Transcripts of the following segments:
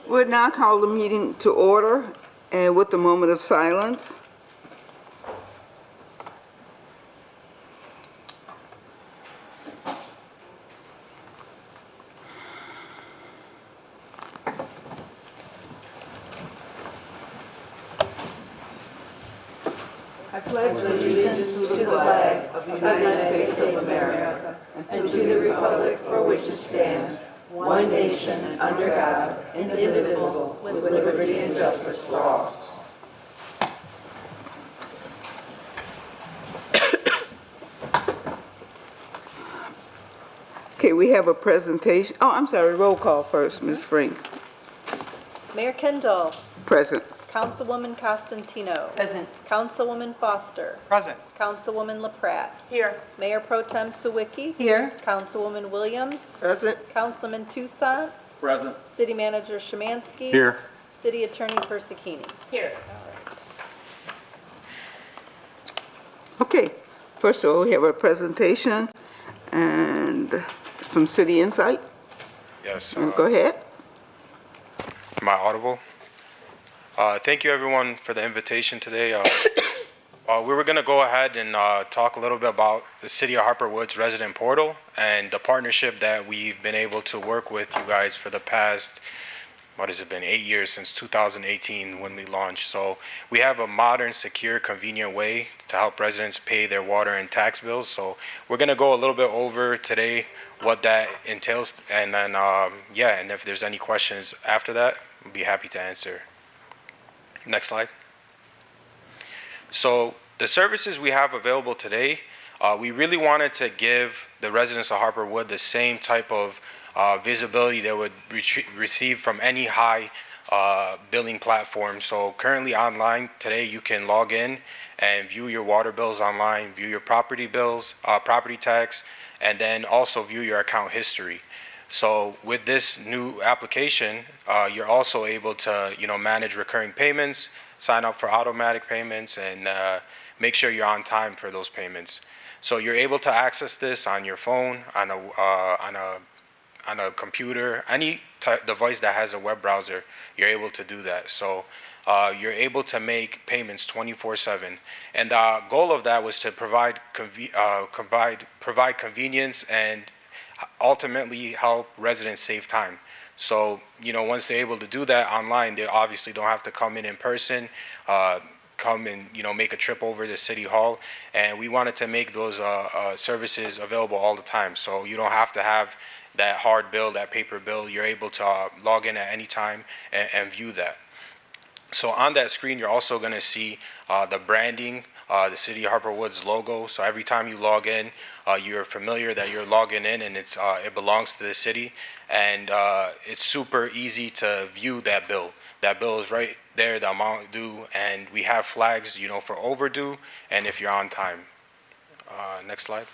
We'll now call the meeting to order and with a moment of silence. I pledge allegiance to the flag of the United States of America and to the republic for which it stands, one nation, under God, indivisible, with liberty and justice for all. Okay, we have a presentation. Oh, I'm sorry, roll call first, Ms. Frank. Mayor Kendall. Present. Councilwoman Costantino. Present. Councilwoman Foster. Present. Councilwoman LaPratt. Here. Mayor Pro Tem Sawicki. Here. Councilwoman Williams. Present. Councilman Toussaint. Present. City Manager Szymanski. Here. City Attorney Persicini. Here. Okay, first of all, we have a presentation and from City Insight. Yes. Go ahead. Am I audible? Thank you, everyone, for the invitation today. We were going to go ahead and talk a little bit about the City of Harper Woods resident portal and the partnership that we've been able to work with you guys for the past, 8 years, since 2018 when we launched. So we have a modern, secure, convenient way to help residents pay their water and tax bills. So we're going to go a little bit over today what that entails. And then, and if there's any questions after that, I'll be happy to answer. Next slide. So the services we have available today, we really wanted to give the residents of Harper Wood the same type of visibility they would receive from any high billing platform. So currently online today, you can log in and view your water bills online, view your property bills, property tax, and then also view your account history. So with this new application, you're also able to, manage recurring payments, sign up for automatic payments, and make sure you're on time for those payments. So you're able to access this on your phone, on a computer, any device that has a web browser. You're able to do that. So you're able to make payments 24/7. And the goal of that was to provide convenience and ultimately help residents save time. So, once they're able to do that online, they obviously don't have to come in person, come and, make a trip over to City Hall. And we wanted to make those services available all the time. So you don't have to have that hard bill, that paper bill. You're able to log in at any time and view that. So on that screen, you're also going to see the branding, the City of Harper Woods logo. So every time you log in, you're familiar that you're logging in and it belongs to the city. And it's super easy to view that bill. That bill is right there, the amount due, and we have flags, for overdue and if you're on time. Next slide.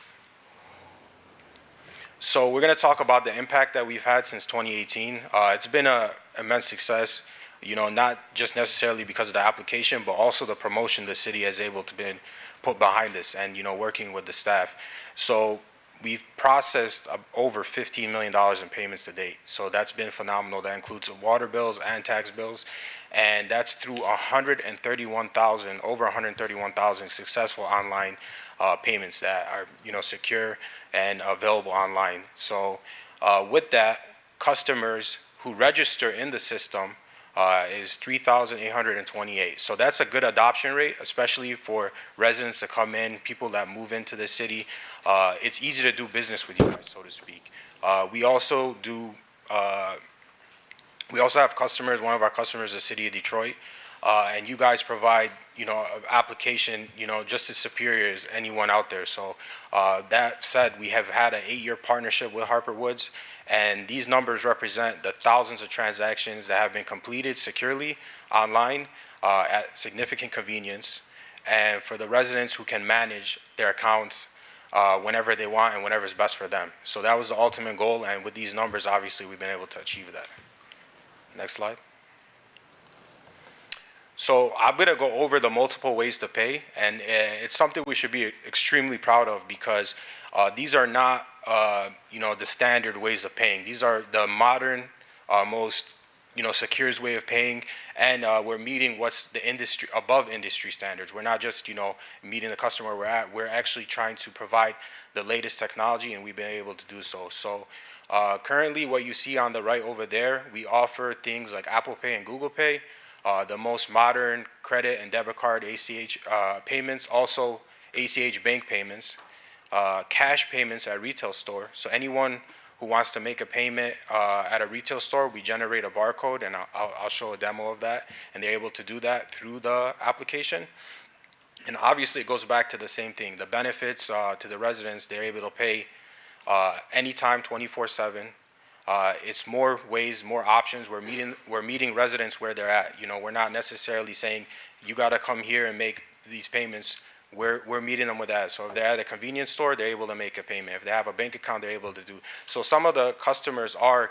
So we're going to talk about the impact that we've had since 2018. It's been an immense success. Not just necessarily because of the application, but also the promotion the city has able to been put behind this and, working with the staff. So we've processed over $15 million in payments to date. So that's been phenomenal. That includes water bills and tax bills. And that's through over 131,000 successful online payments that are, secure and available online. So with that, customers who register in the system is 3,828. So that's a good adoption rate, especially for residents that come in, people that move into the city. It's easy to do business with you guys, so to speak. We also have customers. One of our customers is the City of Detroit, and you guys provide, an application, just as superior as anyone out there. So that said, we have had an 8-year partnership with Harper Woods. And these numbers represent the thousands of transactions that have been completed securely online at significant convenience, and for the residents who can manage their accounts whenever they want and whenever is best for them. So that was the ultimate goal, and with these numbers, obviously, we've been able to achieve that. Next slide. So I'm going to go over the multiple ways to pay, and it's something we should be extremely proud of because these are not, the standard ways of paying. These are the modern, most secures way of paying, and we're meeting what's the industry above industry standards. We're not just meeting the customer where we're at. We're actually trying to provide the latest technology, and we've been able to do so. So currently, what you see on the right over there, we offer things like Apple Pay and Google Pay, the most modern credit and debit card ACH payments, also ACH bank payments, cash payments at retail store. So anyone who wants to make a payment at a retail store, we generate a barcode, and I'll show a demo of that, and they're able to do that through the application. And obviously, it goes back to the same thing. The benefits to the residents, they're able to pay anytime, 24/7. It's more ways, more options. We're meeting residents where they're at. We're not necessarily saying you got to come here and make these payments. We're meeting them with that. So if they're at a convenience store, they're able to make a payment. If they have a bank account, they're able to do. So some of the customers are,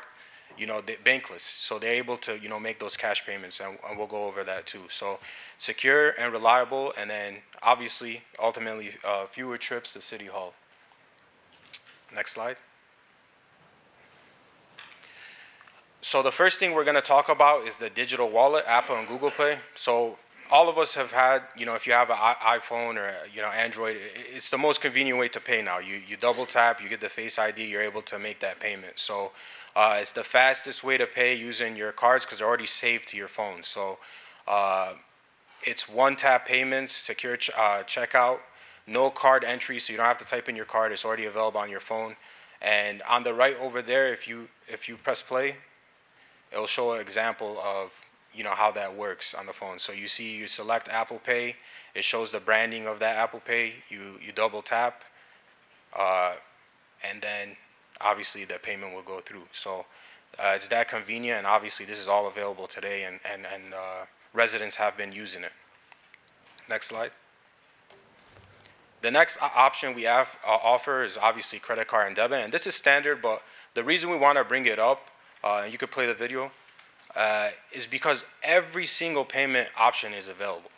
bankless. So they're able to, make those cash payments, and we'll go over that too. So secure and reliable, and then obviously, ultimately, fewer trips to City Hall. Next slide. So the first thing we're going to talk about is the digital wallet, Apple and Google Pay. So all of us have had, if you have an iPhone or Android, it's the most convenient way to pay now. You double tap, you get the Face ID, you're able to make that payment. So it's the fastest way to pay using your cards because they're already saved to your phone. So it's one-tap payments, secure checkout, no card entry, so you don't have to type in your card. It's already available on your phone. And on the right over there, if you press play, it'll show an example of how that works on the phone. So you select Apple Pay. It shows the branding of that Apple Pay. You double tap, and then obviously the payment will go through. So it's that convenient, and obviously this is all available today, and residents have been using it. Next slide. The next option we have offer is obviously credit card and debit, and this is standard, but the reason we want to bring it up, and you could play the video, is because every single payment option is available.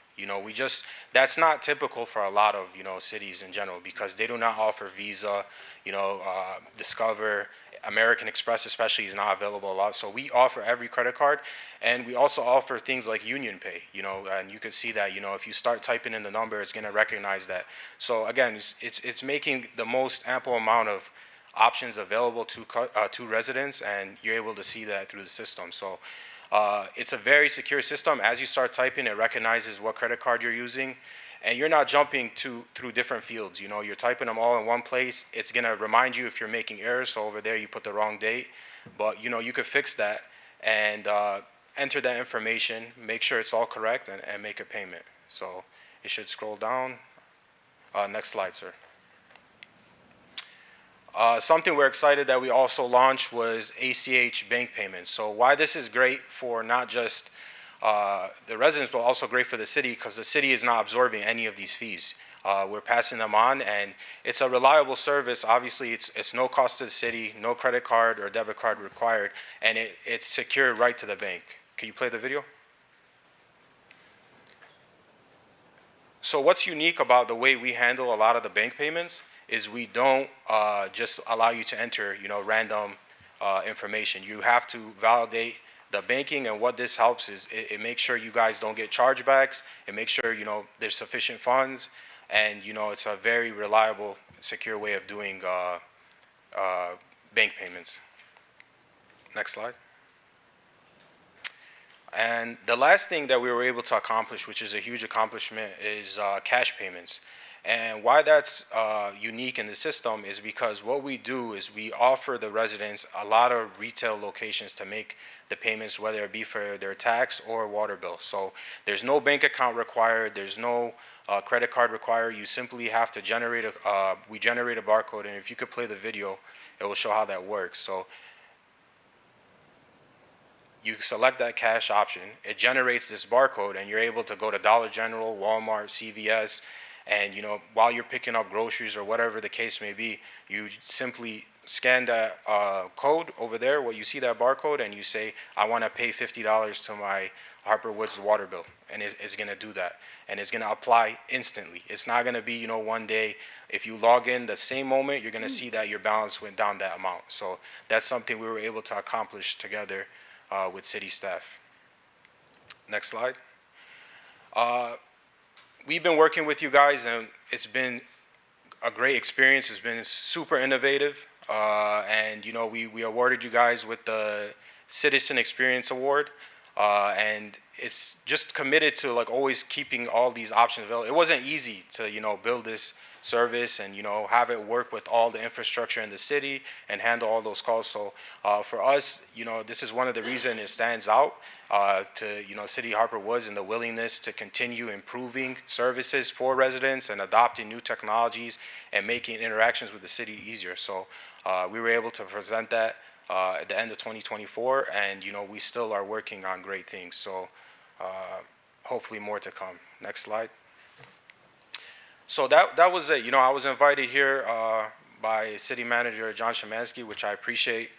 That's not typical for a lot of cities in general, because they do not offer Visa, Discover, American Express especially is not available a lot. So we offer every credit card, and we also offer things like Union Pay, and you can see that if you start typing in the number, it's going to recognize that. So again, it's making the most ample amount of options available to residents, and you're able to see that through the system. So it's a very secure system. As you start typing, it recognizes what credit card you're using, and you're not jumping through different fields. You're typing them all in one place. It's gonna remind you if you're making errors. So over there, you put the wrong date, but you could fix that and enter that information, make sure it's all correct, and make a payment. So it should scroll down. Next slide, sir. Something we're excited that we also launched was ACH bank payments. So why this is great for not just the residents, but also great for the city, because the city is not absorbing any of these fees. We're passing them on, and it's a reliable service. Obviously, it's no cost to the city, no credit card or debit card required, and it's secured right to the bank. Can you play the video? So what's unique about the way we handle a lot of the bank payments is we don't just allow you to enter, random information. You have to validate the banking, and what this helps is it makes sure you guys don't get chargebacks. It makes sure, there's sufficient funds, and, it's a very reliable, secure way of doing bank payments. Next slide. And the last thing that we were able to accomplish, which is a huge accomplishment, is cash payments. And why that's unique in the system is because what we do is we offer the residents a lot of retail locations to make the payments, whether it be for their tax or water bill. So there's no bank account required, there's no credit card required. You simply have to generate we generate a barcode, and if you could play the video, it will show how that works. So you select that cash option, it generates this barcode, and you're able to go to Dollar General, Walmart, CVS, and while you're picking up groceries or whatever the case may be, you simply scan that code over there where you see that barcode, and you say, I want to pay $50 to my Harper Woods water bill, and it's going to do that, and it's going to apply instantly. It's not going to be one day. If you log in the same moment, you're going to see that your balance went down that amount. So that's something we were able to accomplish together with city staff. Next slide. We've been working with you guys, and it's been a great experience. It's been super innovative, and we awarded you guys with the Citizen Experience Award, and it's just committed to like always keeping all these options available. It wasn't easy to build this service and have it work with all the infrastructure in the city and handle all those calls. So for us, this is one of the reasons it stands out to City of Harper Woods and the willingness to continue improving services for residents and adopting new technologies and making interactions with the city easier. So we were able to present that at the end of 2024, and we still are working on great things. So hopefully more to come. Next slide. So that was it. I was invited here by City Manager John Szymanski, which I appreciate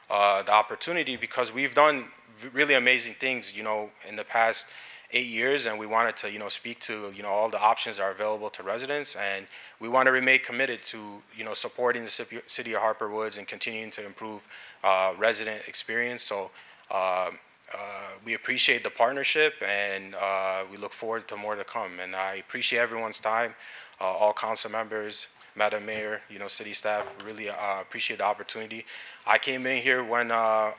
the opportunity, because we've done really amazing things, in the past 8 years, and we wanted to, speak to, all the options that are available to residents, and we want to remain committed to, supporting the city of Harper Woods and continuing to improve resident experience. So we appreciate the partnership, and we look forward to more to come. And I appreciate everyone's time, all council members, Madam Mayor, city staff. Really appreciate the opportunity. I came in here when I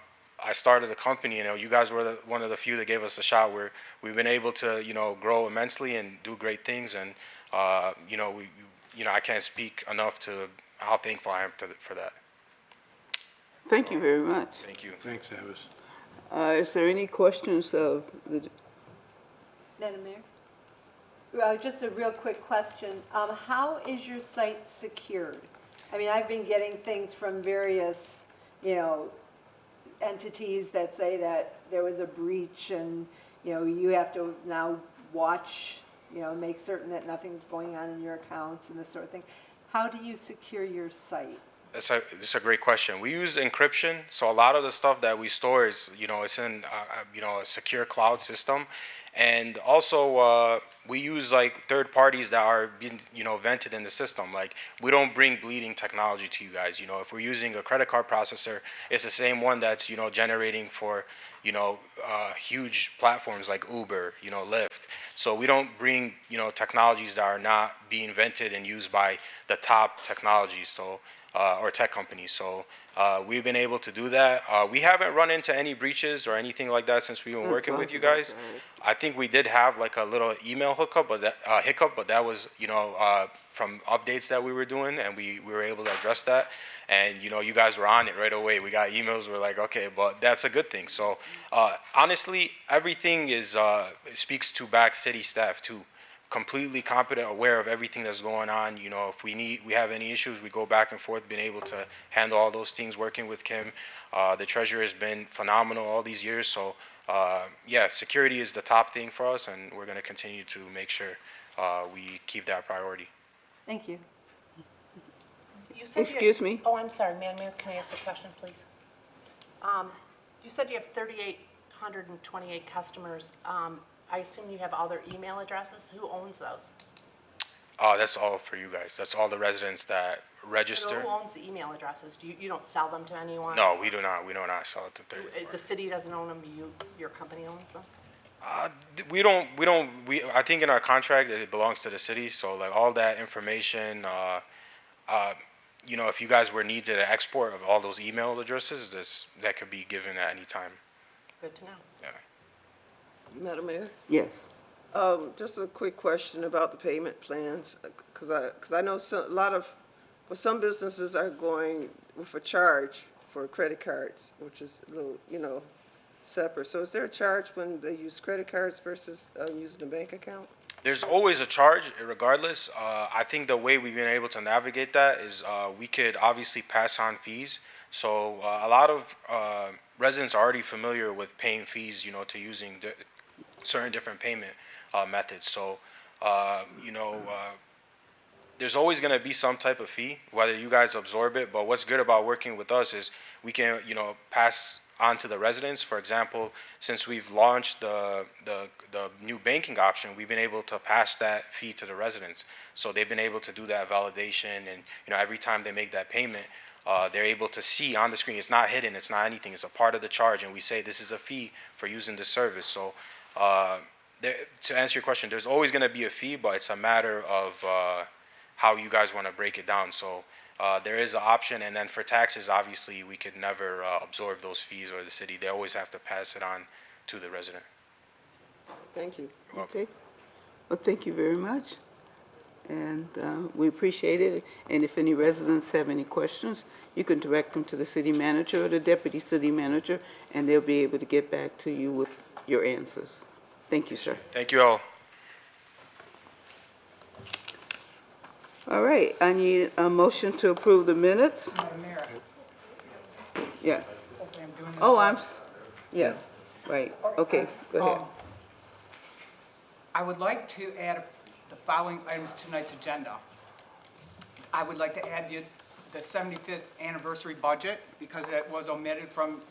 started the company. You guys were one of the few that gave us a shot. Where we've been able to, grow immensely and do great things. And I can't speak enough to how thankful I am for that. Thank you very much. Thank you. Thanks, Abbas. Is there any questions of the, Madam Mayor? Just a real quick question. How is your site secured? I mean, I've been getting things from various, entities that say that there was a breach and, you have to now watch, make certain that nothing's going on in your accounts and this sort of thing. How do you secure your site? It's a great question. We use encryption, so a lot of the stuff that we store is, it's in, a secure cloud system, and also we use like third parties that are being, vented in the system. Like we don't bring bleeding technology to you guys. If we're using a credit card processor, it's the same one that's, generating for, huge platforms like Uber, Lyft. So we don't bring, technologies that are not being vented and used by the top technologies. So or tech companies. So we've been able to do that. We haven't run into any breaches or anything like that since we've been working with you guys. I think we did have like a little email hiccup, but that was, from updates that we were doing, and we were able to address that. And, you guys were on it right away. We got emails, we're like, okay, but that's a good thing. So honestly, everything is speaks to back city staff too. Completely competent, aware of everything that's going on. If we have any issues, we go back and forth, been able to handle all those things, working with Kim. The treasurer has been phenomenal all these years. So yeah, security is the top thing for us, and we're going to continue to make sure we keep that priority. Thank you. You said excuse me? Oh, I'm sorry, Madam Mayor, can I ask a question, please? You said you have 3,828 customers. I assume you have all their email addresses. Who owns those? That's all for you guys. That's all the residents that register. Who owns the email addresses? You don't sell them to anyone? No, we do not. We do not sell it to third The parties. city doesn't own them, your company owns them? I think in our contract it belongs to the city. So like all that information, if you guys were needed an export of all those email addresses, that could be given at any time. Good to know. Yeah. Madam Mayor, yes. just a quick question about the payment plans, because I know some businesses are going with a charge for credit cards, which is a little, separate. So is there a charge when they use credit cards versus using a bank account? There's always a charge, regardless. I think the way we've been able to navigate that is we could obviously pass on fees. So a lot of residents are already familiar with paying fees, to using certain different payment methods. So, there's always going to be some type of fee, whether you guys absorb it. But what's good about working with us is we can, pass on to the residents. For example, since we've launched the new banking option, we've been able to pass that fee to the residents. So they've been able to do that validation, and every time they make that payment, they're able to see on the screen. It's not hidden, it's not anything, it's a part of the charge, and we say this is a fee for using the service. So to answer your question, there's always going to be a fee, but it's a matter of how you guys want to break it down. So there is an option, and then for taxes, obviously, we could never absorb those fees, or the city. They always have to pass it on to the resident. Thank you. Okay. Well, thank you very much. And we appreciate it. And if any residents have any questions, you can direct them to the city manager or the deputy city manager, and they'll be able to get back to you with your answers. Thank you, sir. Thank you all. All right, I need a motion to approve the minutes. Madam Mayor, Yeah. hopefully I'm doing this Oh, right. yeah, right. Okay, go ahead. I would like to add the following items to tonight's agenda. I would like to add the 75th anniversary budget because it was omitted from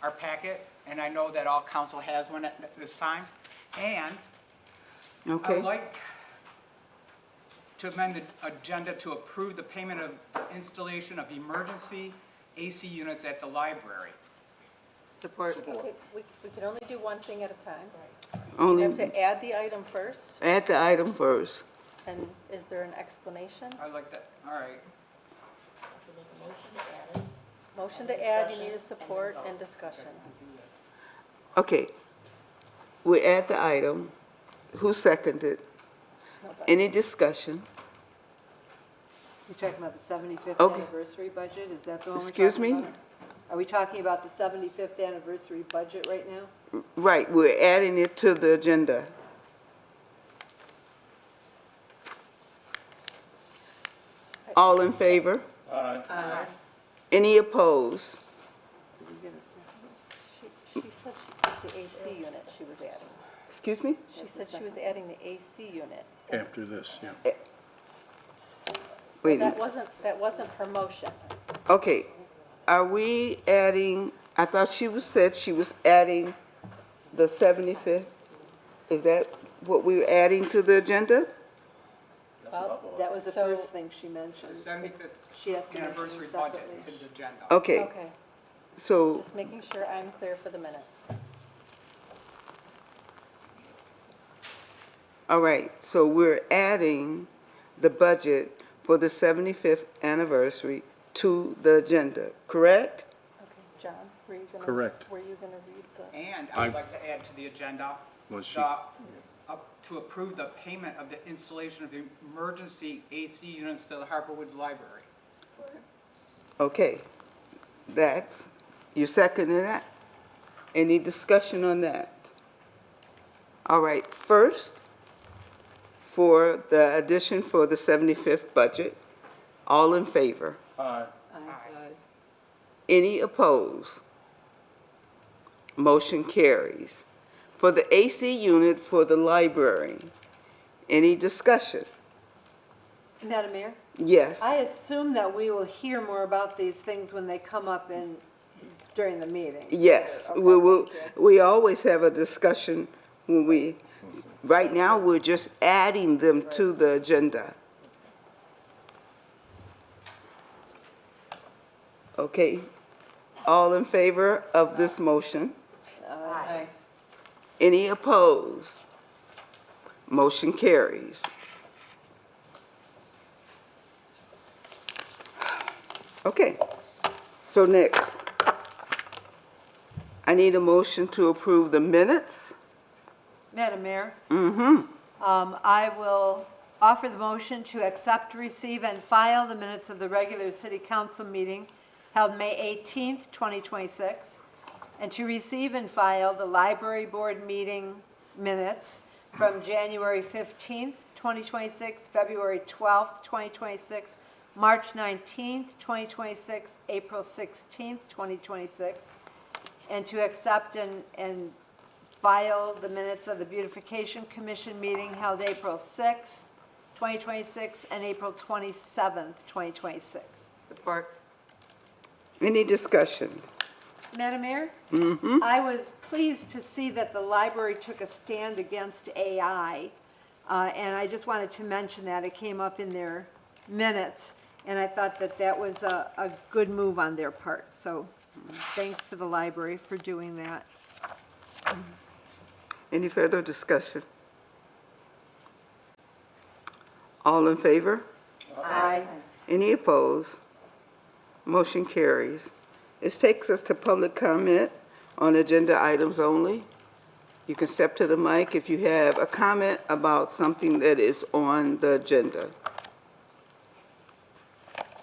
our packet, and I know that all council has one at this time. And I Okay, would like to amend the agenda to approve the payment of installation of emergency AC units at the library. Support. Okay, we can only do one thing at a time. We only have to add the item first, add the item first. and is there an explanation? I'd like that, all right. Motion to add, you need a support and discussion. Okay, we add the item. Who seconded? Nobody. Any discussion? You're talking about the 75th Okay. anniversary budget? Is that the one we're Excuse talking me? about? Are we talking about the 75th anniversary budget right now? Right, we're adding it to the agenda. All in favor? Aye. Any opposed? Did you get a second? She said she was the AC unit she was adding. Excuse me? She said she was adding the AC unit. After this, yeah. Wait, That wasn't her motion. okay, are we adding, I thought said she was adding the 75th? Is that what we were adding to the agenda? Well, That was the first thing she The mentioned. 75th She has to mention anniversary it budget separately. to the agenda. Okay, okay, so, just making sure I'm clear for the minutes. all right, so we're adding the budget for the 75th anniversary to the agenda, correct? Okay, John, were you gonna? Correct. Were you gonna read the? And I would like to add to the agenda, Was she- to approve the payment of the installation of emergency AC units to the Harper Woods Library. Okay, that's, you seconding that? Any discussion on that? All right, first, for the addition for the 75th budget, all in favor? Aye. Any opposed? Motion carries. For the AC unit for the library, any discussion? Madam Mayor? Yes. I assume that we will hear more about these things when they come up during the meeting. Yes, Okay, we will, thank we always have a discussion when right now, we're just adding them to the agenda. Okay, all in favor of this motion? Aye. Any opposed? Motion carries. Okay, so next, I need a motion to approve the minutes. Madam Mayor? I will offer the motion to accept, receive, and file the minutes of the regular city council meeting held May 18th, 2026, and to receive and file the library board meeting minutes from January 15th, 2026, February 12th, 2026, March 19th, 2026, April 16th, 2026, and to accept and file the minutes of the Beautification Commission meeting held April 6th, 2026, and April 27th, 2026. Support. Any discussions? Madam Mayor? I was pleased to see that the library took a stand against AI, and I just wanted to mention that. It came up in their minutes. And I thought that that was a good move on their part. So thanks to the library for doing that. Any further discussion? All in favor? Aye. Any opposed? Motion carries. This takes us to public comment on agenda items only. You can step to the mic if you have a comment about something that is on the agenda.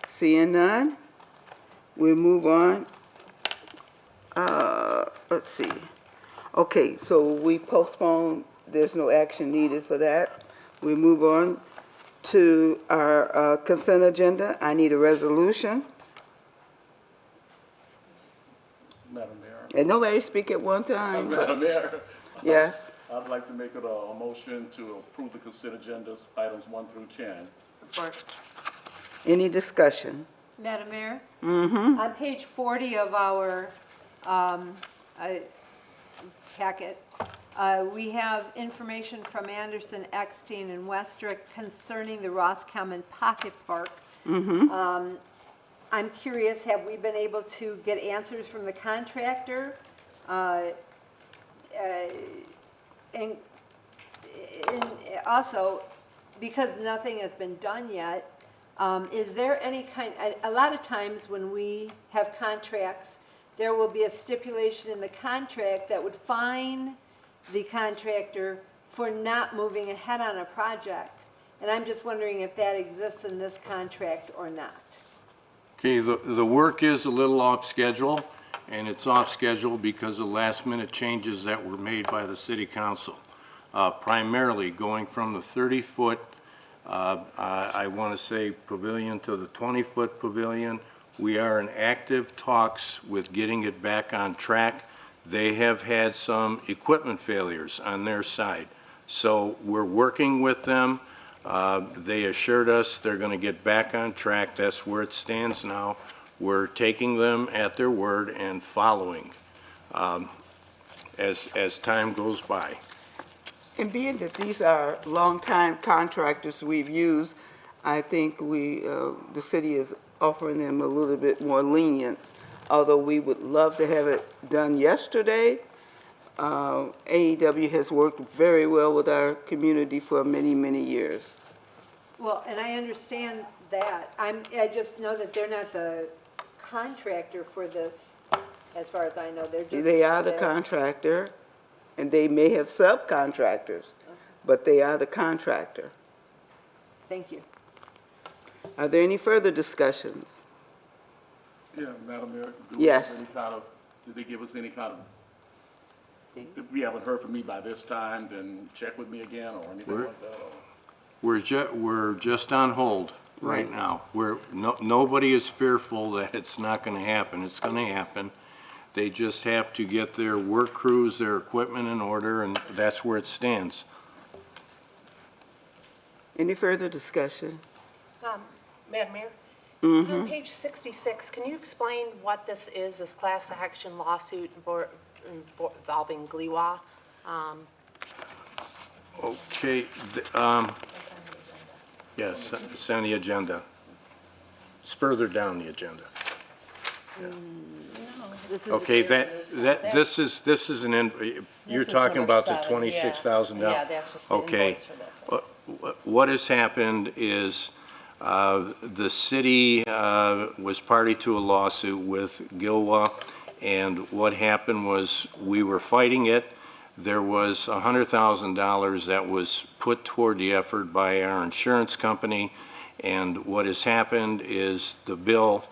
Seeing none, we'll move on. Let's see. Okay, so we postpone, there's no action needed for that. We move on to our consent agenda. I need a resolution. Madam Mayor. And nobody speak at one time. Madam Mayor, Yes. I'd like to make it a motion to approve the consent agendas, items 1 through 10. Support. Any discussion? Madam Mayor? Mm-hmm. On page 40 of our packet, we have information from Anderson, Eckstein, and Westrick concerning the Roscommon Pocket Park. I'm curious, have we been able to get answers from the contractor? And also, because nothing has been done yet, is there any a lot of times when we have contracts, there will be a stipulation in the contract that would fine the contractor for not moving ahead on a project. And I'm just wondering if that exists in this contract or not. Okay, the work is a little off schedule, and it's off schedule because of last-minute changes that were made by the city council. Primarily going from the 30-foot, I want to say pavilion, to the 20-foot pavilion. We are in active talks with getting it back on track. They have had some equipment failures on their side. So we're working with them. They assured us they're going to get back on track. That's where it stands now. We're taking them at their word and following as time goes by. And being that these are longtime contractors we've used, I think the city is offering them a little bit more lenience. Although we would love to have it done yesterday, AEW has worked very well with our community for many, many years. Well, and I understand that. I just know that they're not the contractor for this, as far as I know. They're just. They are the contractor, and they may have subcontractors, but they are the contractor. Thank you. Are there any further discussions? Yeah, Madam Mayor. Yes. Did they give us any kind of, if we haven't heard from me by this time, then check with me again or anything like that? Or? We're just on hold right Right. now. Nobody is fearful that it's not going to happen. It's going to happen. They just have to get their work crews, their equipment in order, and that's where it stands. Any further discussion? Madam Mayor? On page 66, can you explain what this is, this class action lawsuit involving GLIWA? Okay, yes, it's on the agenda. It's further down the agenda. This is Okay, this is you're talking about the $26,000? Yeah, that's just the Okay. invoice for this. What has happened is the city was party to a lawsuit with Gilwa, and what happened was we were fighting it. There was $100,000 that was put toward the effort by our insurance company, and what has happened is the bill,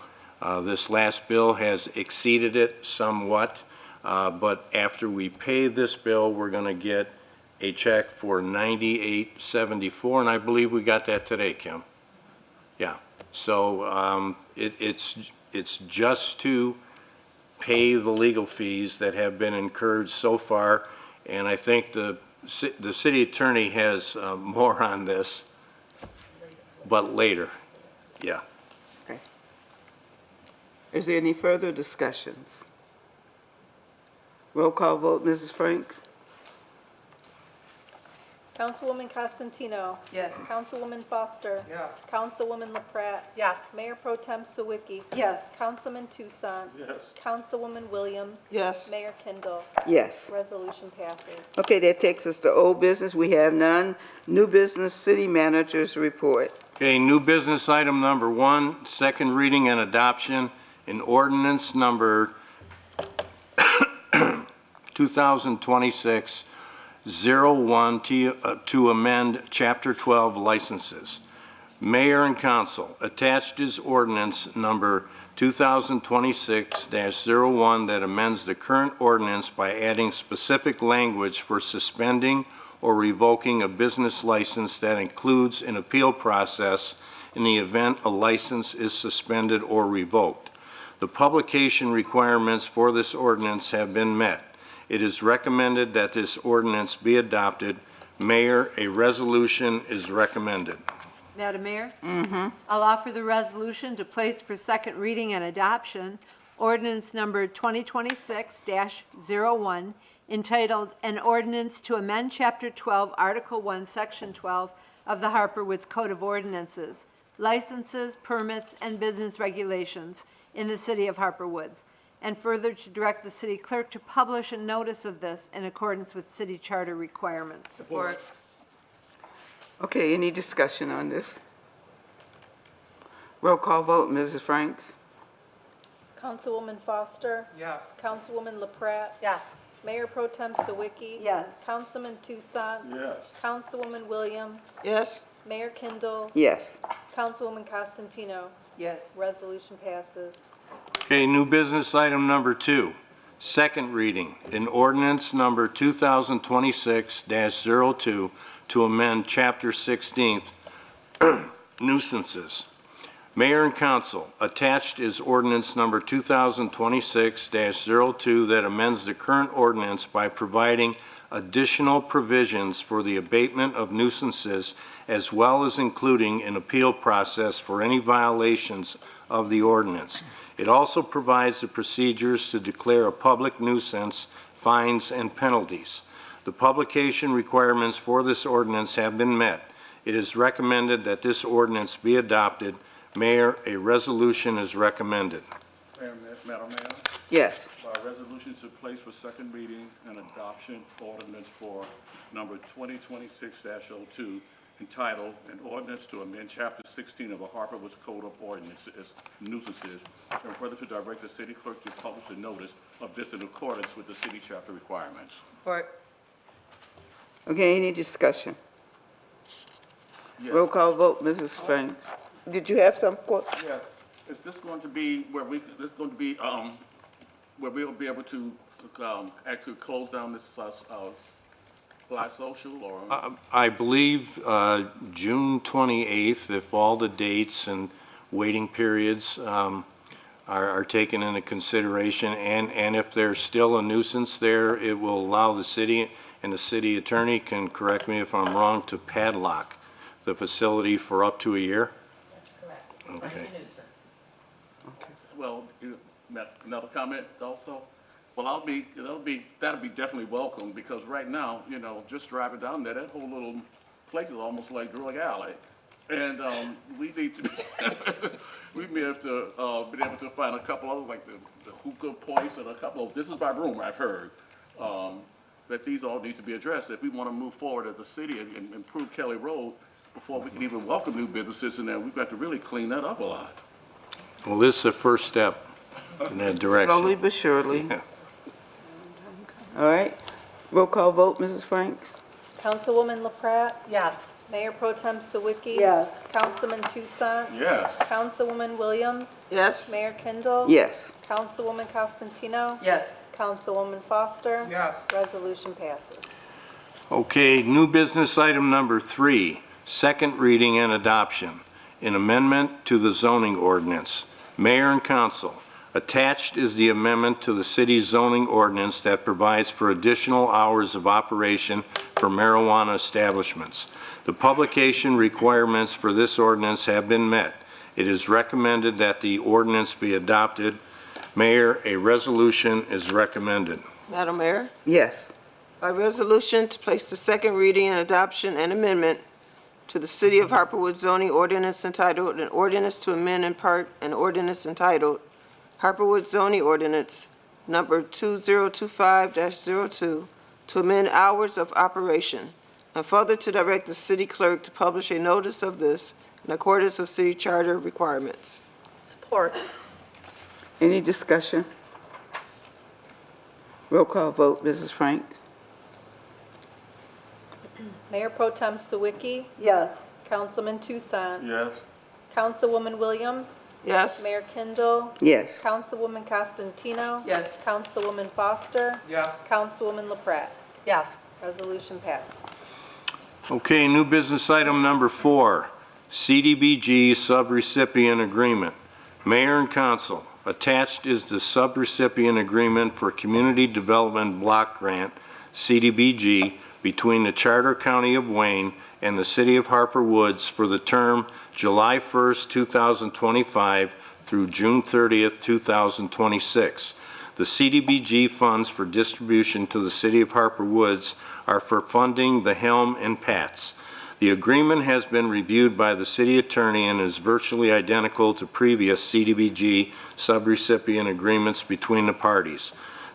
this last bill has exceeded it somewhat, but after we pay this bill, we're going to get a check for $98.74, and I believe we got that today, Kim. Yeah, so it's just to pay the legal fees that have been incurred so far, and I think the city attorney has more on this, but later, yeah. Okay. Is there any further discussions? Roll call vote, Mrs. Franks? Councilwoman Costantino. Yes. Councilwoman Foster. Yes. Councilwoman LaPrat. Yes. Mayor Pro Tem Sawicki. Yes. Councilman Tucson. Yes. Councilwoman Williams. Yes. Mayor Kindle. Yes. Resolution passes. Okay, that takes us to old business. We have none. New business, city managers report. Okay, new business item number 1, second reading and adoption, an ordinance number 2026-01 to amend Chapter 12 licenses. Mayor and council, attached is ordinance number 2026-01 that amends the current ordinance by adding specific language for suspending or revoking a business license that includes an appeal process in the event a license is suspended or revoked. The publication requirements for this ordinance have been met. It is recommended that this ordinance be adopted. Mayor, a resolution is recommended. Madam Mayor? I'll offer the resolution to place for second reading and adoption ordinance number 2026-01 entitled An Ordinance to Amend Chapter 12, Article 1, Section 12 of the Harper Woods Code of Ordinances, Licenses, Permits, and Business Regulations in the City of Harper Woods, and further to direct the city clerk to publish a notice of this in accordance with city charter requirements. Support. Okay, any discussion on this? Roll call vote, Mrs. Franks? Councilwoman Foster. Yes. Councilwoman LaPrat. Yes. Mayor Pro Tem Sawicki. Yes. Councilman Tucson. Yes. Councilwoman Williams. Yes. Mayor Kindle. Yes. Councilwoman Costantino. Yes. Resolution passes. Okay, new business item number 2, second reading, an ordinance number 2026-02 to amend Chapter 16 nuisances. Mayor and council, attached is ordinance number 2026-02 that amends the current ordinance by providing additional provisions for the abatement of nuisances as well as including an appeal process for any violations of the ordinance. It also provides the procedures to declare a public nuisance, fines, and penalties. The publication requirements for this ordinance have been met. It is recommended that this ordinance be adopted. Mayor, a resolution is recommended. Madam Mayor, Yes. resolution to place for second reading and adoption ordinance for number 2026-02 entitled An Ordinance to Amend Chapter 16 of the Harper Woods Code of Ordinances, Nuisances, and further to direct the city clerk to publish a notice of this in accordance with the city chapter requirements. Support. Okay, any discussion? Yes. Roll call vote, Mrs. Franks. Did you have some? Yes. Is this going to be where where we'll be able to actually close down this Fly Social, or? I believe June 28th, if all the dates and waiting periods are taken into consideration, and if there's still a nuisance there, it will allow the city, and the city attorney can correct me if I'm wrong, to padlock the facility for up to a year? That's correct. Okay. Well, another comment also? Well, that'll be definitely welcome, because right now, just driving down there, that whole little place is almost like drug alley. And, we need to, we may have to, be able to find a couple others, like the hookah points and a couple of, this is by rumor, I've heard, that these all need to be addressed. If we want to move forward as a city and improve Kelly Road, before we can even welcome new businesses in there, we've got to really clean that up a lot. Well, this is the first step in that direction. Slowly but surely. All right. Roll call vote, Mrs. Franks? Councilwoman LaPrat. Yes. Mayor Pro Tem Sawicki. Yes. Councilman Tucson. Yes. Councilwoman Williams. Yes. Mayor Kindle. Yes. Councilwoman Costantino. Yes. Councilwoman Foster. Yes. Resolution passes. Okay, new business item number 3, second reading and adoption, an amendment to the zoning ordinance. Mayor and council, attached is the amendment to the city's zoning ordinance that provides for additional hours of operation for marijuana establishments. The publication requirements for this ordinance have been met. It is recommended that the ordinance be adopted. Mayor, a resolution is recommended. Madam Mayor, Yes. By resolution to place the second reading and adoption and amendment to the City of Harperwood zoning ordinance entitled, an ordinance to amend in part an ordinance entitled Harperwood zoning ordinance number 2025-02 to amend hours of operation, and further to direct the city clerk to publish a notice of this in accordance with city charter requirements. Support. Any discussion? Roll call vote, Mrs. Frank? Mayor Pro Tem Sawicki, Yes. Councilman Tucson, Yes. Councilwoman Williams, Yes? Mayor Kindle, Yes. Councilwoman Costantino. Yes. Councilwoman Foster, Yes. Councilwoman LaPrat. Yes. Resolution passes. Okay, new business item number 4, CDBG subrecipient agreement. Mayor and council, attached is the subrecipient agreement for Community Development Block Grant, CDBG, between the Charter County of Wayne and the City of Harper Woods for the term July 1st, 2025 through June 30th, 2026. The CDBG funds for distribution to the City of Harper Woods are for funding the Helm and Pats. The agreement has been reviewed by the city attorney and is virtually identical to previous CDBG subrecipient agreements between the parties.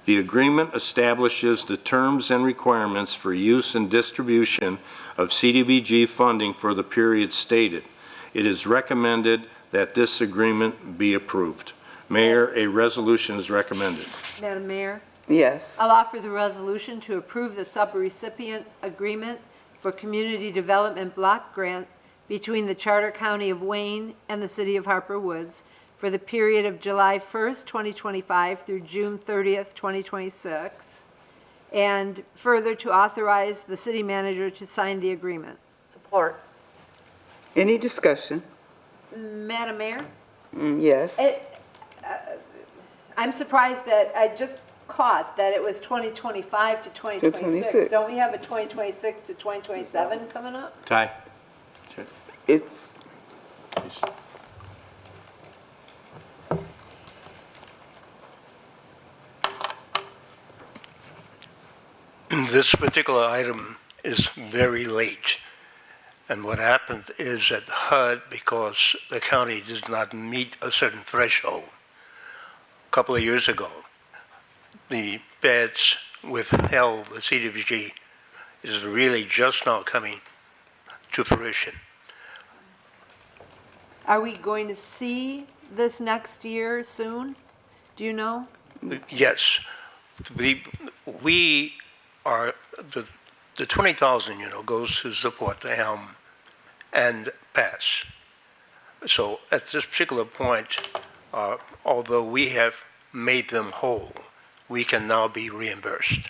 The agreement establishes the terms and requirements for use and distribution of CDBG funding for the period stated. It is recommended that this agreement be approved. Mayor, a resolution is recommended. Madam Mayor, Yes. I'll offer the resolution to approve the subrecipient agreement for Community Development Block Grant between the Charter County of Wayne and the City of Harper Woods for the period of July 1st, 2025 through June 30th, 2026, and further to authorize the city manager to sign the agreement. Support. Any discussion? Madam Mayor? Yes. I'm surprised that I just caught that it was 2025 to 2026. 2026. Don't we have a 2026 to 2027 coming up? Ty? It's, This particular item is very late. And what happened is that HUD, because the county does not meet a certain threshold, a couple of years ago, the feds withheld the CDBG. It is really just now coming to fruition. Are we going to see this next year soon? Do you know? Yes, we are, the 20,000, goes to support the Helm and Pass. So at this particular point, although we have made them whole, we can now be reimbursed.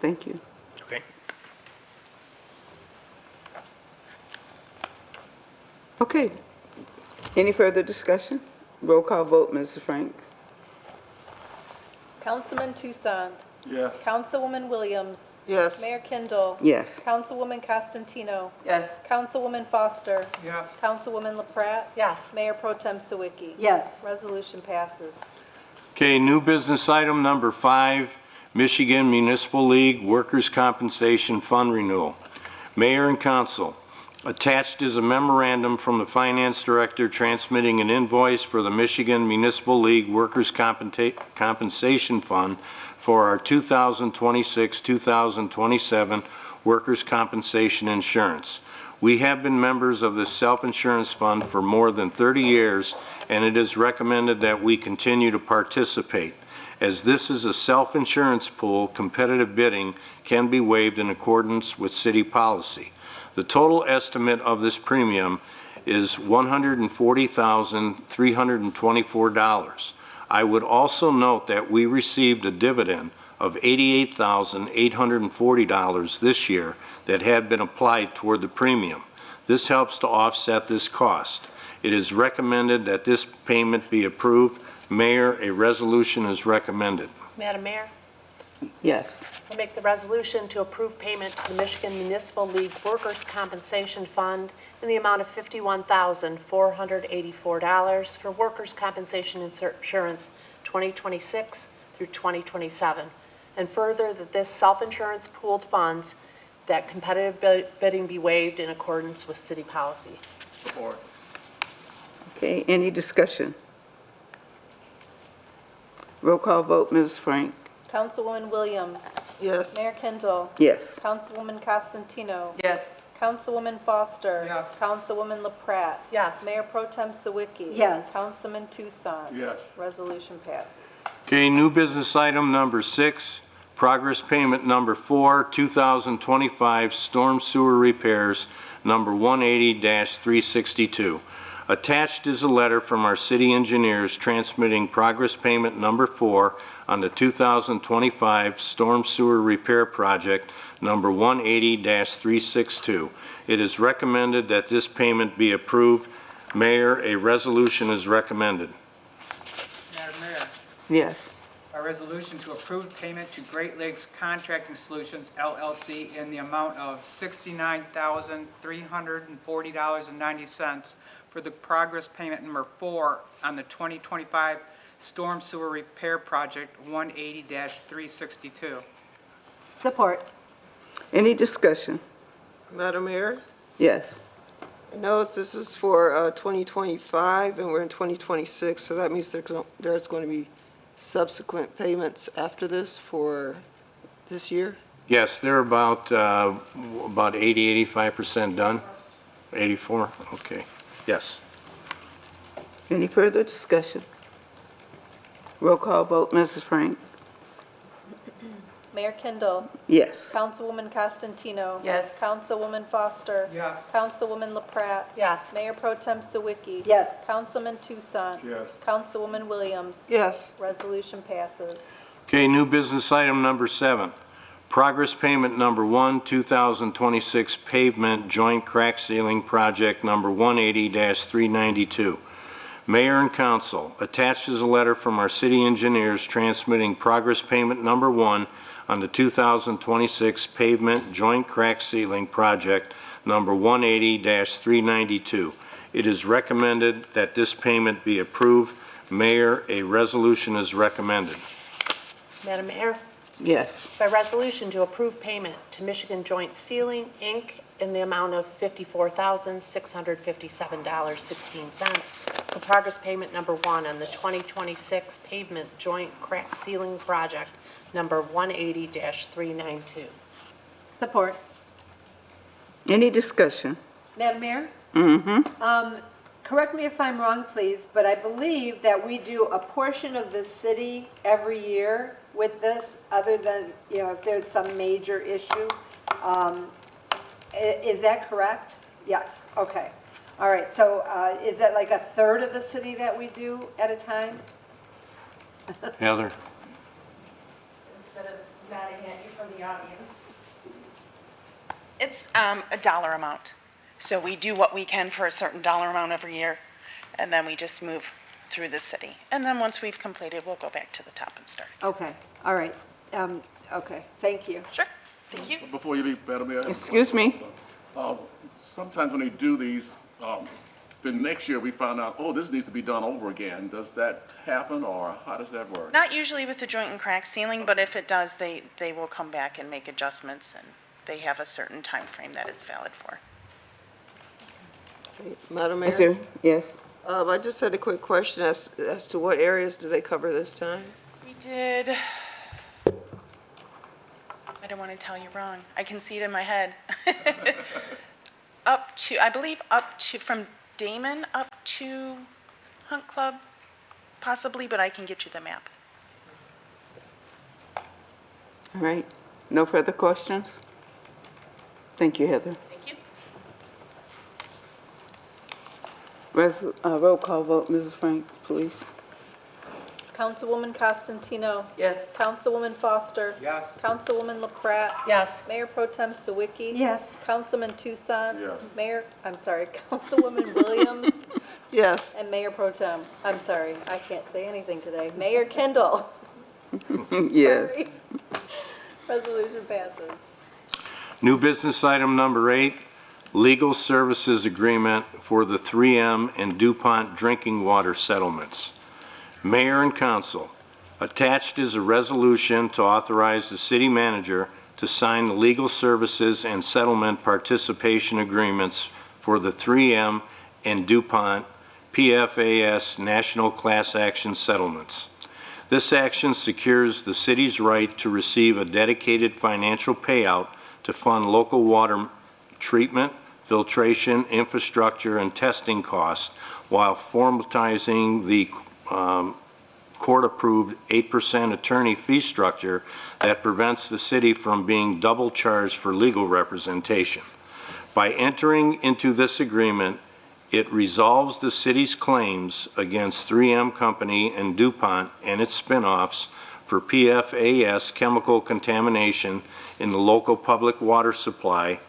thank you. Okay? Okay. Any further discussion? Roll call vote, Mrs. Frank? Councilman Tucson, Yes. Councilwoman Williams, Yes? Mayor Kindle, Yes. Councilwoman Costantino, Yes. Councilwoman Foster, Yes. Councilwoman LaPrat, Yes. Mayor Pro Tem Sawicki. Yes. Resolution passes. Okay, new business item number 5, Michigan Municipal League Workers' Compensation Fund Renewal. Mayor and council, attached is a memorandum from the finance director transmitting an invoice for the Michigan Municipal League Workers' Compensation Fund for our 2026-2027 workers' compensation insurance. We have been members of this self-insurance fund for more than 30 years, and it is recommended that we continue to participate. As this is a self-insurance pool, competitive bidding can be waived in accordance with city policy. The total estimate of this premium is $140,324. I would also note that we received a dividend of $88,840 this year that had been applied toward the premium. This helps to offset this cost. It is recommended that this payment be approved. Mayor, a resolution is recommended. Madam Mayor, Yes. I make the resolution to approve payment to the Michigan Municipal League Workers' Compensation Fund in the amount of $51,484 for workers' compensation insurance 2026 through 2027. And further, that this self-insurance pooled funds, that competitive bidding be waived in accordance with city policy. Support. Okay, any discussion? Roll call vote, Mrs. Frank? Councilwoman Williams. Yes. Mayor Kindle. Yes. Councilwoman Constantino. Yes. Councilwoman Foster. Yes. Councilwoman LaPrat. Yes. Mayor Pro Tem Sawicki. Yes. Councilman Tucson. Yes. Resolution passes. Okay, new business item number 6, progress payment number 4, 2025 storm sewer repairs, number 180-362. Attached is a letter from our city engineers transmitting progress payment number 4 on the 2025 storm sewer repair project, number 180-362. It is recommended that this payment be approved. Mayor, a resolution is recommended. Madam Mayor, Yes. a resolution to approve payment to Great Lakes Contracting Solutions LLC in the amount of $69,340.90 for the progress payment number 4 on the 2025 storm sewer repair project 180-362. Support. Any discussion? Madam Mayor? Yes. I notice this is for 2025, and we're in 2026, so that means there's going to be subsequent payments after this for this year? Yes, they're about 80, 85% done. 84, okay. Yes. Any further discussion? Roll call vote, Mrs. Frank? Mayor Kindle. Yes. Councilwoman Constantino. Yes. Councilwoman Foster. Yes. Councilwoman LaPrat. Yes. Mayor Pro Tem Sawicki. Yes. Councilman Tucson. Yes. Councilwoman Williams. Yes. Resolution passes. Okay, new business item number 7. Progress payment number 1, 2026 pavement joint crack sealing project number 180-392. Mayor and Council, attached is a letter from our city engineers transmitting progress payment number 1 on the 2026 pavement joint crack sealing project number 180-392. It is recommended that this payment be approved. Mayor, a resolution is recommended. Madam Mayor? Yes. By resolution to approve payment to Michigan Joint Sealing, Inc. in the amount of $54,657.16 for progress payment number 1 on the 2026 pavement joint crack sealing project number 180-392. Support. Any discussion? Madam Mayor? Mm-hmm. Correct me if I'm wrong, please, but I believe that we do a portion of the city every year with this, other than, if there's some major issue. Is that correct? Yes, okay. All right, so is that like a third of the city that we do at a time? Heather? Instead of nodding at you from the audience. It's a dollar amount. So we do what we can for a certain dollar amount every year, and then we just move through the city. And then once we've completed, we'll go back to the top and start. Okay, all right. Okay, thank you. Sure, thank you. Before you leave, Madam Mayor. I have a Excuse me? Sometimes when they do these, then next year we find out, oh, this needs to be done over again. Does that happen, or how does that work? Not usually with the joint and crack sealing, but if it does, they will come back and make adjustments, and they have a certain time frame that it's valid for. Madam Is Mayor? there, yes? I just had a quick question as to what areas do they cover this time? We did, I don't want to tell you wrong. I can see it in my head. Up to, I believe up to, from Damon up to Hunt Club, possibly, but I can get you the map. All right. No further questions? Thank you, Heather. Thank you. Roll call vote, Mrs. Frank, please. Councilwoman Constantino. Yes. Councilwoman Foster. Yes. Councilwoman LaPrat. Yes. Mayor Pro Tem Sawicki. Yes. Councilman Tucson. Yes. Councilwoman Williams. Yes. And Mayor Pro Tem, I can't say anything today. Mayor Kindle. Yes. Sorry. Resolution passes. New business item number 8, legal services agreement for the 3M and DuPont drinking water settlements. Mayor and Council, Attached is a resolution to authorize the city manager to sign the legal services and settlement participation agreements for the 3M and DuPont PFAS National Class Action Settlements. This action secures the city's right to receive a dedicated financial payout to fund local water treatment, filtration, infrastructure, and testing costs while formalizing the court-approved 8% attorney fee structure that prevents the city from being double charged for legal representation. By entering into this agreement, it resolves the city's claims against 3M Company and DuPont and its spin-offs for PFAS chemical contamination in the local public water supply,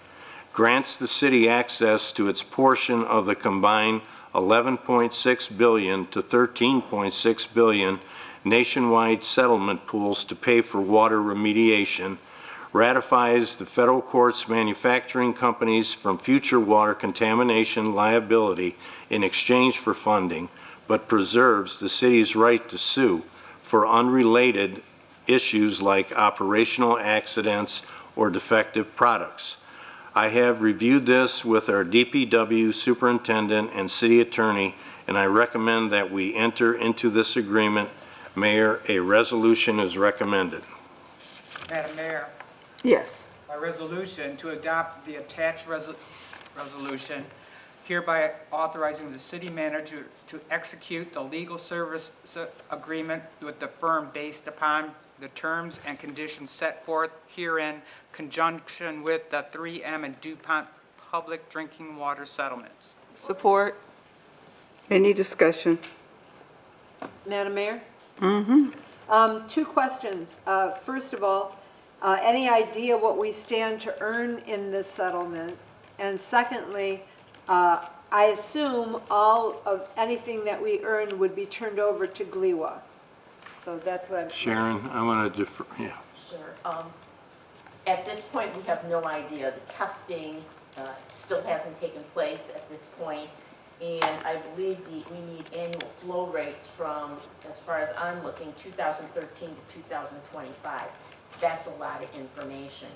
grants the city access to its portion of the combined $11.6 billion to $13.6 billion nationwide settlement pools to pay for water remediation, ratifies the federal court's manufacturing companies from future water contamination liability in exchange for funding, but preserves the city's right to sue for unrelated issues like operational accidents or defective products. I have reviewed this with our DPW superintendent and city attorney, and I recommend that we enter into this agreement. Mayor, a resolution is recommended. Madam Mayor, Yes. by resolution to adopt the attached resolution, hereby authorizing the city manager to execute the legal service agreement with the firm based upon the terms and conditions set forth herein, conjunction with the 3M and DuPont public drinking water settlements. Support. Any discussion? Madam Mayor? Two questions. First of all, any idea what we stand to earn in this settlement? And secondly, I assume all of anything that we earn would be turned over to GLEWA. So that's what I'm. Sharon, I want to defer, yeah. Sure. At this point, we have no idea. The testing still hasn't taken place at this point, and I believe we need annual flow rates from, as far as I'm looking, 2013 to 2025. That's a lot of information.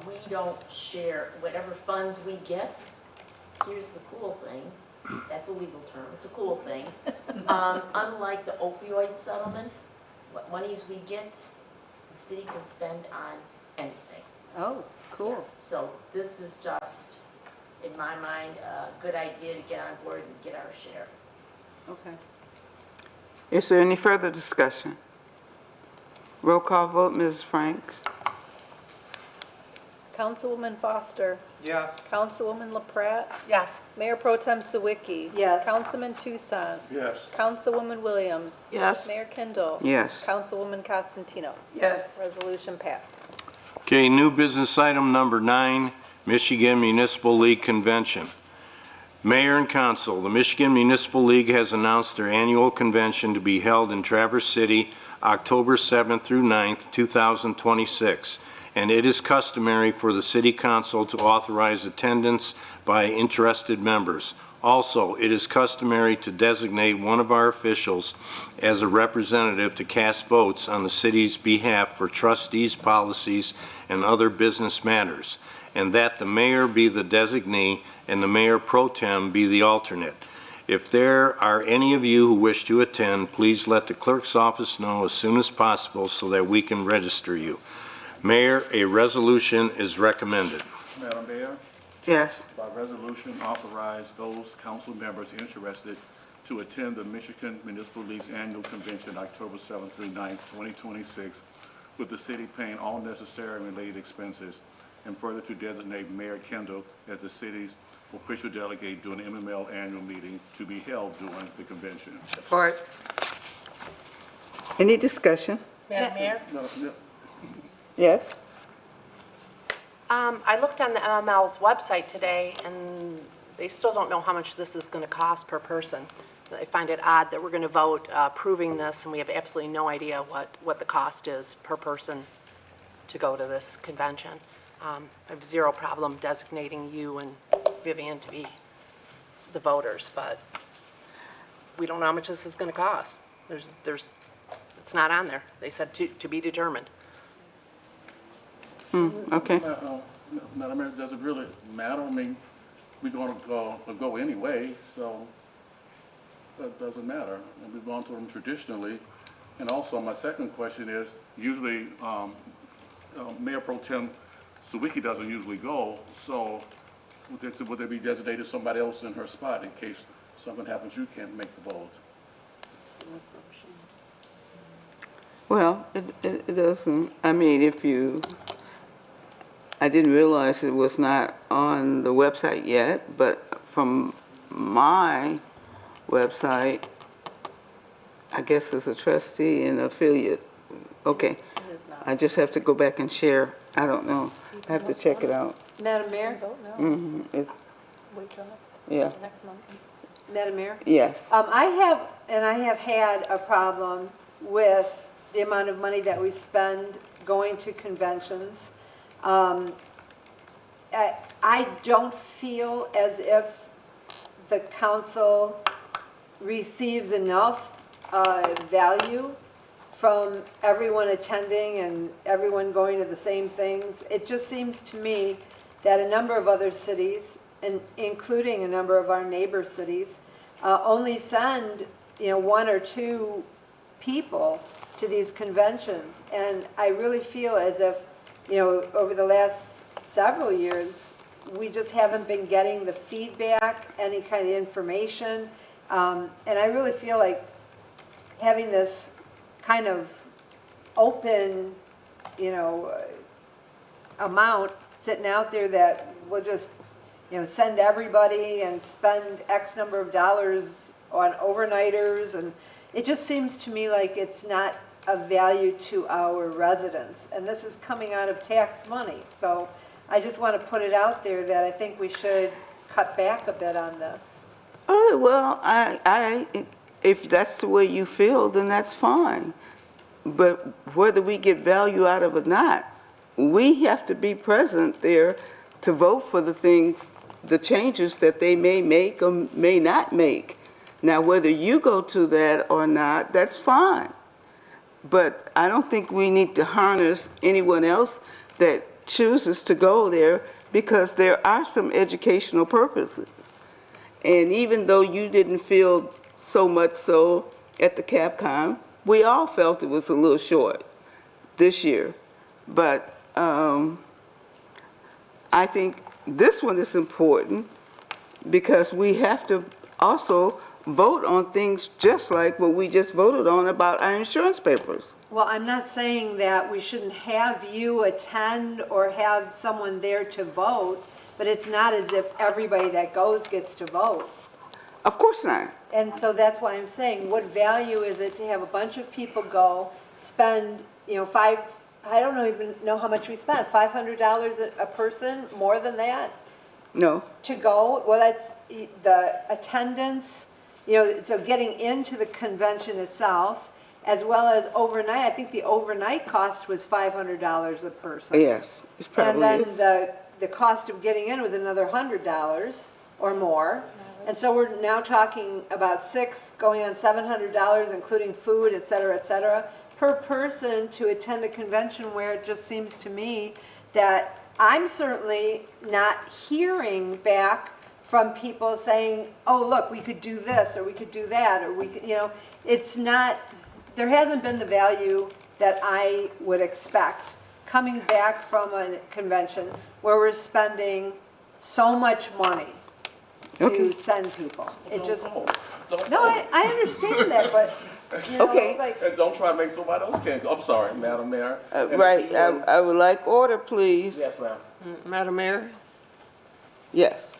We don't share whatever funds we get. Here's the cool thing. That's a legal term. It's a cool thing. Unlike the opioid settlement, what monies we get, the city can spend on anything. Oh, cool. So this is just, in my mind, a good idea to get on board and get our share. Okay. Is there any further discussion? Roll call vote, Mrs. Franks? Councilwoman Foster. Yes. Councilwoman LaPrat. Yes. Mayor Pro Tem Sawicki. Yes. Councilman Tucson. Yes. Councilwoman Williams. Yes. Mayor Kindle. Yes. Councilwoman Costantino. Yes. Resolution passes. Okay, new business item number 9, Michigan Municipal League Convention. Mayor and Council, the Michigan Municipal League has announced their annual convention to be held in Traverse City, October 7th through 9th, 2026. And it is customary for the City Council to authorize attendance by interested members. Also, it is customary to designate one of our officials as a representative to cast votes on the city's behalf for trustees' policies and other business matters, and that the mayor be the designee and the mayor pro tem be the alternate. If there are any of you who wish to attend, please let the clerk's office know as soon as possible so that we can register you. Mayor, a resolution is recommended. Madam Mayor, Yes. by resolution, authorize those council members interested to attend the Michigan Municipal League's annual convention, October 7th through 9th, 2026, with the city paying all necessary and related expenses, and further to designate Mayor Kendall as the city's official delegate during the MML annual meeting to be held during the convention. Support. Any discussion? Madam Mayor? Yes. I looked on the MML's website today, and they still don't know how much this is going to cost per person. I find it odd that we're going to vote approving this, and we have absolutely no idea what the cost is per person to go to this convention. I have zero problem designating you and Vivian to be the voters, but we don't know how much this is going to cost. It's not on there. They said to be determined. Okay, Madam Mayor, does it really matter? I mean, we're going to go anyway, so that doesn't matter. And we've gone to them traditionally. And also, my second question is, usually Mayor Pro Tem Sawicki doesn't usually go, so would there be designated somebody else in her spot in case something happens, you can't make the vote? well, it doesn't, I mean, I didn't realize it was not on the website yet, but from my website, I guess as a trustee and affiliate, okay. I just have to go back and share, I don't know, I have to check it out. Madam Mayor? Vote no. It's, Wait till yeah, next month. Madam Mayor? yes. I have had a problem with the amount of money that we spend going to conventions. I don't feel as if the council receives enough value from everyone attending and everyone going to the same things. It just seems to me that a number of other cities, and including a number of our neighbor cities, only send, one or two people to these conventions. And I really feel as if, over the last several years, we just haven't been getting the feedback, any kind of information. And I really feel like having this kind of open, amount sitting out there that will just, send everybody and spend X number of dollars on overnighters. And it just seems to me like it's not of value to our residents. And this is coming out of tax money. So I just want to put it out there that I think we should cut back a bit on this. Oh, well, if that's the way you feel, then that's fine. But whether we get value out of it or not, we have to be present there to vote for the things, the changes that they may make or may not make. Now, whether you go to that or not, that's fine. But I don't think we need to harness anyone else that chooses to go there, because there are some educational purposes. And even though you didn't feel so much so at the Capcom, we all felt it was a little short this year. But I think this one is important because we have to also vote on things just like what we just voted on about our insurance papers. Well, I'm not saying that we shouldn't have you attend or have someone there to vote, but it's not as if everybody that goes gets to vote. Of course not. And so that's why I'm saying, what value is it to have a bunch of people go, spend, I don't even know how much we spent, $500 a person, more than that, No. to go? Well, that's the attendance, so getting into the convention itself, as well as overnight. I think the overnight cost was $500 a person. Yes, it's probably And is. then the cost of getting in was another $100 or more. And so we're now talking about 6 going on $700, including food, et cetera, per person to attend a convention, where it just seems to me that I'm certainly not hearing back from people saying, oh, look, we could do this, or we could do that, or we could, it's not, there hasn't been the value that I would expect coming back from a convention where we're spending so much money to send people. It just, no, I understand that, but, Okay. it's like, And don't try to make somebody else can't go. I'm sorry, Madam Mayor. Right, I would like order, please. Yes, ma'am. Madam Mayor? Yes.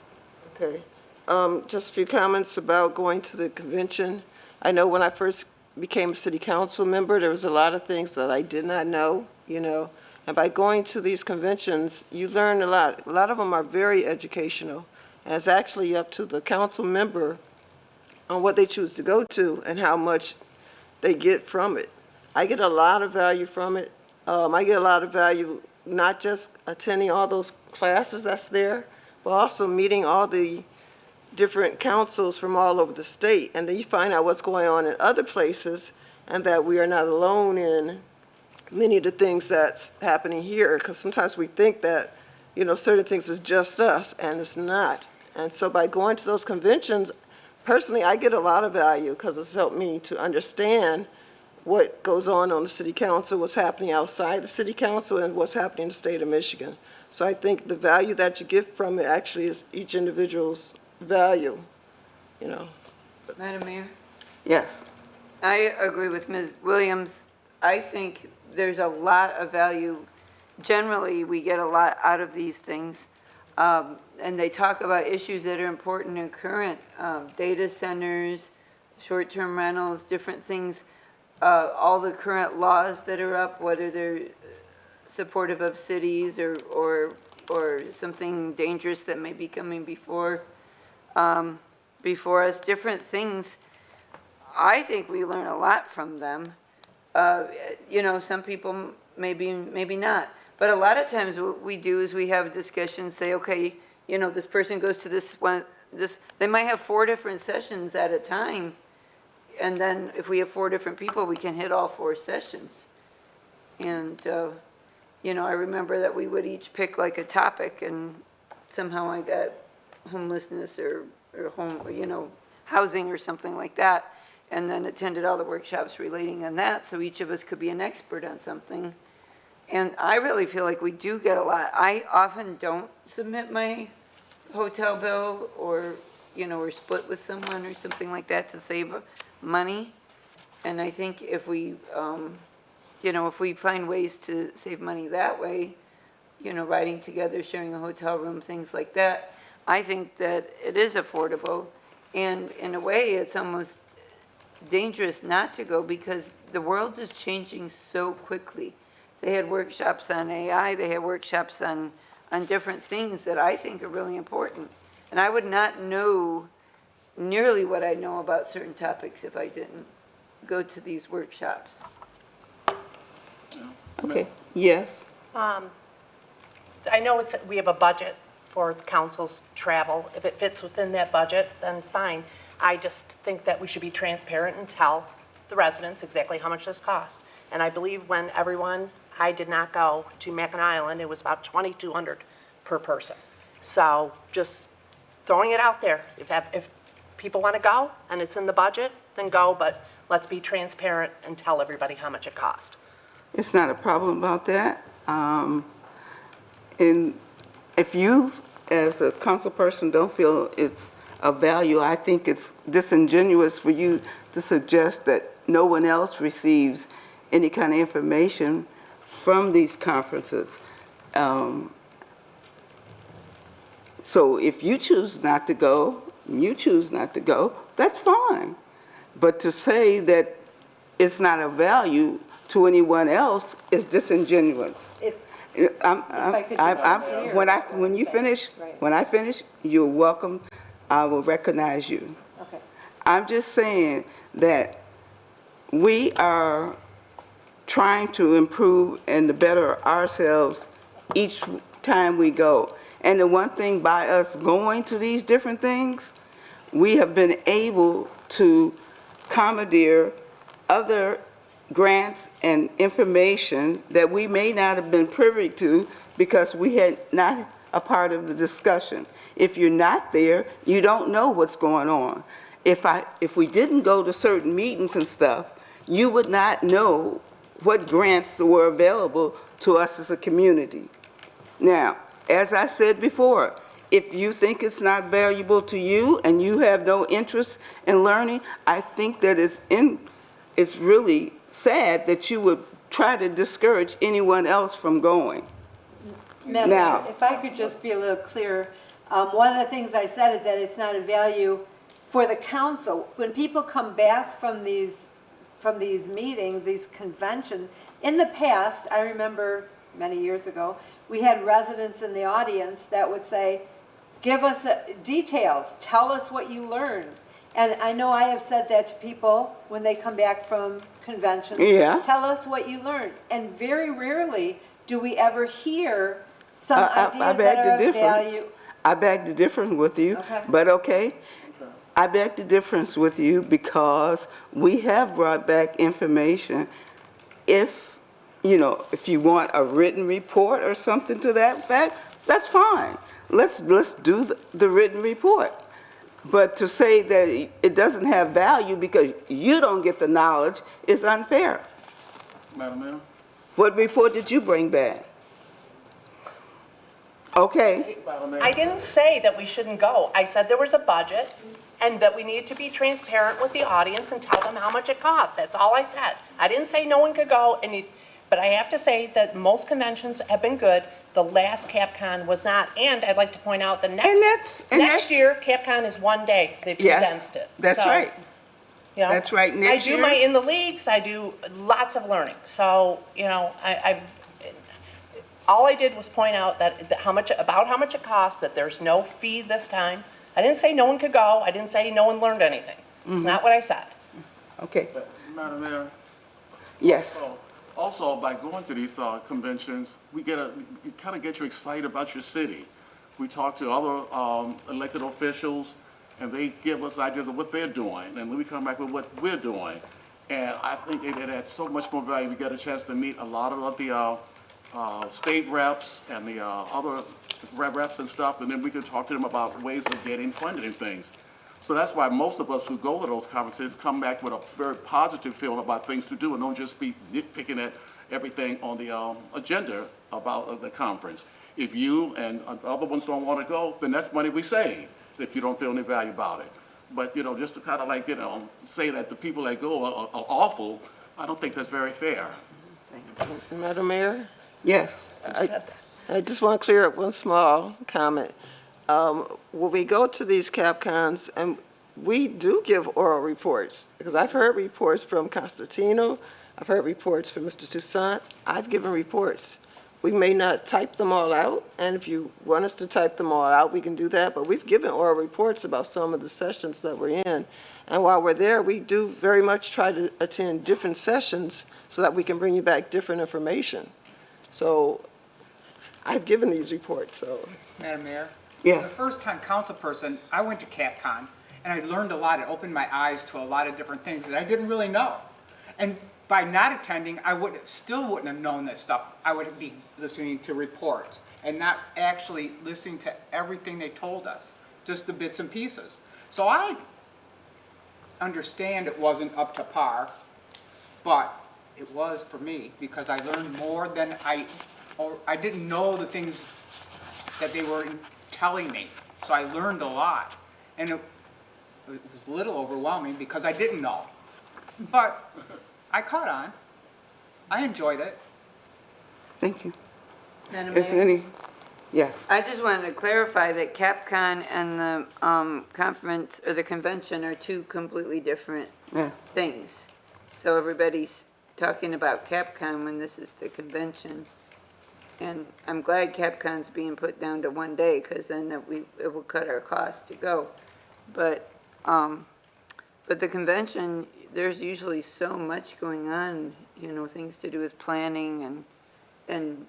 Okay. Just a few comments about going to the convention. I know when I first became a city council member, there was a lot of things that I did not know, and by going to these conventions, you learn a lot. A lot of them are very educational, and it's actually up to the council member on what they choose to go to and how much they get from it. I get a lot of value from it. I get a lot of value not just attending all those classes that's there, but also meeting all the different councils from all over the state. And then you find out what's going on in other places, and that we are not alone in many of the things that's happening here, because sometimes we think that, you know, certain things is just us, and it's not. And so by going to those conventions, personally, I get a lot of value because it's helped me to understand what goes on the city council, what's happening outside the city council, and what's happening in the state of Michigan. So I think the value that you get from it actually is each individual's value, you know. Madam Mayor? Yes. I agree with Ms. Williams. I think there's a lot of value. Generally, we get a lot out of these things. And they talk about issues that are important and current, data centers, short-term rentals, different things, all the current laws that are up, whether they're supportive of cities or something dangerous that may be coming before us, different things. I think we learn a lot from them. You know, some people maybe not. But a lot of times what we do is we have discussions, say, okay, you know, this person goes to this one, they might have 4 different sessions at a time. And then if we have 4 different people, we can hit all 4 sessions. And, you know, I remember that we would each pick like a topic, and somehow I got homelessness or home, you know, housing or something like that, and then attended all the workshops relating on that, so each of us could be an expert on something. And I really feel like we do get a lot. I often don't submit my hotel bill or, you know, or split with someone or something like that to save money. And I think if we, you know, if we find ways to save money that way, you know, riding together, sharing a hotel room, things like that, I think that it is affordable. And in a way, it's almost dangerous not to go because the world is changing so quickly. They had workshops on AI, they had workshops on different things that I think are really important. And I would not know nearly what I know about certain topics if I didn't go to these workshops. Okay, yes. I know we have a budget for the council's travel. If it fits within that budget, then fine. I just think that we should be transparent and tell the residents exactly how much this costs. And I believe when I did not go to Mackinac Island, it was about $2,200 per person. So just throwing it out there. If people want to go and it's in the budget, then go, but let's be transparent and tell everybody how much it costs. It's not a problem about that. And if you, as a council person, don't feel it's of value, I think it's disingenuous for you to suggest that no one else receives any kind of information from these conferences. So if you choose not to go, that's fine. But to say that it's not of value to anyone else is disingenuous. When I finish, you're welcome. I will recognize you. Okay. I'm just saying that we are trying to improve and to better ourselves each time we go. And the one thing by us going to these different things, we have been able to commandeer other grants and information that we may not have been privy to because we had not a part of the discussion. If you're not there, you don't know what's going on. If we didn't go to certain meetings and stuff, you would not know what grants were available to us as a community. Now, as I said before, if you think it's not valuable to you and you have no interest in learning, I think that it's really sad that you would try to discourage anyone else from going. Madam Now- Mayor, if I could just be a little clearer, one of the things I said is that it's not a value for the council. When people come back from these meetings, these conventions, in the past, I remember many years ago, we had residents in the audience that would say, give us details, tell us what you learned. And I know I have said that to people when they come back from conventions. Yeah. Tell us what you learned. And very rarely do we ever hear some I ideas beg that are to of differ. value. I beg to differ with you, Okay. but okay. I beg the difference with you because we have brought back information. If, if you want a written report or something to that effect, that's fine. Let's do the written report. But to say that it doesn't have value because you don't get the knowledge is unfair. Madam Mayor? What report did you bring back? Okay, I didn't say that we shouldn't go. I said there was a budget and that we needed to be transparent with the audience and tell them how much it costs. That's all I said. I didn't say no one could go, but I have to say that most conventions have been good. The last CapCon was not. And I'd like to point out the next year, CapCon is 1 day. They've yes, condensed it. that's So, right. That's right. Next I do year? in the leagues, I do lots of learning. So, all I did was point out that how much it costs, that there's no fee this time. I didn't say no one could go. I didn't say no one learned anything. It's not what I said. Okay, Madam Mayor? yes. Also, by going to these conventions, we kind of get you excited about your city. We talk to other elected officials, and they give us ideas of what they're doing, and then we come back with what we're doing. And I think it adds so much more value. We get a chance to meet a lot of the state reps and the other reps and stuff, and then we can talk to them about ways of getting funded and things. So that's why most of us who go to those conferences come back with a very positive feeling about things to do and don't just be nitpicking at everything on the agenda about the conference. If you and other ones don't want to go, then that's money we save if you don't feel any value about it. But, just to kind of say that the people that go are awful, I don't think that's very fair. Madam Mayor? Yes. I just want to clear up one small comment. When we go to these CapCons, and we do give oral reports, because I've heard reports from Constantino, I've heard reports from Mr. Toussaint, I've given reports. We may not type them all out, and if you want us to type them all out, we can do that, but we've given oral reports about some of the sessions that we're in. And while we're there, we do very much try to attend different sessions so that we can bring you back different information. So I've given these reports, so. Madam Mayor? Yes. The first time council person, I went to CapCon, and I learned a lot. It opened my eyes to a lot of different things that I didn't really know. And by not attending, I still wouldn't have known this stuff. I would be listening to reports and not actually listening to everything they told us, just the bits and pieces. So I understand it wasn't up to par, but it was for me because I learned more than I didn't know the things that they were telling me. So I learned a lot. And it was a little overwhelming because I didn't know. But I caught on. I enjoyed it. Thank you. Madam Is there Mayor? any? Yes. I just wanted to clarify that CapCon and the conference or the convention are two completely different Yeah. things. So everybody's talking about CapCon when this is the convention. And I'm glad CapCon's being put down to 1 day because then it will cut our costs to go. But the convention, there's usually so much going on, things to do with planning and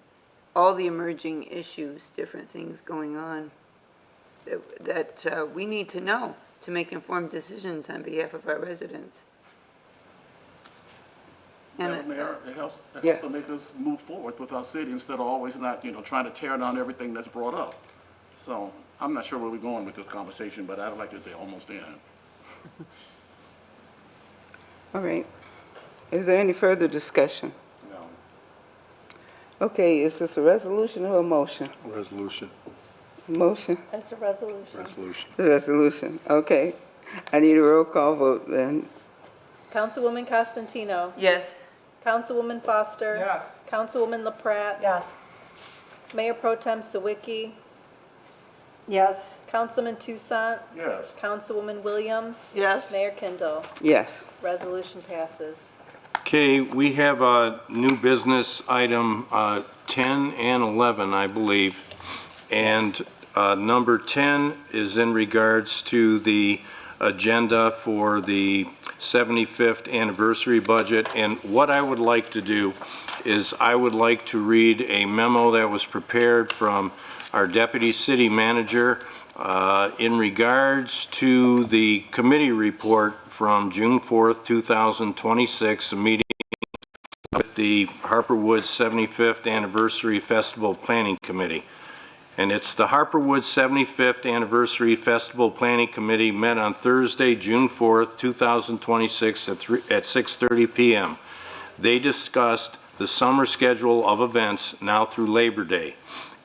all the emerging issues, different things going on that we need to know to make informed decisions on behalf of our residents. Madam Mayor, it helps Yeah. to make us move forward with our city instead of always not, trying to tear down everything that's brought up. So I'm not sure where we're going with this conversation, but I'd like it to almost end. All right. Is there any further discussion? No. Okay, is this a resolution or a motion? Resolution. Motion? It's a resolution. Resolution. The resolution, okay. I need a roll call vote then. Councilwoman Constantino. Yes. Councilwoman Foster. Yes. Councilwoman LaPrat. Yes. Mayor Pro Tem Sawicki. Yes. Councilman Toussaint. Yes. Councilwoman Williams. Yes. Mayor Kindle. Yes. Resolution passes. Okay, we have a new business item 10 and 11, I believe. And number 10 is in regards to the agenda for the 75th anniversary budget. And what I would like to do is I would like to read a memo that was prepared from our Deputy City Manager, in regards to the committee report from June 4th, 2026, a meeting with the Harper Woods 75th Anniversary Festival Planning Committee. And it's the Harper Woods 75th Anniversary Festival Planning Committee met on Thursday, June 4th, 2026 at 6:30 p.m. They discussed the summer schedule of events now through Labor Day.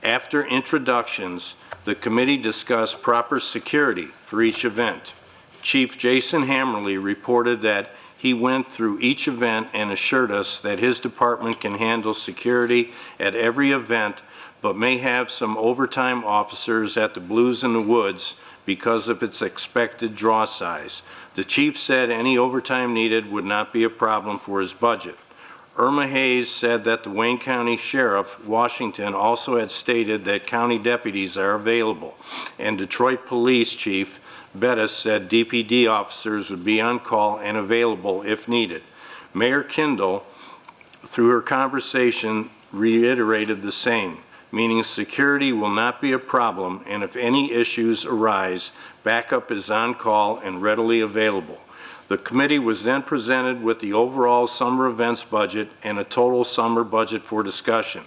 After introductions, the committee discussed proper security for each event. Chief Jason Hammerly reported that he went through each event and assured us that his department can handle security at every event, but may have some overtime officers at the Blues in the Woods because of its expected draw size. The chief said any overtime needed would not be a problem for his budget. Irma Hayes said that the Wayne County Sheriff, Washington, also had stated that county deputies are available, and Detroit Police Chief Bettis said DPD officers would be on call and available if needed. Mayor Kindle, through her conversation, reiterated the same, meaning security will not be a problem, and if any issues arise, backup is on call and readily available. The committee was then presented with the overall summer events budget and a total summer budget for discussion.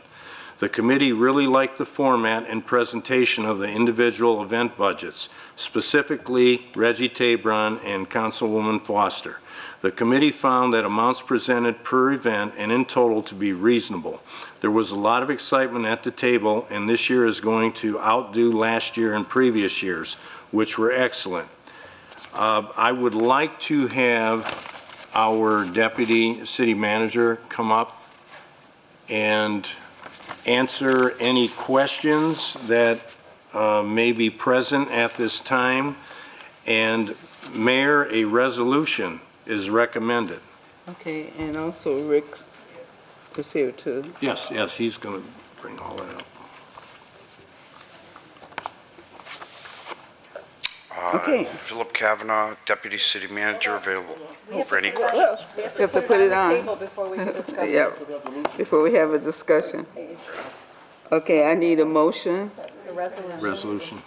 The committee really liked the format and presentation of the individual event budgets, specifically Reggie Tabron and Councilwoman Foster. The committee found that amounts presented per event and in total to be reasonable. There was a lot of excitement at the table, and this year is going to outdo last year and previous years, which were excellent. I would like to have our Deputy City Manager come up and answer any questions that may be present at this time. And Mayor, a resolution is recommended. Okay, and also Rick is here too. Yes, he's going to bring all that up. Okay. Philip Kavanaugh, Deputy City Manager, available for any questions. We have to put it on. Table before we can discuss it. Yeah, before we have a discussion. Okay, I need a motion. The resolution. Resolution.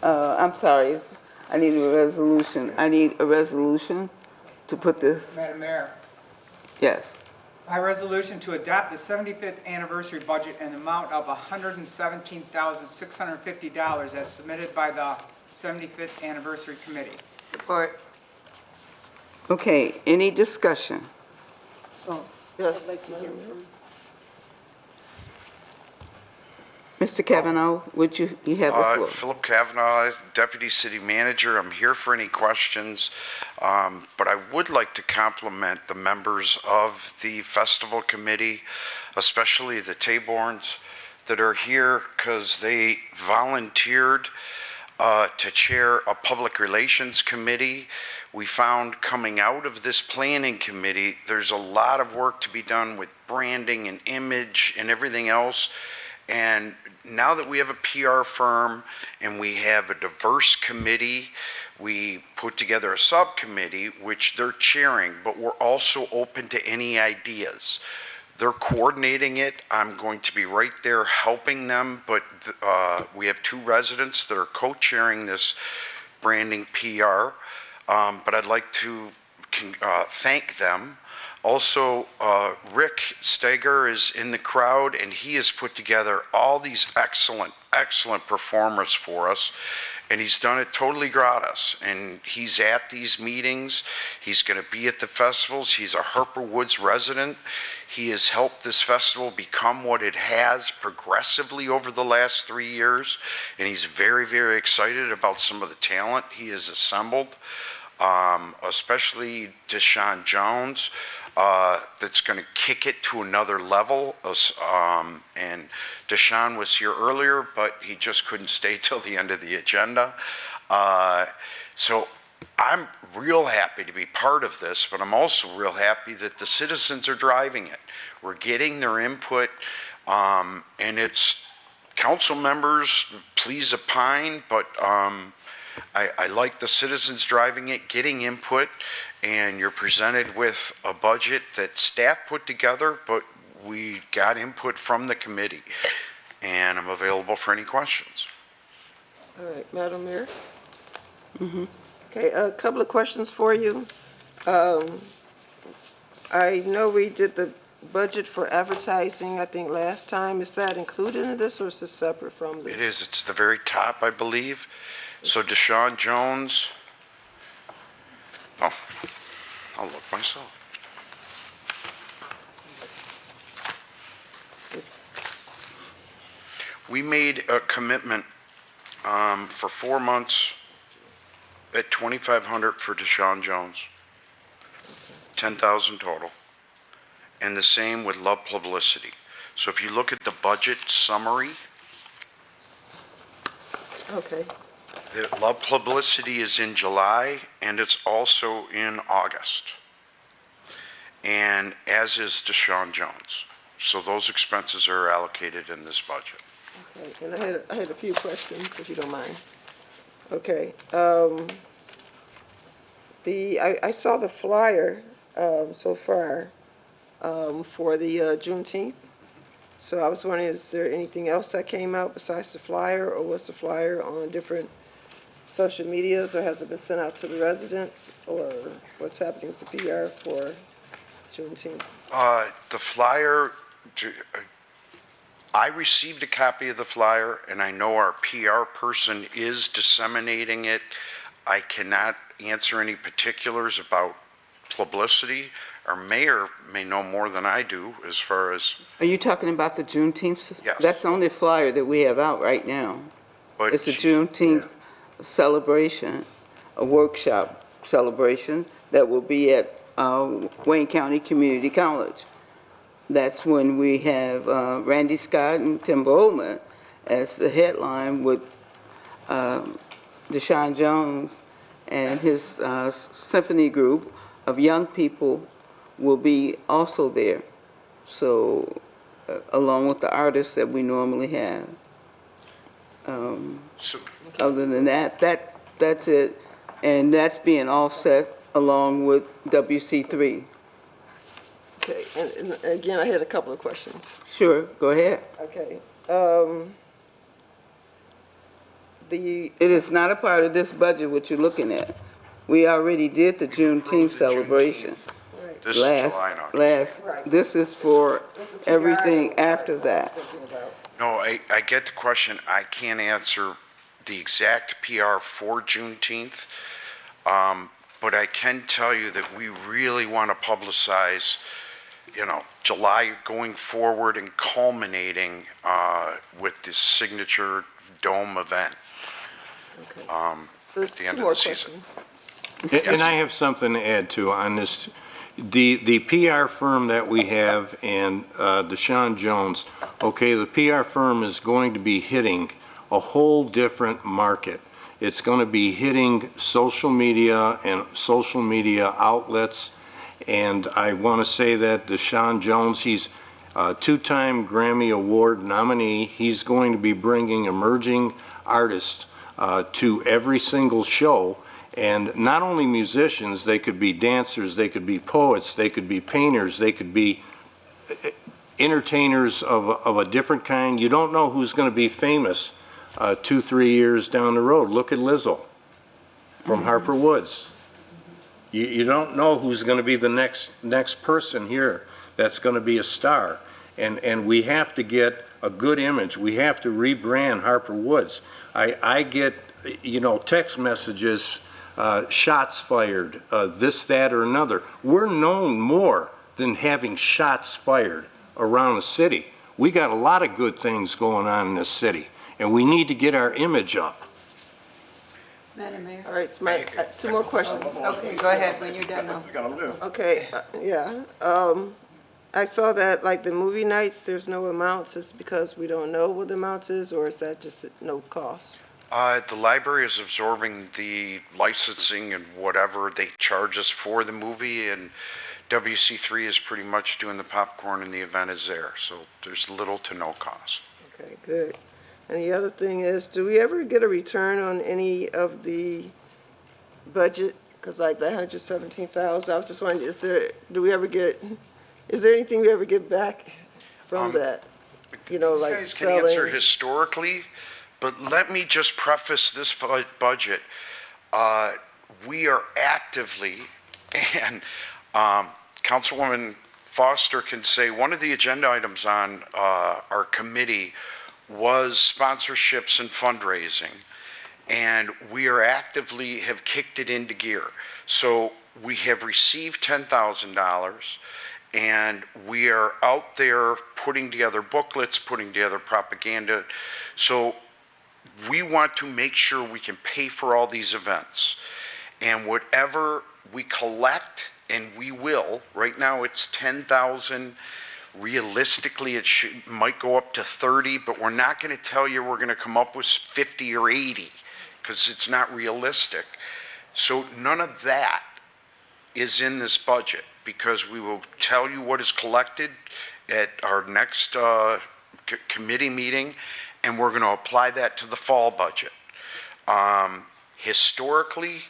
I'm sorry, I need a resolution. I need a resolution to put this, Madam Mayor, yes. by resolution to adopt the 75th anniversary budget in the amount of $117,650 as submitted by the 75th Anniversary Committee. Support. Okay, any discussion? Yes. Mr. Kavanaugh, would you have the floor? Philip Kavanaugh, Deputy City Manager. I'm here for any questions, but I would like to compliment the members of the Festival Committee, especially the Taborns that are here, because they volunteered to chair a public relations committee. We found coming out of this planning committee, there's a lot of work to be done with branding and image and everything else. And now that we have a PR firm and we have a diverse committee, we put together a subcommittee, which they're chairing, but we're also open to any ideas. They're coordinating it. I'm going to be right there helping them, but we have two residents that are co-chairing this branding PR, but I'd like to thank them. Also, Rick Steger is in the crowd, and he has put together all these excellent performers for us, and he's done it totally gratis. And he's at these meetings. He's going to be at the festivals. He's a Harper Woods resident. He has helped this festival become what it has progressively over the last 3 years, and he's very, very excited about some of the talent he has assembled, especially Deshaun Jones. That's going to kick it to another level. And Deshaun was here earlier, but he just couldn't stay till the end of the agenda. So I'm real happy to be part of this, but I'm also real happy that the citizens are driving it. We're getting their input, and it's council members, please opine, but I like the citizens driving it, getting input, and you're presented with a budget that staff put together, but we got input from the committee. and I'm available for any questions. All right, Madam Mayor? Okay, a couple of questions for you. I know we did the budget for advertising, I think, last time. Is that included in this, or is this separate from this? It is, it's the very top, I believe. So Deshaun Jones, oh, I'll look myself. We made a commitment for 4 months at $2,500 for Deshaun Jones, 10,000 total, and the same with Love Publicity. So if you look at the budget summary, Okay, the Love Publicity is in July, and it's also in August. And as is Deshaun Jones. So those expenses are allocated in this budget. okay, and I had a few questions, if you don't mind. Okay, I saw the flyer, so far, for the Juneteenth. So I was wondering, is there anything else that came out besides the flyer, or was the flyer on different social medias, or has it been sent out to the residents, or what's happening with the PR for Juneteenth? The flyer, I received a copy of the flyer, and I know our PR person is disseminating it. I cannot answer any particulars about publicity. Our mayor may know more than I do as far as, Are you talking about the Juneteenth? Yes. That's the only flyer that we have out right now. but It's a she- Juneteenth celebration, a workshop celebration that will be at Wayne County Community College. That's when we have Randy Scott and Tim Bowman as the headline with Deshaun Jones and his symphony group of young people will be also there. So, along with the artists that we normally have. So, Other than that, that's it. And that's being offset along with WC3. Okay, and again, I had a couple of questions. Sure, go ahead. Okay, It is not a part of this budget what you're looking at. We already did the Juneteenth celebration. this is July and August. This is for everything after that. No, I get the question. I can't answer the exact PR for Juneteenth, but I can tell you that we really want to publicize, July going forward and culminating with this signature dome event so there's at the end two of more the season. questions. And I have something to add too on this. The PR firm that we have and Deshaun Jones, okay, the PR firm is going to be hitting a whole different market. It's going to be hitting social media and social media outlets. And I want to say that Deshaun Jones, he's a two-time Grammy Award nominee. He's going to be bringing emerging artists to every single show. And not only musicians, they could be dancers, they could be poets, they could be painters, they could be entertainers of a different kind. You don't know who's going to be famous 2-3 years down the road. Look at Lizzo from Harper Woods. You don't know who's going to be the next person here that's going to be a star. And we have to get a good image. We have to rebrand Harper Woods. I get, text messages, shots fired, this, that, or another. We're known more than having shots fired around the city. We got a lot of good things going on in this city, and we need to get our image up. Madam Mayor? All right, so two more questions. Okay, go ahead when you're done now. I got a list. Okay, yeah. I saw that, like, the movie nights, there's no amounts. It's because we don't know what the amount is, or is that just no cost? The library is absorbing the licensing and whatever they charge us for the movie, and WC3 is pretty much doing the popcorn and the event is there. So there's little to no cost. Okay, good. And the other thing is, do we ever get a return on any of the budget? Because like the 117,000, I was just wondering, is there anything we ever get back from that? you know, These like guys can answer selling. historically, but let me just preface this budget. We are actively, and Councilwoman Foster can say, one of the agenda items on our committee was sponsorships and fundraising. And we are actively have kicked it into gear. So we have received $10,000 and we are out there putting together booklets, putting together propaganda. So we want to make sure we can pay for all these events. And whatever we collect, and we will, right now it's 10,000. Realistically, it might go up to 30, but we're not going to tell you we're going to come up with 50 or 80 because it's not realistic. So none of that is in this budget because we will tell you what is collected at our next committee meeting, and we're going to apply that to the fall budget. Historically,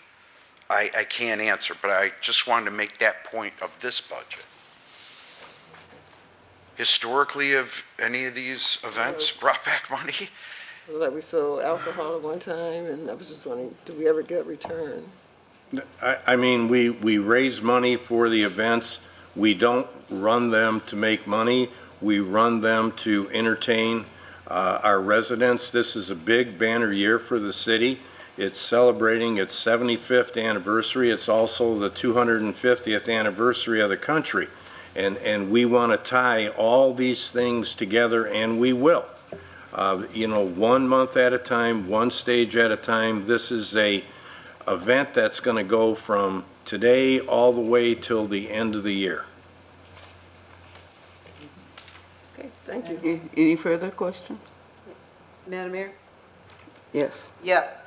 I can't answer, but I just wanted to make that point of this budget. Historically, have any of these events brought back money? Like we sold alcohol at one time, and I was just wondering, do we ever get return? I mean, we raise money for the events. We don't run them to make money. We run them to entertain our residents. This is a big banner year for the city. It's celebrating its 75th anniversary. It's also the 250th anniversary of the country. And we want to tie all these things together, and we will. You know, 1 month at a time, one stage at a time. This is a event that's going to go from today all the way till the end of the year. Okay, thank you. Any further questions? Madam Mayor? Yes. Yep.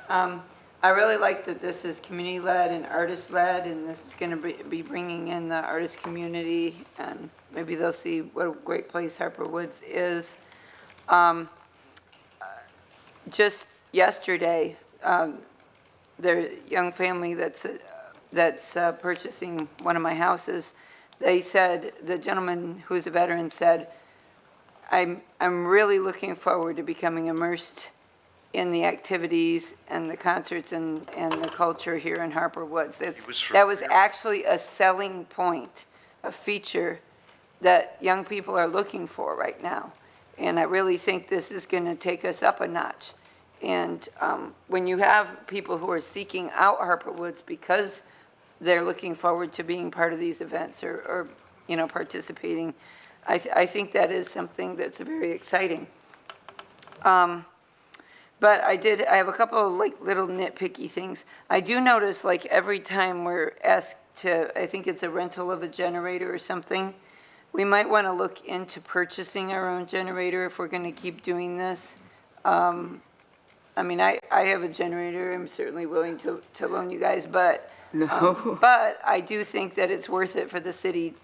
I really like that this is community-led and artist-led, and this is going to be bringing in the artist community, and maybe they'll see what a great place Harper Woods is. Just yesterday, their young family that's purchasing one of my houses, they said, the gentleman who's a veteran said, I'm really looking forward to becoming immersed in the activities and the concerts and the culture here in Harper Woods. That was actually a selling point, a feature that young people are looking for right now. And I really think this is going to take us up a notch. And when you have people who are seeking out Harper Woods because they're looking forward to being part of these events or you know, participating, I think that is something that's very exciting. But I have a couple of like little nitpicky things. I do notice like every time we're asked to, I think it's a rental of a generator or something, we might want to look into purchasing our own generator if we're going to keep doing this. I mean, I have a generator. I'm certainly willing to loan you guys, but No. but I do think that it's worth it for the city.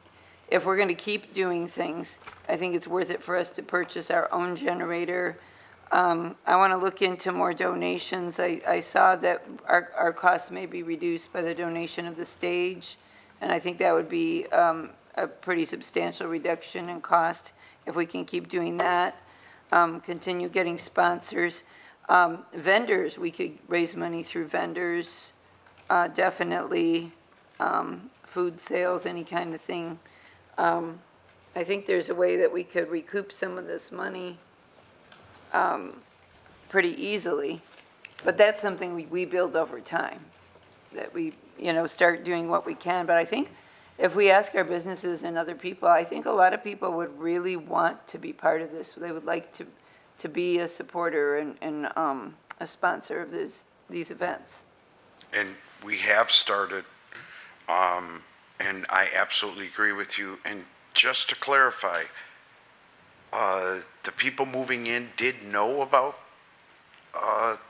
If we're going to keep doing things, I think it's worth it for us to purchase our own generator. I want to look into more donations. I saw that our costs may be reduced by the donation of the stage, and I think that would be a pretty substantial reduction in cost if we can keep doing that. Continue getting sponsors. Vendors, we could raise money through vendors, definitely. Food sales, any kind of thing. I think there's a way that we could recoup some of this money pretty easily, but that's something we build over time, that we, you know, start doing what we can. But I think if we ask our businesses and other people, I think a lot of people would really want to be part of this. They would like to be a supporter and a sponsor of these events. And we have started, and I absolutely agree with you. And just to clarify, the people moving in did know about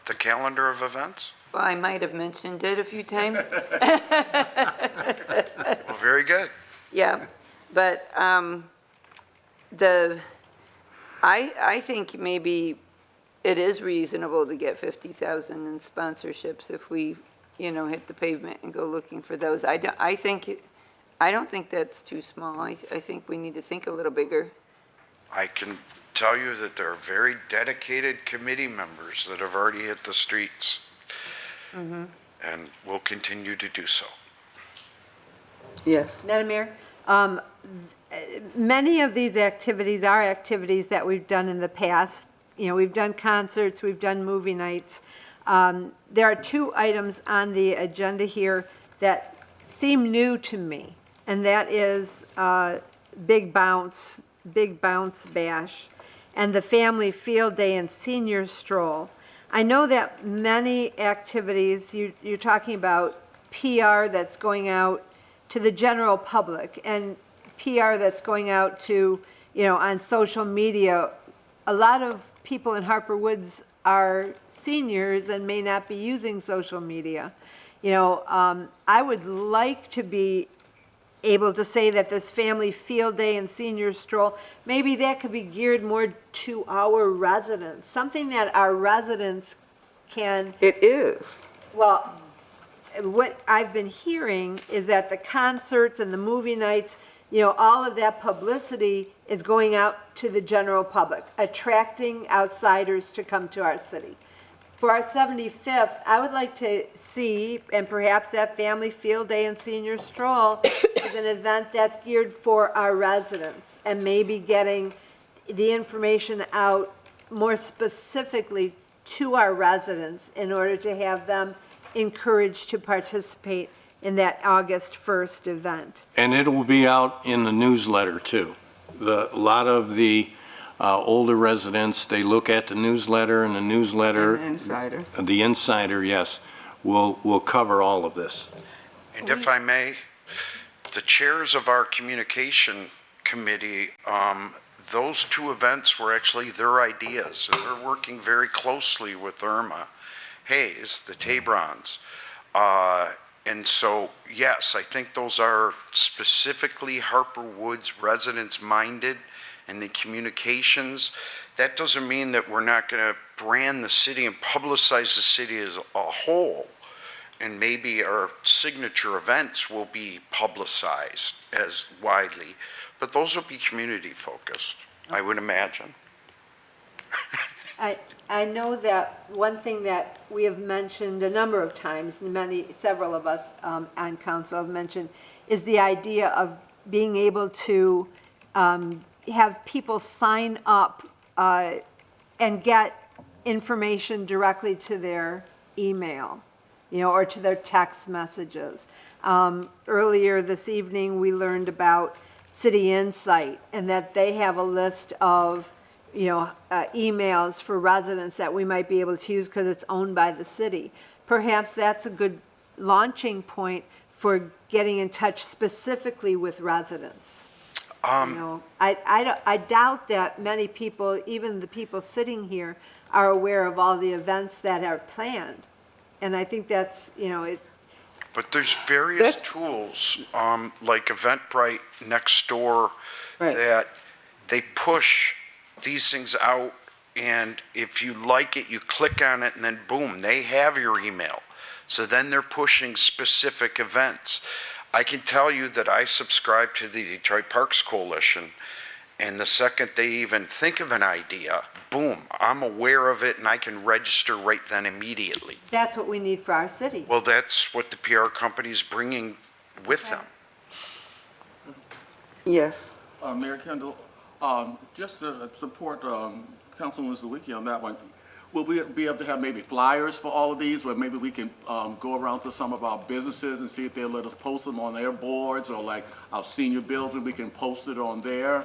the calendar of events? Well, I might have mentioned it a few times. Well, very good. Yeah, but I think maybe it is reasonable to get 50,000 in sponsorships if we, you know, hit the pavement and go looking for those. I don't think that's too small. I think we need to think a little bigger. I can tell you that there are very dedicated committee members that have already hit the streets. And will continue to do so. Yes. Madam Mayor, many of these activities are activities that we've done in the past. You know, we've done concerts, we've done movie nights. There are two items on the agenda here that seem new to me, and that is Big Bounce Bash, and the Family Field Day and Senior Stroll. I know that many activities, you're talking about PR that's going out to the general public and PR that's going out to, you know, on social media. A lot of people in Harper Woods are seniors and may not be using social media. You know, I would like to be able to say that this Family Field Day and Senior Stroll, maybe that could be geared more to our residents, something that our residents can. It is. Well, what I've been hearing is that the concerts and the movie nights, you know, all of that publicity is going out to the general public, attracting outsiders to come to our city. For our 75th, I would like to see, and perhaps that Family Field Day and Senior Stroll is an event that's geared for our residents, and maybe getting the information out more specifically to our residents in order to have them encouraged to participate in that August 1st event. And it will be out in the newsletter too. A lot of the older residents, they look at the newsletter, and the newsletter. And Insider. The Insider, yes, will cover all of this. And if I may, the chairs of our communication committee, those two events were actually their ideas. And we're working very closely with Irma Hayes, the Tabrons. And so, yes, I think those are specifically Harper Woods residents minded, and the communications. That doesn't mean that we're not going to brand the city and publicize the city as a whole. And maybe our signature events will be publicized as widely, but those will be community focused, I would imagine. I know that one thing that we have mentioned a number of times, several of us on council have mentioned, is the idea of being able to have people sign up and get information directly to their email, you know, or to their text messages. Earlier this evening, we learned about City Insight, and that they have a list of, you know, emails for residents that we might be able to use because it's owned by the city. Perhaps that's a good launching point for getting in touch specifically with residents. You know, I doubt that many people, even the people sitting here, are aware of all the events that are planned. And I think that's, you know, But there's various tools, like Eventbrite, Nextdoor, that they push these things out, and if you like it, you click on it, and then boom, they have your email. So then they're pushing specific events. I can tell you that I subscribe to the Detroit Parks Coalition, and the second they even think of an idea, boom, I'm aware of it, and I can register right then immediately. that's what we need for our city. Well, that's what the PR company is bringing with them. Yes. Mayor Kendall, just to support Councilwoman Zawicki on that one, will we be able to have maybe flyers for all of these, where maybe we can go around to some of our businesses and see if they'll let us post them on their boards, or like our senior building, we can post it on there.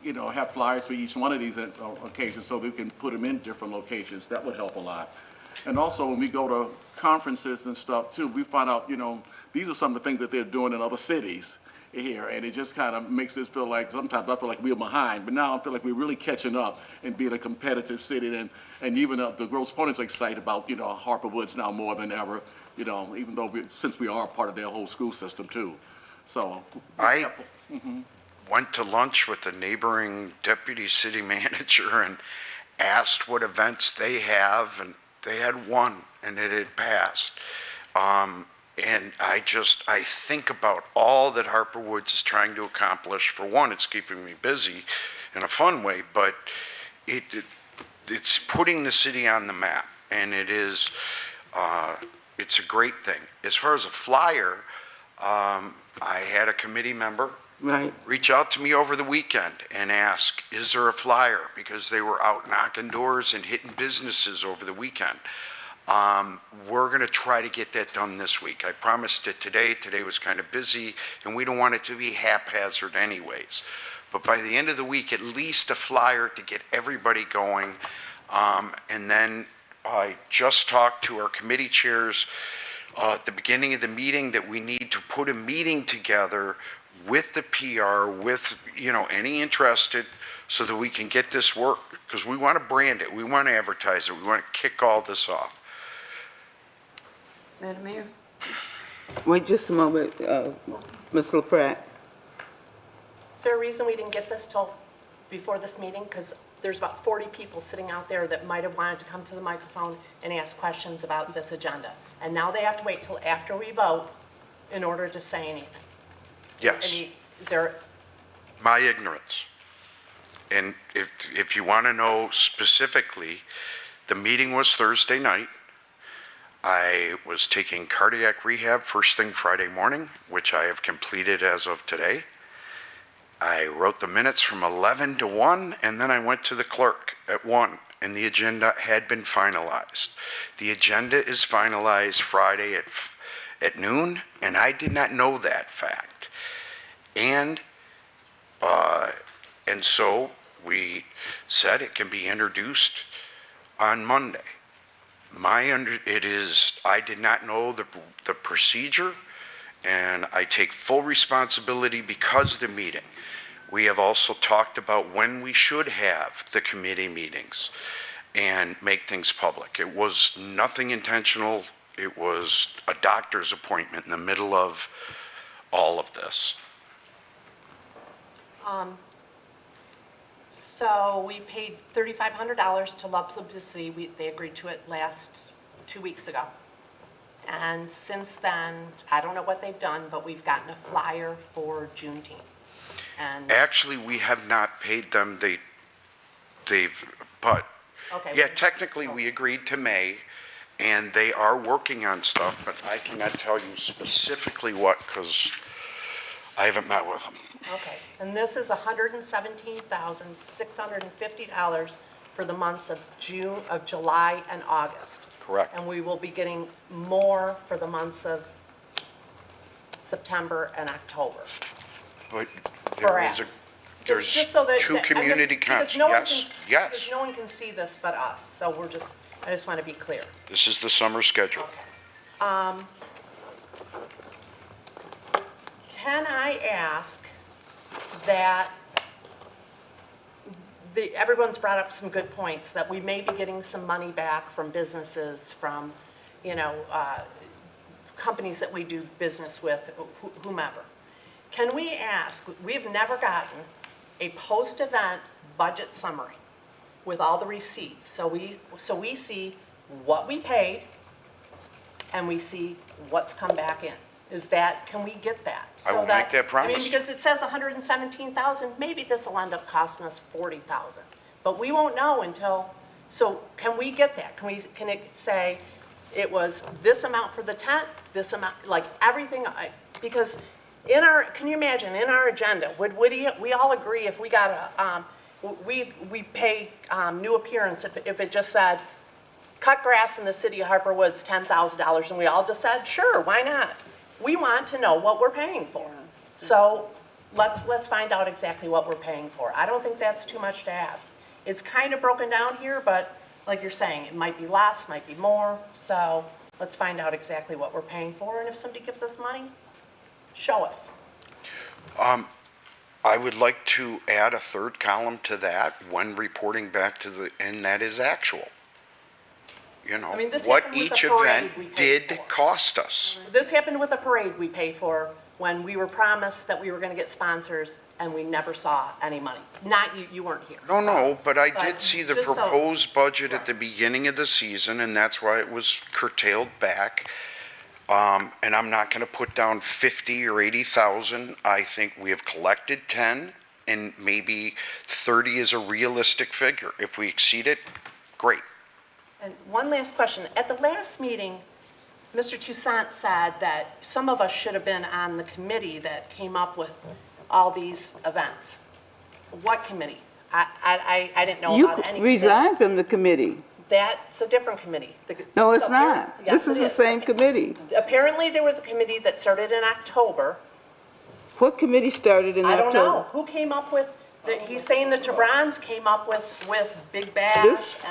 You know, have flyers for each one of these occasions so we can put them in different locations. That would help a lot. And also, when we go to conferences and stuff too, we find out, you know, these are some of the things that they're doing in other cities here, and it just kind of makes us feel like, sometimes I feel like we're behind, but now I feel like we're really catching up and being a competitive city, and even the Grosse Pointers are excited about, you know, Harper Woods now more than ever, you know, even though since we are part of their whole school system too. So I went to lunch with the neighboring deputy city manager and asked what events they have, and they had one, and it had passed. And I think about all that Harper Woods is trying to accomplish. For one, it's keeping me busy, in a fun way, but it's putting the city on the map, and it's a great thing. As far as a flyer, I had a committee member Right. reach out to me over the weekend and ask, is there a flyer? Because they were out knocking doors and hitting businesses over the weekend. We're going to try to get that done this week. I promised it today. Today was kind of busy, and we don't want it to be haphazard anyways. But by the end of the week, at least a flyer to get everybody going. And then I just talked to our committee chairs at the beginning of the meeting that we need to put a meeting together with the PR, with, any interested, so that we can get this work. Because we want to brand it, we want to advertise it, we want to kick all this off. Madam Mayor? Wait just a moment, Ms. LaPratt. Is there a reason we didn't get this till before this meeting? Because there's about 40 people sitting out there that might have wanted to come to the microphone and ask questions about this agenda. And now they have to wait till after we vote in order to say anything. Yes. Is there, My ignorance. And if you want to know specifically, the meeting was Thursday night. I was taking cardiac rehab first thing Friday morning, which I have completed as of today. I wrote the minutes from 11 to 1, and then I went to the clerk at 1, and the agenda had been finalized. The agenda is finalized Friday at noon, and I did not know that fact. And so we said it can be introduced on Monday. I did not know the procedure, and I take full responsibility because of the meeting. We have also talked about when we should have the committee meetings and make things public. It was nothing intentional. It was a doctor's appointment in the middle of all of this. so we paid $3,500 to Love Publicity. They agreed to it 2 weeks ago. And since then, I don't know what they've done, but we've gotten a flyer for Juneteenth. And, Actually, we have not paid them. But okay. yeah, technically we agreed to May, and they are working on stuff, but I cannot tell you specifically what, because I haven't met with them. Okay, and this is $117,650 for the months of July, and August. Correct. And we will be getting more for the months of September and October. But Perhaps. there's Just so that- two I'm just- community because cons, no one yes, can- yes. Because no one can see this but us, so I just want to be clear. This is the summer schedule. Can I ask that, everyone's brought up some good points, that we may be getting some money back from businesses, from, companies that we do business with, whomever. Can we ask, we've never gotten a post-event budget summary with all the receipts. So we see what we paid and we see what's come back in. Can we get that? I will make that promise. I mean, because it says 117,000, maybe this will end up costing us 40,000. But we won't know until, so can we get that? Can it say it was this amount for the tent, this amount, like everything, because can you imagine, in our agenda, would we all agree if we got we pay new appearance if it just said, cut grass in the city of Harper Woods, $10,000, and we all just said, sure, why not? We want to know what we're paying for. So let's find out exactly what we're paying for. I don't think that's too much to ask. It's kind of broken down here, but like you're saying, it might be less, might be more. So let's find out exactly what we're paying for, and if somebody gives us money, show us. I would like to add a third column to that when reporting back and that is actual. I mean, this What happened with each the parade event we paid did for. cost us. This happened with a parade we paid for when we were promised that we were going to get sponsors, and we never saw any money. Not you, you weren't here. No, but I But did see the just so- proposed budget at the beginning of the season, and that's why it was curtailed back. And I'm not going to put down 50 or 80,000. I think we have collected 10, and maybe 30 is a realistic figure. If we exceed it, great. And one last question. At the last meeting, Mr. Toussaint said that some of us should have been on the committee that came up with all these events. What committee? I didn't know You about any. resigned from the committee. That's a different committee. No, it's So not. yes, This is it the same committee. Apparently, there was a committee that started in October. What committee started in I October? don't know. Who came up with, he's saying the Tebrons came up with Big Bash This-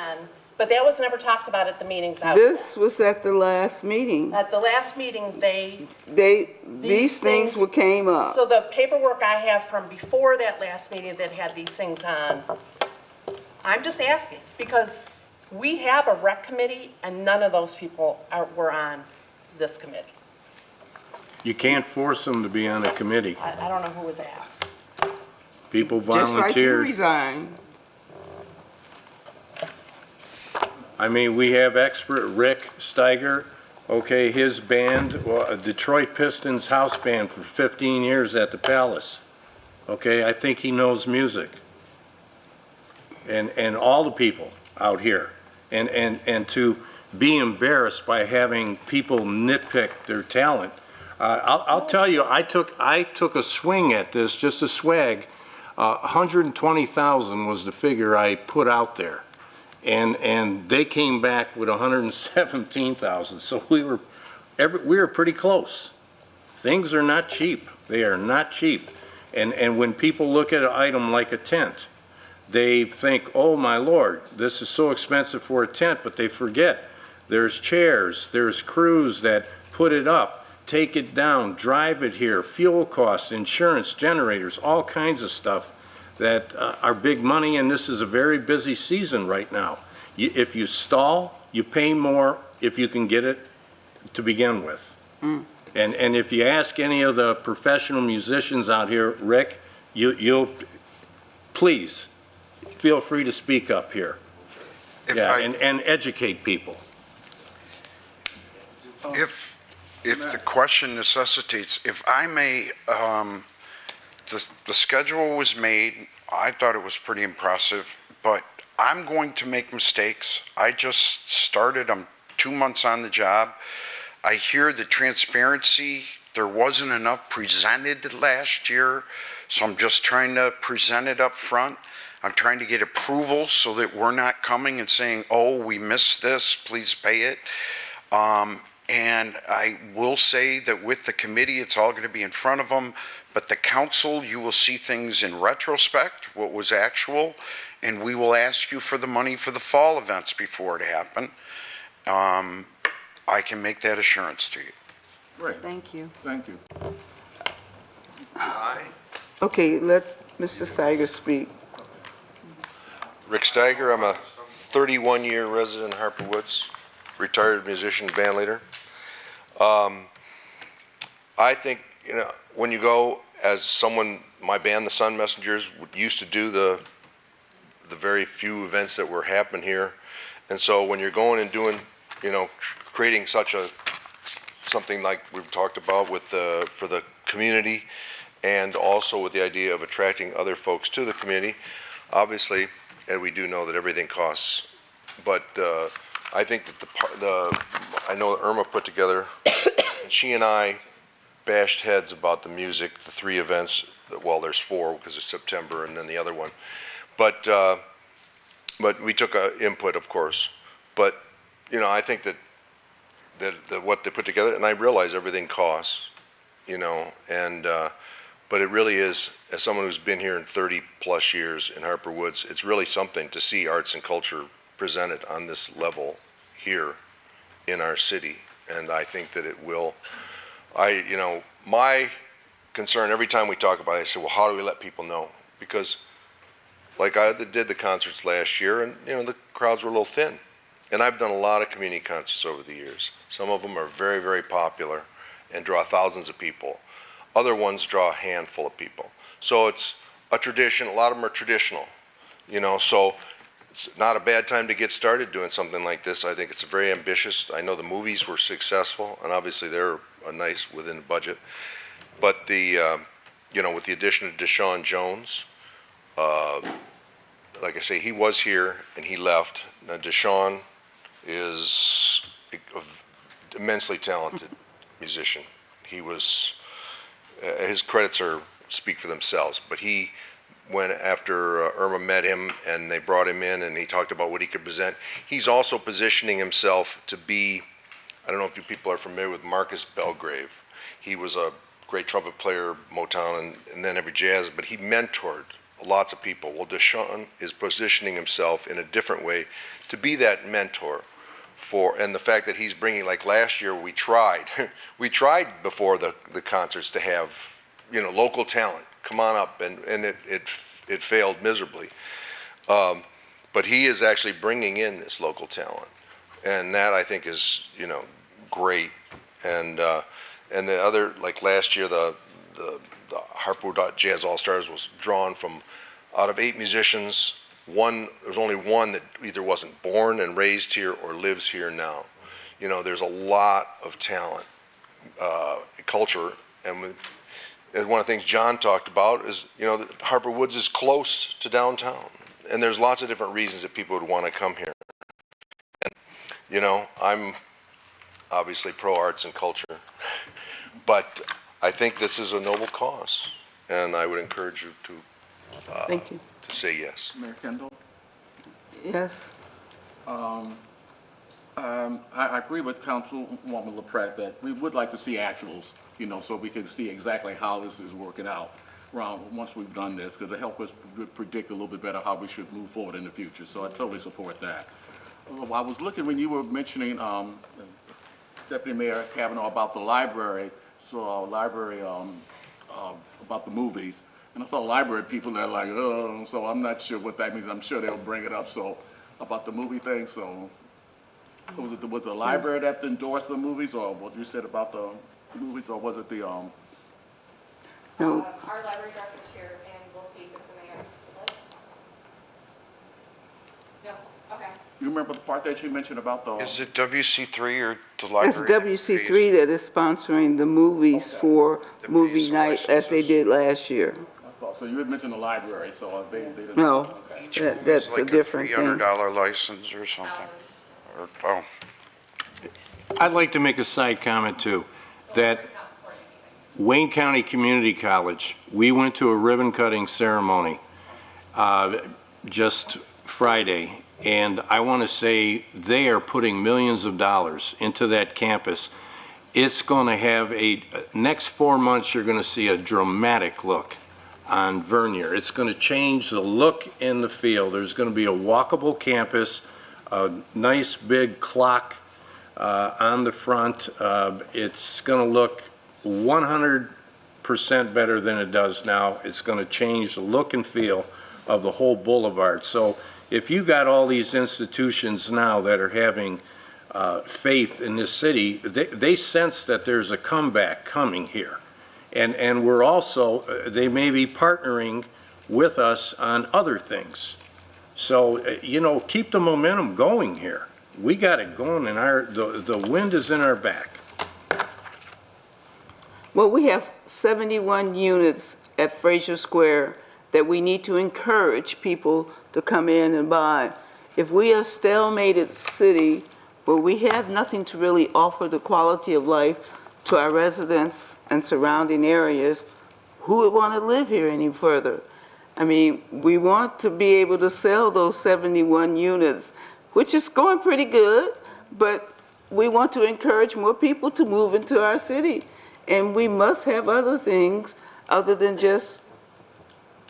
but that was never talked about at the meetings. This was at the last meeting. At the last meeting, These things came up. So the paperwork I have from before that last meeting that had these things on, I'm just asking, because we have a rec committee and none of those people were on this committee. You can't force them to be on a committee. I don't know who was asked. People Just like you volunteered. resigned. I mean, we have expert Rick Steiger, okay, his band, well, Detroit Pistons house band for 15 years at the Palace. Okay, I think he knows music. And all the people out here. And to be embarrassed by having people nitpick their talent. I'll tell you, I took a swing at this, just a swag. 120,000 was the figure I put out there. And they came back with 117,000. So we were pretty close. Things are not cheap. They are not cheap. And when people look at an item like a tent, they think, oh my Lord, this is so expensive for a tent, but they forget there's chairs, there's crews that put it up, take it down, drive it here, fuel costs, insurance, generators, all kinds of stuff that are big money, and this is a very busy season right now. If you stall, you pay more if you can get it to begin with. And if you ask any of the professional musicians out here, Rick, you'll please feel free to speak up here. And educate people. If the question necessitates, if I may, the schedule was made, I thought it was pretty impressive, but I'm going to make mistakes. I just started, I'm 2 months on the job. I hear the transparency, there wasn't enough presented last year, so I'm just trying to present it up front. I'm trying to get approval so that we're not coming and saying, oh, we missed this, please pay it. And I will say that with the committee, it's all going to be in front of them, but the council, you will see things in retrospect, what was actual, and we will ask you for the money for the fall events before it happen. I can make that assurance to you. Right. Thank you. Thank you. Okay, let Mr. Steiger speak. Rick Steiger, I'm a 31-year resident in Harper Woods, retired musician, band leader. I think, when you go as someone, my band, the Sun Messengers, used to do the very few events that were happening here. And so when you're going and doing, creating something like we've talked about with for the community, and also with the idea of attracting other folks to the community, obviously, and we do know that everything costs, but I think that I know that Irma put together, and she and I bashed heads about the music, the 3 events, well, there's 4 because it's September and then the other one. But we took input, of course. But, I think that what they put together, and I realize everything costs, but it really is, as someone who's been here in 30 plus years in Harper Woods, it's really something to see arts and culture presented on this level here in our city. And I think that it will, my concern every time we talk about it, I say, well, how do we let people know? Because like I did the concerts last year, and the crowds were a little thin. And I've done a lot of community concerts over the years. Some of them are very, very popular and draw thousands of people. Other ones draw a handful of people. So it's a tradition. A lot of them are traditional, so it's not a bad time to get started doing something like this. I think it's very ambitious. I know the movies were successful, and obviously they're nice within the budget. But with the addition of Deshaun Jones, like I say, he was here and he left. Now Deshaun is a immensely talented musician. He was, his credits speak for themselves, but he, when after Irma met him and they brought him in and he talked about what he could present, he's also positioning himself to be, I don't know if you people are familiar with Marcus Belgrave. He was a great trumpet player, Motown, and then every jazz, but he mentored lots of people. Well, Deshaun is positioning himself in a different way to be that mentor for, and the fact that he's bringing, like last year we tried, we tried before the concerts to have, you know, local talent come on up, and it failed miserably. But he is actually bringing in this local talent, and that I think is, you know, great. And the other, like last year, the Harperwood Jazz All-Stars was drawn from, out of 8 musicians, there was only one that either wasn't born and raised here or lives here now. You know, there's a lot of talent, culture, and one of the things John talked about is, you know, Harper Woods is close to downtown, and there's lots of different reasons that people would want to come here. And, you know, I'm obviously pro-arts and culture, but I think this is a noble cause, and I would encourage you to Thank you. to say yes. Mayor Kendall? Yes. I agree with Councilwoman LaPrette that we would like to see actuals, you know, so we can see exactly how this is working out once we've done this, because it helps us predict a little bit better how we should move forward in the future. So I totally support that. I was looking when you were mentioning Deputy Mayor Kavanaugh about the library, so library about the movies. And I saw library people that are like, oh, so I'm not sure what that means. I'm sure they'll bring it up. So about the movie thing, so was it the library that endorsed the movies, or what you said about the movies, or was it the No. Our library director's here and will speak with the mayor. No, okay. You remember the part that you mentioned about the? Is it WC3 or the It's library? WC3 that is sponsoring the movies for movie night as they did last year. So you had mentioned the library, so they didn't. No, that's a Like different thing. $300 license or something. Or, oh. I'd like to make a side comment too, that Wayne County Community College, we went to a ribbon cutting ceremony just Friday, and I want to say they are putting millions of dollars into that campus. It's going to have next 4 months you're going to see a dramatic look on Vernier. It's going to change the look in the field. There's going to be a walkable campus, a nice big clock on the front. It's going to look 100% better than it does now. It's going to change the look and feel of the whole boulevard. So if you got all these institutions now that are having faith in this city, they sense that there's a comeback coming here. And we're also, they may be partnering with us on other things. So, you know, keep the momentum going here. We got it going, and the wind is in our back. Well, we have 71 units at Fraser Square that we need to encourage people to come in and buy. If we are a stalemated city where we have nothing to really offer the quality of life to our residents and surrounding areas, who would want to live here any further? I mean, we want to be able to sell those 71 units, which is going pretty good, but we want to encourage more people to move into our city. And we must have other things other than just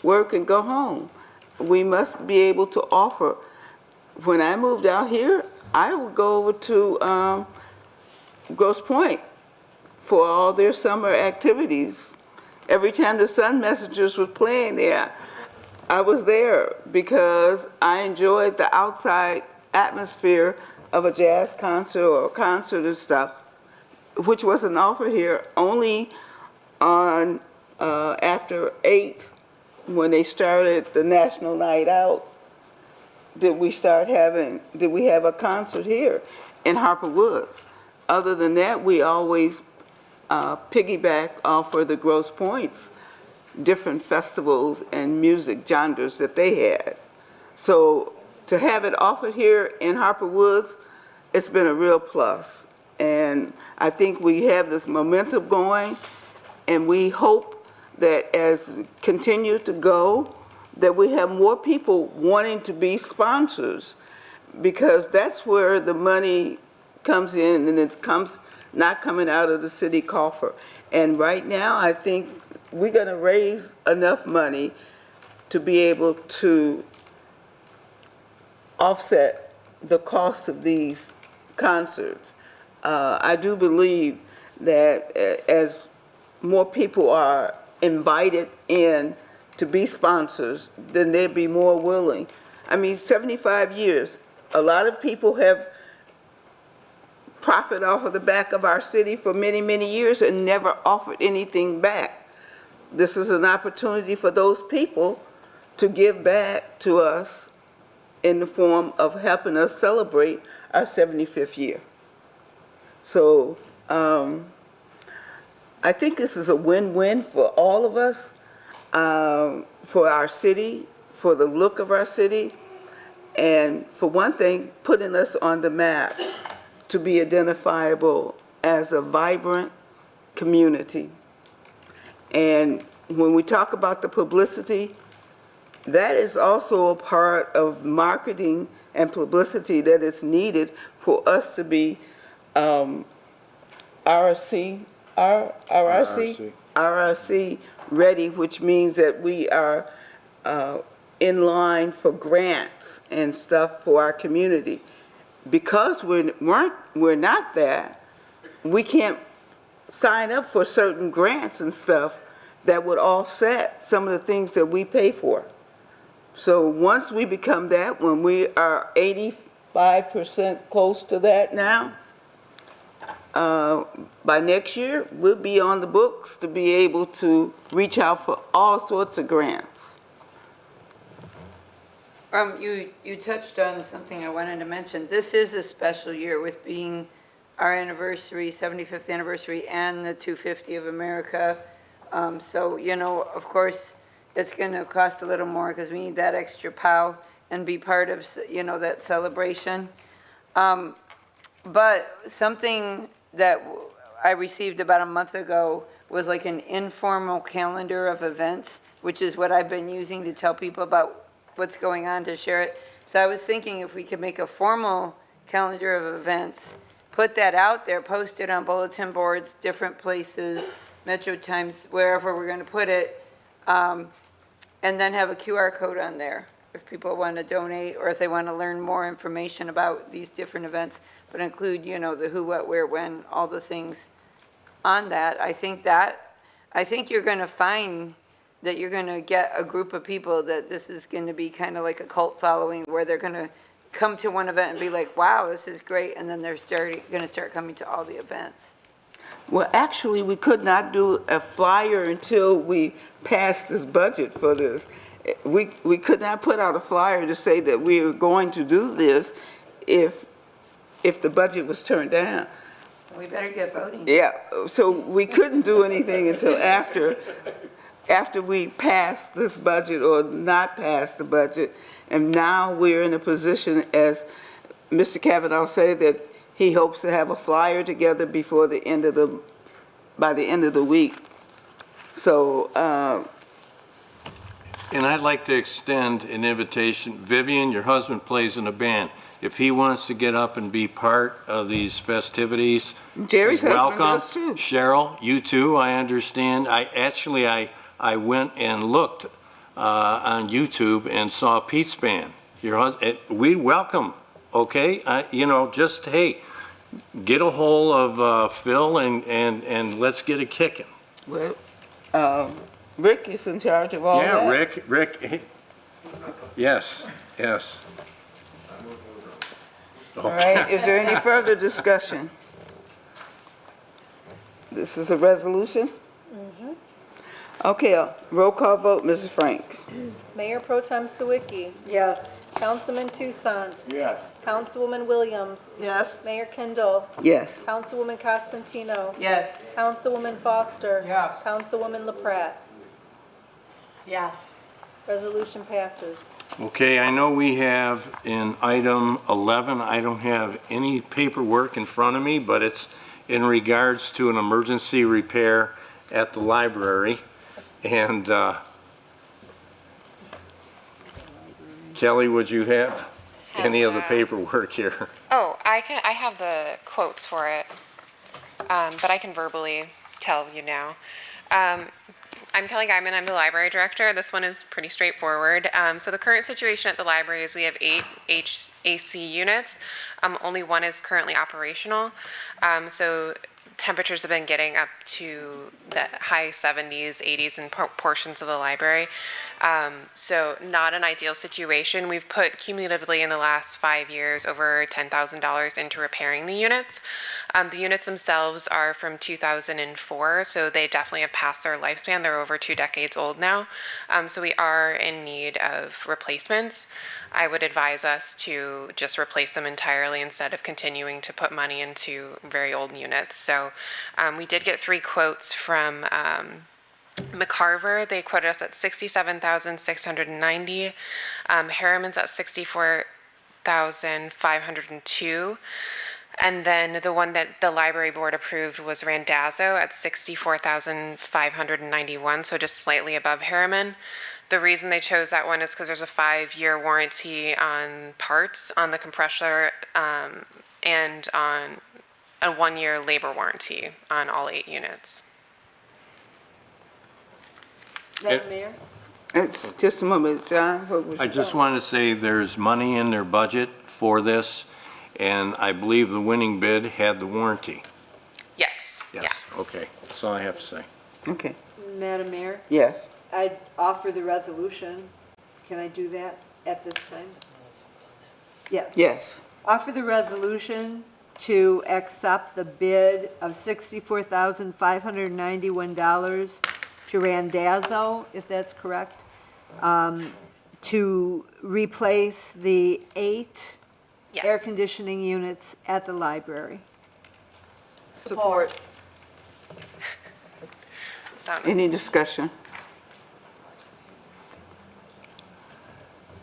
work and go home. We must be able to offer. When I moved out here, I would go over to Grosse Pointe for all their summer activities. Every time the Sun Messengers was playing there, I was there because I enjoyed the outside atmosphere of a jazz concert or a concert and stuff, which wasn't offered here. Only on after 8, when they started the National Night Out, did we have a concert here in Harper Woods. Other than that, we always piggyback off of the Grosse Pointes different festivals and music genres that they had. So to have it offered here in Harper Woods, it's been a real plus. And I think we have this momentum going, and we hope that as we continue to go, that we have more people wanting to be sponsors, because that's where the money comes in, and it comes not coming out of the city coffer. And right now, I think we're going to raise enough money to be able to offset the cost of these concerts. I do believe that as more people are invited in to be sponsors, then they'd be more willing. I mean, 75 years, a lot of people have profited off of the back of our city for many, many years and never offered anything back. This is an opportunity for those people to give back to us in the form of helping us celebrate our 75th year. So I think this is a win-win for all of us, for our city, for the look of our city, and for one thing, putting us on the map to be identifiable as a vibrant community. And when we talk about the publicity, that is also a part of marketing and publicity that is needed for us to be RRC ready, which means that we are in line for grants and stuff for our community. Because we're not that, we can't sign up for certain grants and stuff that would offset some of the things that we pay for. So once we become that, when we are 85% close to that now, by next year, we'll be on the books to be able to reach out for all sorts of grants. You touched on something I wanted to mention. This is a special year with being our anniversary, 75th anniversary, and the 250 of America. So, you know, of course, it's going to cost a little more because we need that extra pow and be part of, you know, that celebration. But something that I received about a month ago was like an informal calendar of events, which is what I've been using to tell people about what's going on, to share it. So I was thinking if we could make a formal calendar of events, put that out there, post it on bulletin boards, different places, Metro Times, wherever we're going to put it, and then have a QR code on there if people want to donate or if they want to learn more information about these different events, but include, you know, the who, what, where, when, all the things on that. I think you're going to find that you're going to get a group of people that this is going to be kind of like a cult following, where they're going to come to one event and be like, wow, this is great, and then they're going to start coming to all the events. Well, actually, we could not do a flyer until we passed this budget for this. We could not put out a flyer to say that we are going to do this if the budget was turned down. We better get voting. Yeah, so we couldn't do anything until after we passed this budget or not passed the budget. And now we're in a position, as Mr. Kavanaugh said, that he hopes to have a flyer together before by the end of the week. So, And I'd like to extend an invitation. Vivian, your husband plays in a band. If he wants to get up and be part of these festivities, Jerry's he's husband welcome. does too. Cheryl, you too, I understand. I went and looked on YouTube and saw Pete's band. We welcome, okay? Just, hey, get a hold of Phil and let's get it kicking. Well, Rick is in charge of all that. Yeah, Rick, hey. Yes. All right, is there any further discussion? This is a resolution? Mm-hmm. Okay, roll call vote, Mrs. Franks. Mayor Pro Tem Sawicki. Yes. Councilman Toussaint. Yes. Councilwoman Williams. Yes. Mayor Kindle. Yes. Councilwoman Costantino. Yes. Councilwoman Foster. Yes. Councilwoman LaPrat. Yes. Resolution passes. Okay, I know we have in item 11, I don't have any paperwork in front of me, but it's in regards to an emergency repair at the library. And Kelly, would you have any of the paperwork here? Oh, I have the quotes for it, but I can verbally tell you now. I'm Kelly Guyman, I'm the library director. This one is pretty straightforward. So the current situation at the library is we have 8 HAC units. Only one is currently operational. So temperatures have been getting up to the high 70s, 80s in portions of the library. So not an ideal situation. We've put cumulatively in the last 5 years over $10,000 into repairing the units. The units themselves are from 2004, so they definitely have passed their lifespan. They're over 2 decades old now. So we are in need of replacements. I would advise us to just replace them entirely instead of continuing to put money into very old units. So we did get 3 quotes from McCarver. They quoted us at $67,690. Harriman's at $64,502. And then the one that the library board approved was Randazzo at $64,591, so just slightly above Harriman. The reason they chose that one is because there's a 5-year warranty on parts on the compressor and on a 1-year labor warranty on all 8 units. Madam Mayor? It's just a moment, John, what was I just want to say there's money in their budget for this, and I believe the winning bid had the warranty. Yes. Yes, okay, that's all I have to say. Okay, Madam Mayor? yes. I'd offer the resolution. Can I do that at this time? Yes. Yes. Offer the resolution to accept the bid of $64,591 to Randazzo, if that's correct, to replace the 8 air conditioning units at the library. Support. Any discussion?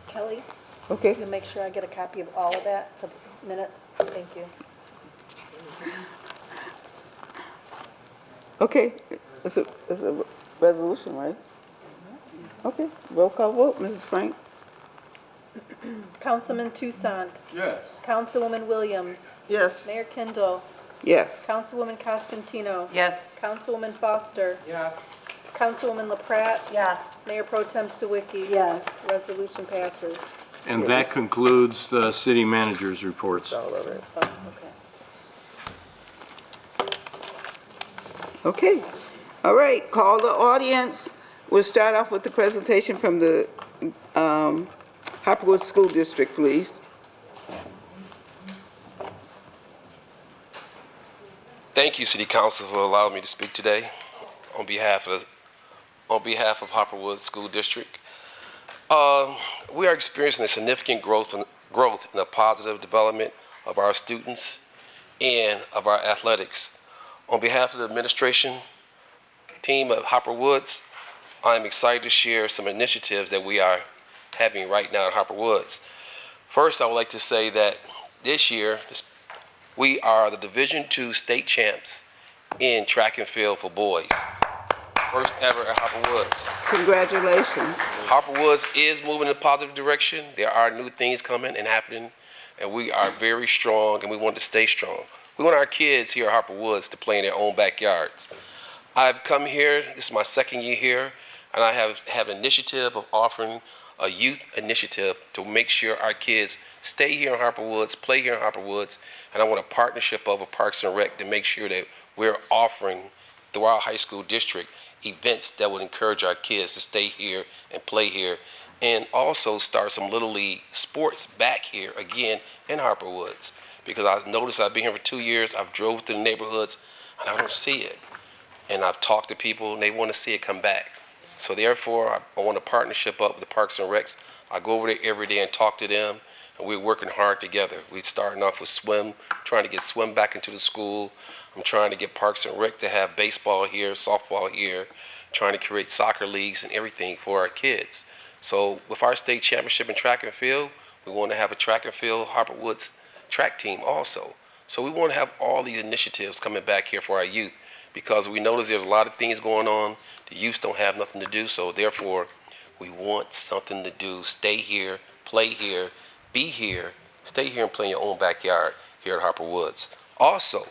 Kelly? Okay. You can make sure I get a copy of all of that for the minutes. Thank you. Okay, it's a resolution, right? Okay, roll call vote, Mrs. Frank? Councilman Toussaint. Yes. Councilwoman Williams. Yes. Mayor Kindle. Yes. Councilwoman Costantino. Yes. Councilwoman Foster. Yes. Councilwoman LaPrat. Yes. Mayor Pro Tem Sawicki. Yes. Resolution passes. And that concludes the city manager's reports. Oh, okay. Okay, all right, call the audience. We'll start off with the presentation from the Hopperwood School District, please. Thank you, City Council, for allowing me to speak today on behalf of Hopperwood School District. We are experiencing a significant growth in the positive development of our students and of our athletics. On behalf of the administration team of Hopperwoods, I'm excited to share some initiatives that we are having right now at Hopperwoods. First, I would like to say that this year, we are the Division II state champs in track and field for boys. First ever at Hopperwoods. Congratulations. Hopperwoods is moving in a positive direction. There are new things coming and happening, and we are very strong, and we want to stay strong. We want our kids here at Hopperwoods to play in their own backyards. I've come here, this is my 2nd year here, and I have an initiative of offering a youth initiative to make sure our kids stay here in Hopperwoods, play here in Hopperwoods, and I want a partnership of a Parks and Rec to make sure that we're offering through our high school district events that would encourage our kids to stay here and play here, and also start some Little League sports back here again in Hopperwoods. Because I've noticed I've been here for 2 years, I've drove through the neighborhoods, and I don't see it. And I've talked to people, and they want to see it come back. So therefore, I want a partnership up with the Parks and Recs. I go over there every day and talk to them, and we're working hard together. We're starting off with swim, trying to get swim back into the school. I'm trying to get Parks and Rec to have baseball here, softball here, trying to create soccer leagues and everything for our kids. So with our state championship in track and field, we want to have a track and field Harper Woods track team also. So we want to have all these initiatives coming back here for our youth, because we notice there's a lot of things going on. The youth don't have nothing to do, so therefore we want something to do. Stay here, play here, be here, stay here and play in your own backyard here at Harper Woods. Also,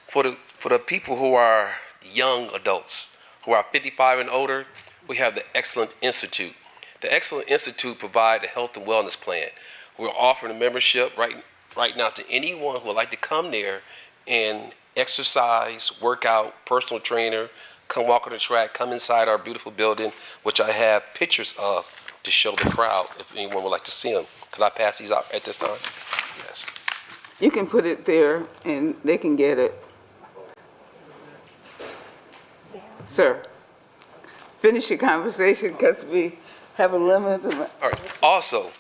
for the people who are young adults, who are 55 and older, we have the Excellent Institute. The Excellent Institute provides a health and wellness plan. We're offering a membership right now to anyone who would like to come there and exercise, work out, personal trainer, come walk on the track, come inside our beautiful building, which I have pictures of to show the crowd if anyone would like to see them. Could I pass these out at this time? Yes. You can put it there and they can get it. Sir, finish your conversation because we have a limit. All right. Also,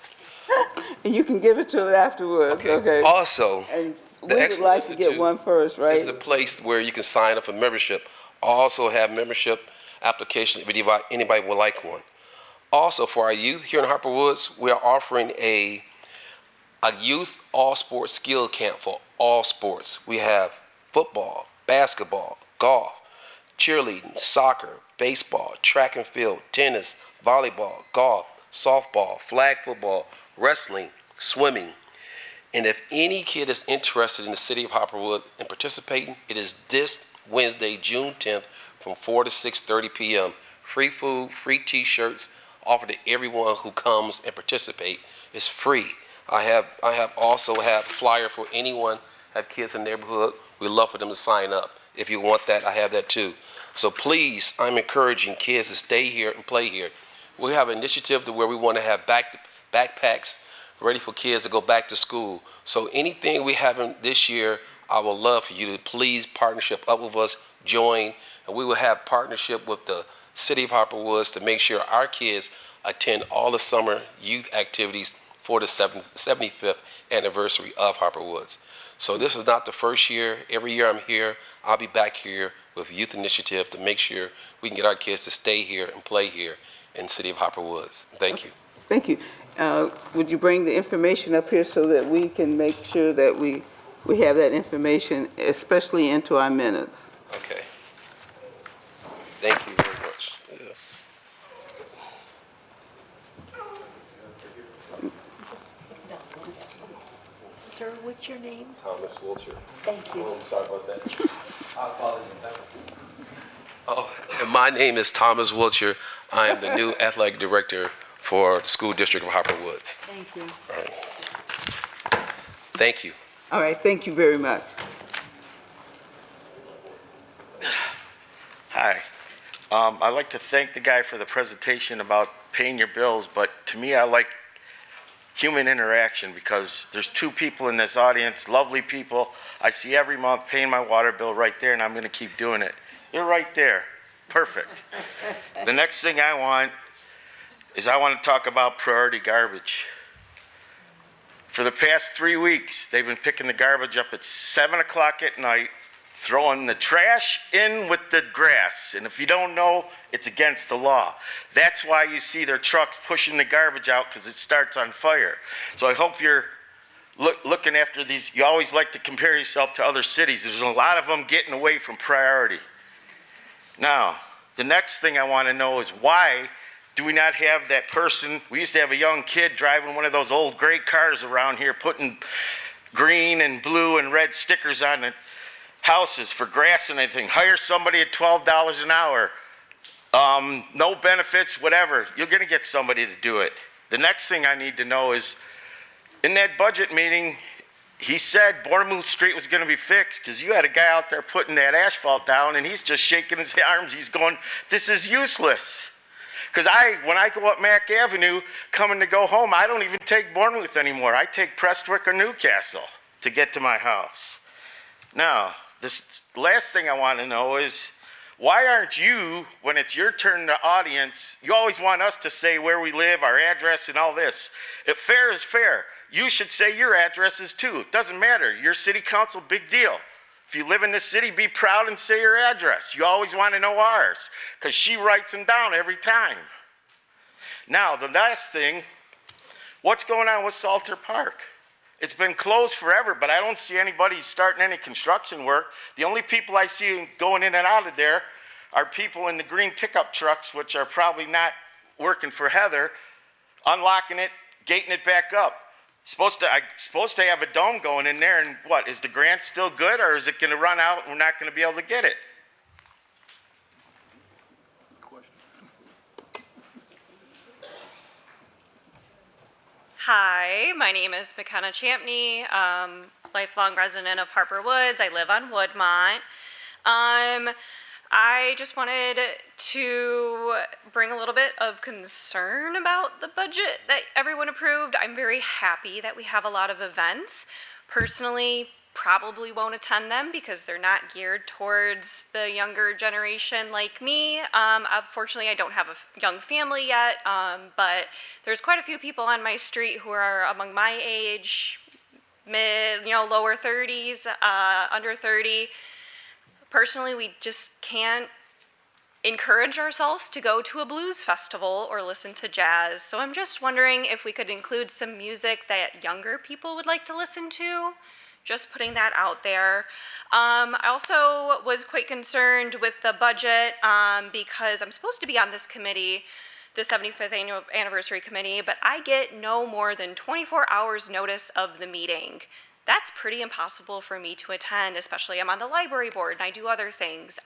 and you can give it to it afterwards, okay? Also, and the we would Excellent like to get Institute one first, right? It's a place where you can sign up for membership. Also have membership applications if anybody would like one. Also, for our youth here in Harper Woods, we are offering a youth all-sports skill camp for all sports. We have football, basketball, golf, cheerleading, soccer, baseball, track and field, tennis, volleyball, golf, softball, flag football, wrestling, swimming. And if any kid is interested in the city of Harper Woods and participating, it is this Wednesday, June 10th from 4 to 6:30 p.m. Free food, free t-shirts offered to everyone who comes and participate. It's free. I have also have a flyer for anyone have kids in the neighborhood. We'd love for them to sign up. If you want that, I have that too. So please, I'm encouraging kids to stay here and play here. We have an initiative to where we want to have backpacks ready for kids to go back to school. So anything we have this year, I would love for you to please partnership up with us, join, and we will have partnership with the City of Harper Woods to make sure our kids attend all the summer youth activities for the 75th anniversary of Harper Woods. So this is not the first year. Every year I'm here, I'll be back here with Youth Initiative to make sure we can get our kids to stay here and play here in the City of Harper Woods. Thank you. Thank you. Would you bring the information up here so that we can make sure that we have that information, especially into our minutes? Okay. Thank you very much. Yeah. Sir, what's your name? Thomas Wiltshire. Thank you. Oh, sorry about that. I apologize. Oh, and my name is Thomas Wiltshire. I am the new athletic director for the school district of Harper Woods. Thank you. All right. Thank you. All right, thank you very much. Hi. I'd like to thank the guy for the presentation about paying your bills, but to me, I like human interaction because there's two people in this audience, lovely people. I see every month paying my water bill right there, and I'm going to keep doing it. They're right there. Perfect. The next thing I want is I want to talk about priority garbage. For the past 3 weeks, they've been picking the garbage up at 7 o'clock at night, throwing the trash in with the grass. And if you don't know, it's against the law. That's why you see their trucks pushing the garbage out, because it starts on fire. So I hope you're looking after these. You always like to compare yourself to other cities. There's a lot of them getting away from priority. Now, the next thing I want to know is why do we not have that person? We used to have a young kid driving one of those old gray cars around here, putting green and blue and red stickers on the houses for grass and everything. Hire somebody at $12 an hour. No benefits, whatever. You're going to get somebody to do it. The next thing I need to know is, in that budget meeting, he said Bournemouth Street was going to be fixed because you had a guy out there putting that asphalt down and he's just shaking his arms. He's going, this is useless. Because when I go up Mack Avenue coming to go home, I don't even take Bournemouth anymore. I take Prestwick or Newcastle to get to my house. Now, this last thing I want to know is, why aren't you, when it's your turn to audience, you always want us to say where we live, our address, and all this. If fair is fair, you should say your addresses too. It doesn't matter. Your city council, big deal. If you live in the city, be proud and say your address. You always want to know ours, because she writes them down every time. Now, the last thing, what's going on with Salter Park? It's been closed forever, but I don't see anybody starting any construction work. The only people I see going in and out of there are people in the green pickup trucks, which are probably not working for Heather, unlocking it, gating it back up. Supposed to have a dome going in there, and what, is the grant still good, or is it gonna run out and we're not gonna be able to get it? Hi, my name is McKenna Champney, lifelong resident of Harper Woods. I live on Woodmont. I just wanted to bring a little bit of concern about the budget that everyone approved. I'm very happy that we have a lot of events. Personally, probably won't attend them because they're not geared towards the younger generation like me. Unfortunately, I don't have a young family yet, but there's quite a few people on my street who are among my age, lower 30s, under 30. Personally, we just can't encourage ourselves to go to a blues festival or listen to jazz. So I'm just wondering if we could include some music that younger people would like to listen to. Just putting that out there. I also was quite concerned with the budget because I'm supposed to be on this committee, the 75th Anniversary Committee, but I get no more than 24 hours notice of the meeting. That's pretty impossible for me to attend, especially I'm on the library board and I do other things.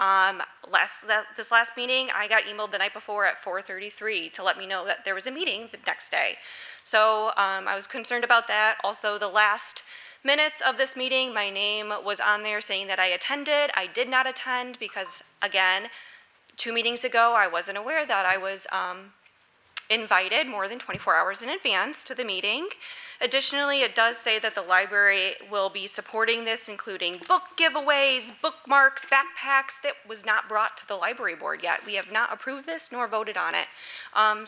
This last meeting, I got emailed the night before at 4:33 to let me know that there was a meeting the next day. So I was concerned about that. Also, the last minutes of this meeting, my name was on there saying that I attended. I did not attend because, again, 2 meetings ago, I wasn't aware that I was invited more than 24 hours in advance to the meeting. Additionally, it does say that the library will be supporting this, including book giveaways, bookmarks, backpacks. That was not brought to the library board yet. We have not approved this nor voted on it.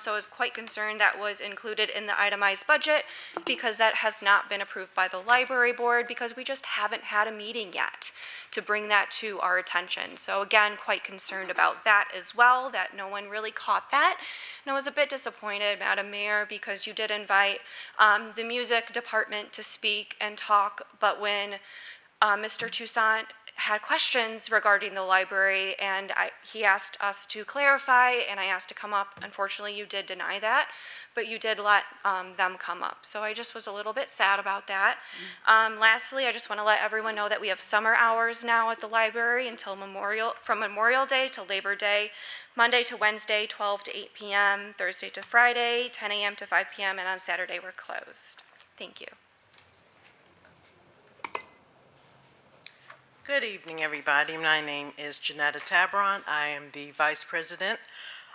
So I was quite concerned that was included in the itemized budget because that has not been approved by the library board because we just haven't had a meeting yet to bring that to our attention. So again, quite concerned about that as well, that no one really caught that. And I was a bit disappointed, Madam Mayor, because you did invite the music department to speak and talk, but when Mr. Toussaint had questions regarding the library and he asked us to clarify and I asked to come up, unfortunately you did deny that, but you did let them come up. So I just was a little bit sad about that. Lastly, I just want to let everyone know that we have summer hours now at the library until from Memorial Day to Labor Day, Monday to Wednesday, 12 to 8 p.m., Thursday to Friday, 10 a.m. to 5 p.m., and on Saturday we're closed. Thank you. Good evening, everybody. My name is Janetta Tabron. I am the Vice President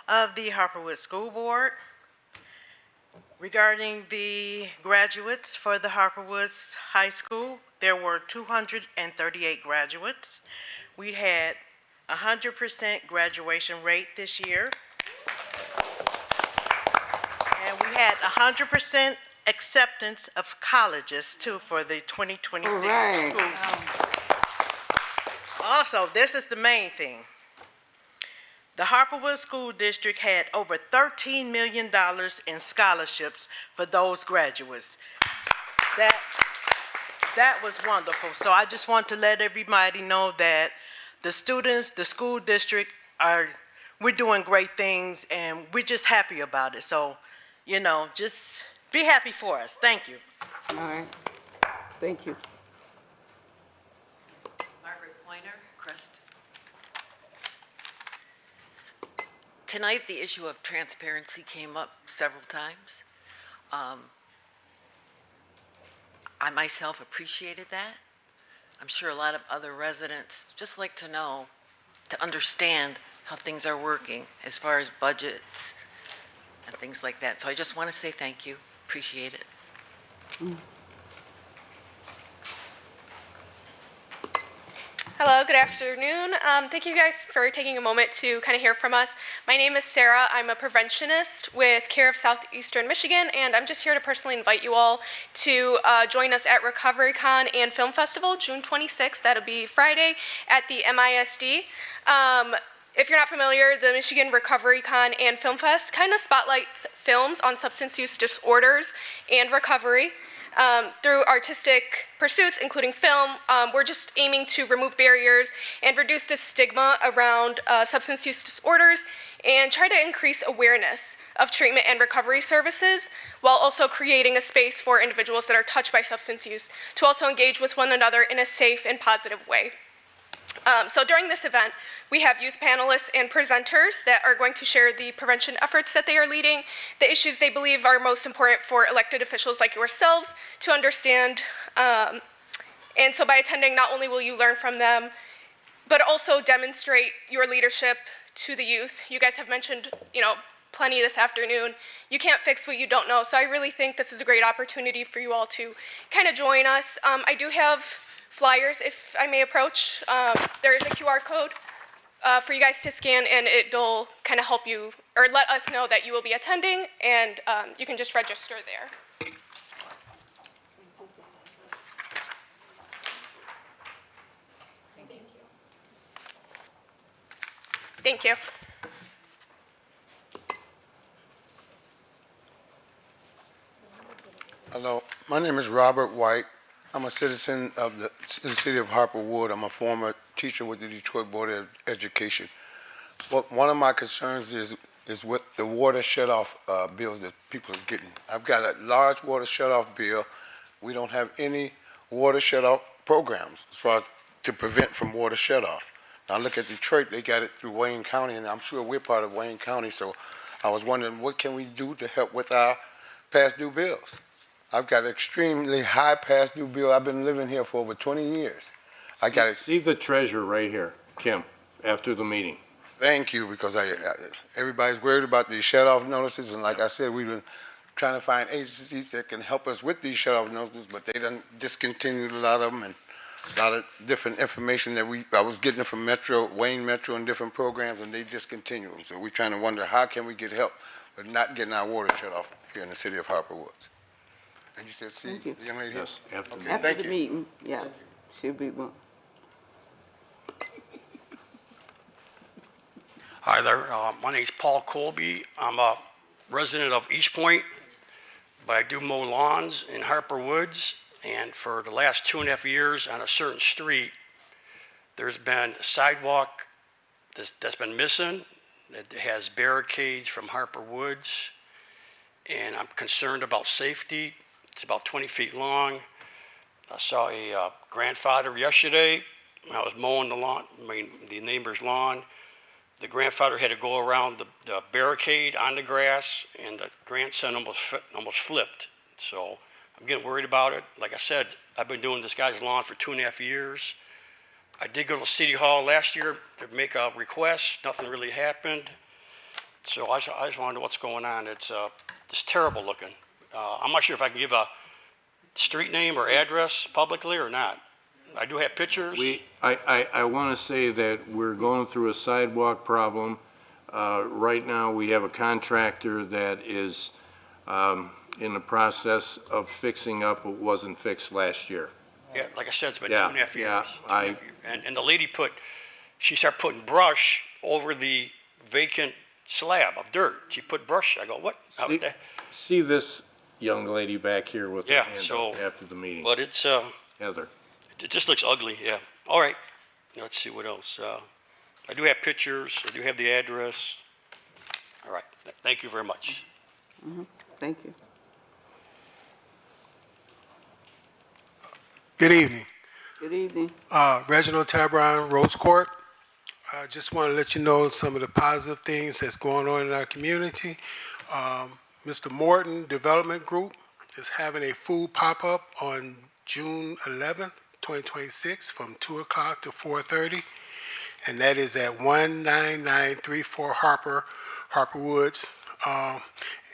of the Harperwood School Board. Regarding the graduates for the Harperwoods High School, there were 238 graduates. We had 100% graduation rate this year. And we had 100% acceptance of colleges, too, for the 2026 school. Also, this is the main thing. The Harperwood School District had over $13 million in scholarships for those graduates. That was wonderful. So I just want to let everybody know that the students, the school district, we're doing great things and we're just happy about it. So, just be happy for us. Thank you. All right. Thank you. Margaret Pointer, Crest. Tonight, the issue of transparency came up several times. I myself appreciated that. I'm sure a lot of other residents just like to know, to understand how things are working as far as budgets and things like that. So I just want to say thank you. Appreciate it. Hello, good afternoon. Thank you guys for taking a moment to kind of hear from us. My name is Sarah. I'm a preventionist with Care of Southeastern Michigan, and I'm just here to personally invite you all to join us at RecoveryCon and Film Festival, June 26th. That'll be Friday at the MISD. If you're not familiar, the Michigan RecoveryCon and Film Fest kind of spotlights films on substance use disorders and recovery. Through artistic pursuits, including film, we're just aiming to remove barriers and reduce the stigma around substance use disorders and try to increase awareness of treatment and recovery services while also creating a space for individuals that are touched by substance use to also engage with one another in a safe and positive way. So during this event, we have youth panelists and presenters that are going to share the prevention efforts that they are leading, the issues they believe are most important for elected officials like yourselves to understand. And so by attending, not only will you learn from them, but also demonstrate your leadership to the youth. You guys have mentioned, plenty this afternoon. You can't fix what you don't know. So I really think this is a great opportunity for you all to kind of join us. I do have flyers, if I may approach. There is a QR code for you guys to scan, and it'll kind of help you, or let us know that you will be attending, and you can just register there. Thank you. Hello, my name is Robert White. I'm a citizen of the city of Harper Wood. I'm a former teacher with the Detroit Board of Education. One of my concerns is with the water shutoff bills that people are getting. I've got a large water shutoff bill. We don't have any water shutoff programs as far as to prevent from water shutoff. Now look at Detroit, they got it through Wayne County, and I'm sure we're part of Wayne County, so I was wondering what can we do to help with our past due bills? I've got an extremely high past due bill. I've been living here for over 20 years. I got it. See the treasurer right here, Kim, after the meeting. Thank you, because everybody's worried about these shut-off notices, and like I said, we've been trying to find agencies that can help us with these shut-off notices, but they done discontinued a lot of them, and a lot of different information that I was getting from Wayne Metro and different programs, and they discontinued them. So we're trying to wonder how can we get help with not getting our water shut off here in the city of Harper Woods. And you said, see, the young lady? Yes, after Okay, After thank the you. meeting, yeah, she'll be one. Hi there, my name's Paul Colby. I'm a resident of East Point, but I do mow lawns in Harper Woods. And for the last 2.5 years on a certain street, there's been a sidewalk that's been missing, that has barricades from Harper Woods. And I'm concerned about safety. It's about 20 feet long. I saw a grandfather yesterday when I was mowing the neighbor's lawn. The grandfather had to go around the barricade on the grass, and the grandson almost flipped. So I'm getting worried about it. Like I said, I've been doing this guy's lawn for 2.5 years. I did go to City Hall last year to make a request. Nothing really happened. So I just want to know what's going on. It's terrible looking. I'm not sure if I can give a street name or address publicly or not. I do have pictures. I want to say that we're going through a sidewalk problem. Right now, we have a contractor that is in the process of fixing up what wasn't fixed last year. Yeah, like I said, it's been Yeah, 2.5 years. yeah, 2.5 years. And the lady she started putting brush over the vacant slab of dirt. She put brush. I go, what? See this young lady back here with her Yeah, hand so, up after the meeting? but it's, Heather. it just looks ugly, yeah. All right, let's see what else. I do have pictures. I do have the address. All right, thank you very much. Thank you. Good evening. Good evening. Reginald Tabron, Rose Court. I just want to let you know some of the positive things that's going on in our community. Mr. Morton Development Group is having a food pop-up on June 11th, 2026 from 2 o'clock to 4:30. And that is at 19934 Harper Woods.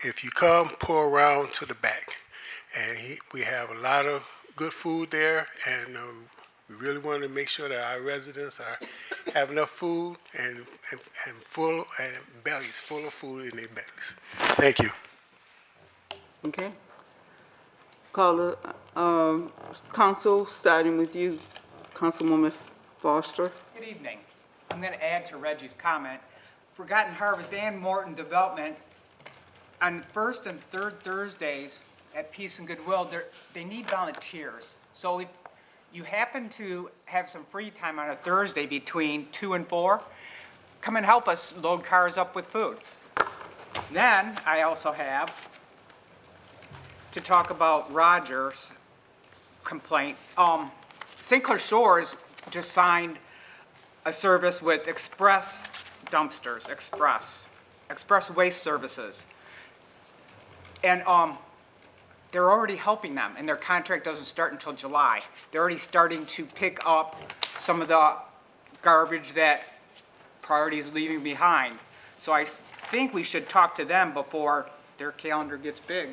If you come, pull around to the back. And we have a lot of good food there, and We really want to make sure that our residents have enough food and bellies full of food in their bellies. Thank you. Okay. Call the council, starting with you, Councilwoman Foster. Good evening. I'm going to add to Reggie's comment. Forgotten Harvest and Morton Development, on first and third Thursdays at Peace and Goodwill, they need volunteers. So if you happen to have some free time on a Thursday between 2 and 4, come and help us load cars up with food. Then I also have to talk about Roger's complaint. St. Clair Shores just signed a service with Express Dumpsters, Express Waste Services. And they're already helping them, and their contract doesn't start until July. They're already starting to pick up some of the garbage that Priority is leaving behind. So I think we should talk to them before their calendar gets big.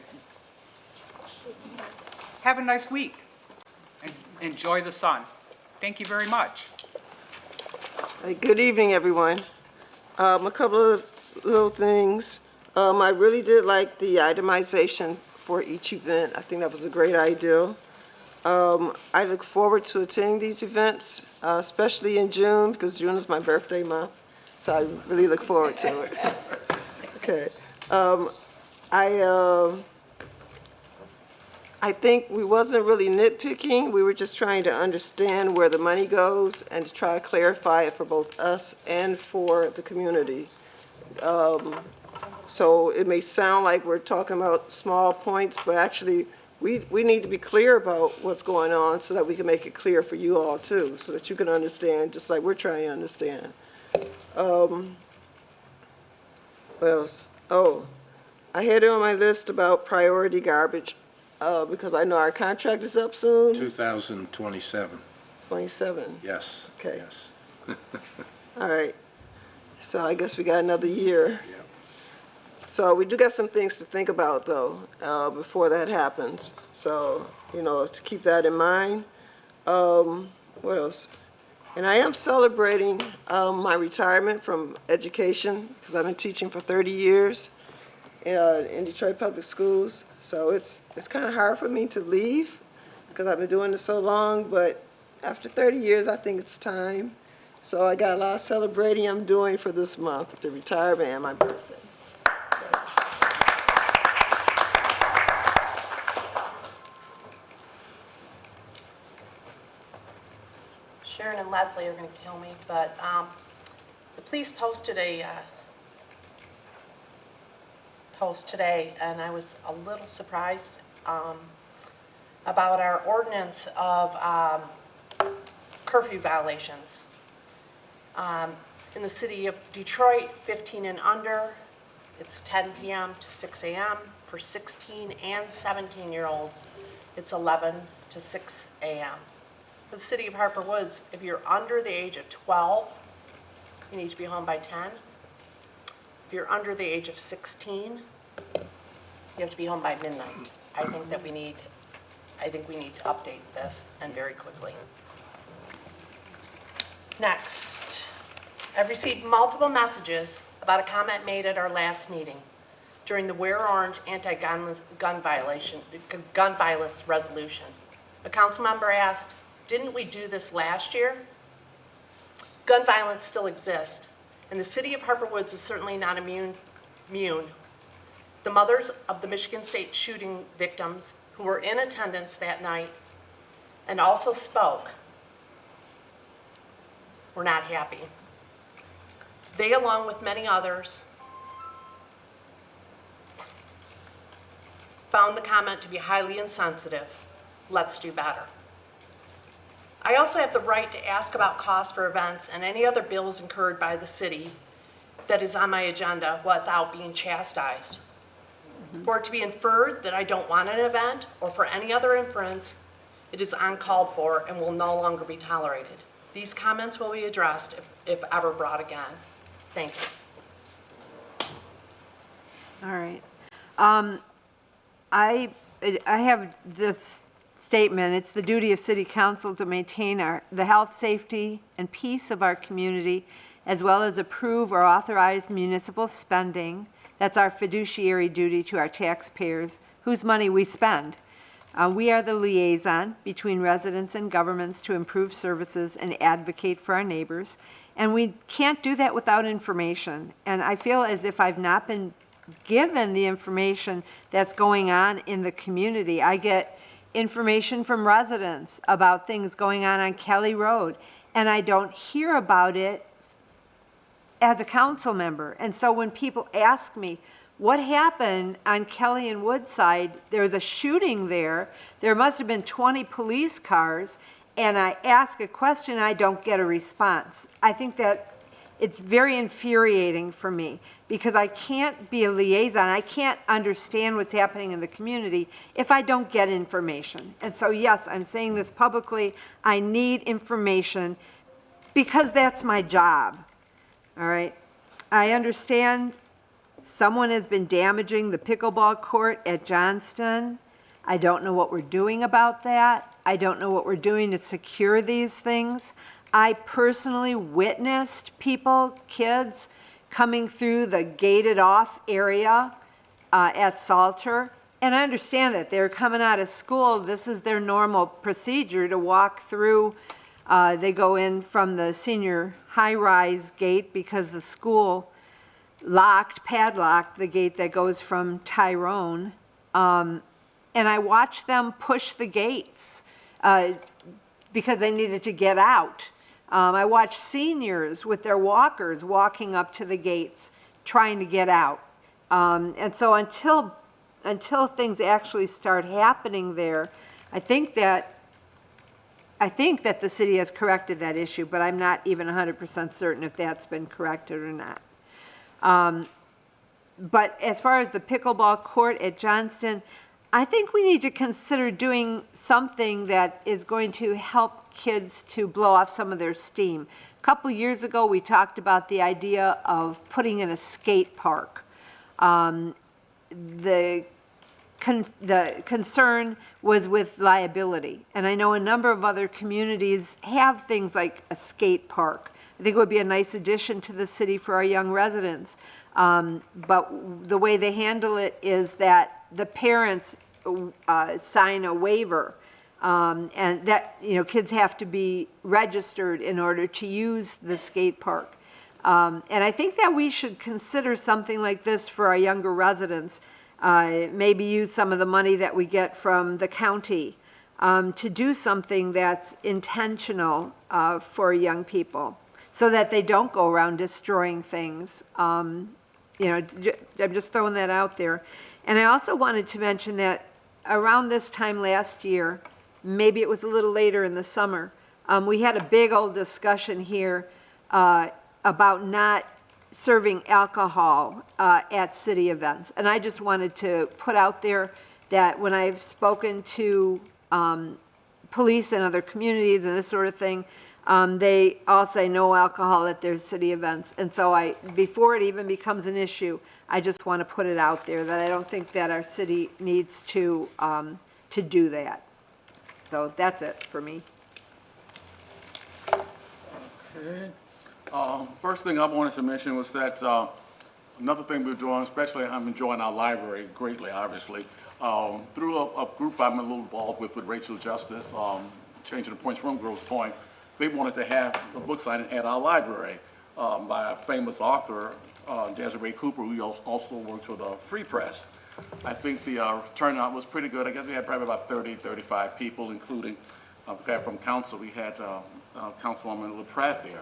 Have a nice week, and enjoy the sun. Thank you very much. Good evening, everyone. A couple of little things. I really did like the itemization for each event. I think that was a great idea. I look forward to attending these events, especially in June, because June is my birthday month. So I really look forward to it. Okay. I think we wasn't really nitpicking. We were just trying to understand where the money goes and to try to clarify it for both us and for the community. So it may sound like we're talking about small points, but actually we need to be clear about what's going on so that we can make it clear for you all too, so that you can understand just like we're trying to understand. What else? Oh, I had it on my list about priority garbage because I know our contract is up soon. 2027. 27. Yes. Okay. Yes. All right. So I guess we got another year. So we do got some things to think about, though, before that happens. So, to keep that in mind. What else? And I am celebrating my retirement from education because I've been teaching for 30 years in Detroit Public Schools. So it's kind of hard for me to leave because I've been doing this so long. But after 30 years, I think it's time. So I got a lot of celebrating I'm doing for this month, the retirement and my birthday. Sharon and Leslie are going to kill me, but the police posted a post today, and I was a little surprised about our ordinance of curfew violations. In the city of Detroit, 15 and under, it's 10 p.m. to 6 a.m. For 16 and 17-year-olds, it's 11 to 6 a.m. For the city of Harper Woods, if you're under the age of 12, you need to be home by 10. If you're under the age of 16, you have to be home by midnight. I think we need to update this, and very quickly. Next, I've received multiple messages about a comment made at our last meeting during the Wear Orange anti-gun violence resolution. A council member asked, didn't we do this last year? Gun violence still exists, and the city of Harper Woods is certainly not immune. The mothers of the Michigan State shooting victims who were in attendance that night and also spoke were not happy. They, along with many others, found the comment to be highly insensitive. Let's do better. I also have the right to ask about costs for events and any other bills incurred by the city that is on my agenda without being chastised. For it to be inferred that I don't want an event or for any other inference, it is uncalled for and will no longer be tolerated. These comments will be addressed if ever brought again. Thank you. All right. I have this statement. It's the duty of City Council to maintain the health, safety, and peace of our community, as well as approve or authorize municipal spending. That's our fiduciary duty to our taxpayers, whose money we spend. We are the liaison between residents and governments to improve services and advocate for our neighbors. And we can't do that without information. And I feel as if I've not been given the information that's going on in the community. I get information from residents about things going on Kelly Road, and I don't hear about it as a council member. And so when people ask me, what happened on Kelly and Woodside? There was a shooting there. There must have been 20 police cars, and I ask a question, I don't get a response. I think that it's very infuriating for me because I can't be a liaison. I can't understand what's happening in the community if I don't get information. And so, yes, I'm saying this publicly. I need information because that's my job. All right? I understand someone has been damaging the pickleball court at Johnston. I don't know what we're doing about that. I don't know what we're doing to secure these things. I personally witnessed people, kids, coming through the gated off area at Salter. And I understand that they're coming out of school. This is their normal procedure to walk through. They go in from the senior high-rise gate because the school padlocked the gate that goes from Tyrone. And I watched them push the gates because they needed to get out. I watched seniors with their walkers walking up to the gates trying to get out. And so until things actually start happening there, I think that the city has corrected that issue, but I'm not even 100% certain if that's been corrected or not. But as far as the pickleball court at Johnston, I think we need to consider doing something that is going to help kids to blow off some of their steam. A couple years ago, we talked about the idea of putting in a skate park. The concern was with liability, and I know a number of other communities have things like a skate park. I think it would be a nice addition to the city for our young residents. But the way they handle it is that the parents sign a waiver, and that, kids have to be registered in order to use the skate park. And I think that we should consider something like this for our younger residents. Maybe use some of the money that we get from the county to do something that's intentional for young people, so that they don't go around destroying things. I'm just throwing that out there. And I also wanted to mention that around this time last year, maybe it was a little later in the summer, we had a big old discussion here about not serving alcohol at city events. And I just wanted to put out there that when I've spoken to police in other communities and this sort of thing, they all say no alcohol at their city events. And so before it even becomes an issue, I just want to put it out there that I don't think that our city needs to do that. So that's it for me. Okay. First thing I wanted to mention was that another thing we're doing, especially I'm enjoying our library greatly, obviously. Through a group I'm a little involved with Rachel Justice, Changing the Points from Grosse Pointe, they wanted to have a book signing at our library by a famous author, Desiree Cooper, who also worked for the Free Press. I think the turnout was pretty good. I guess we had probably about 30, 35 people, including from council. We had Councilwoman LaPratt there.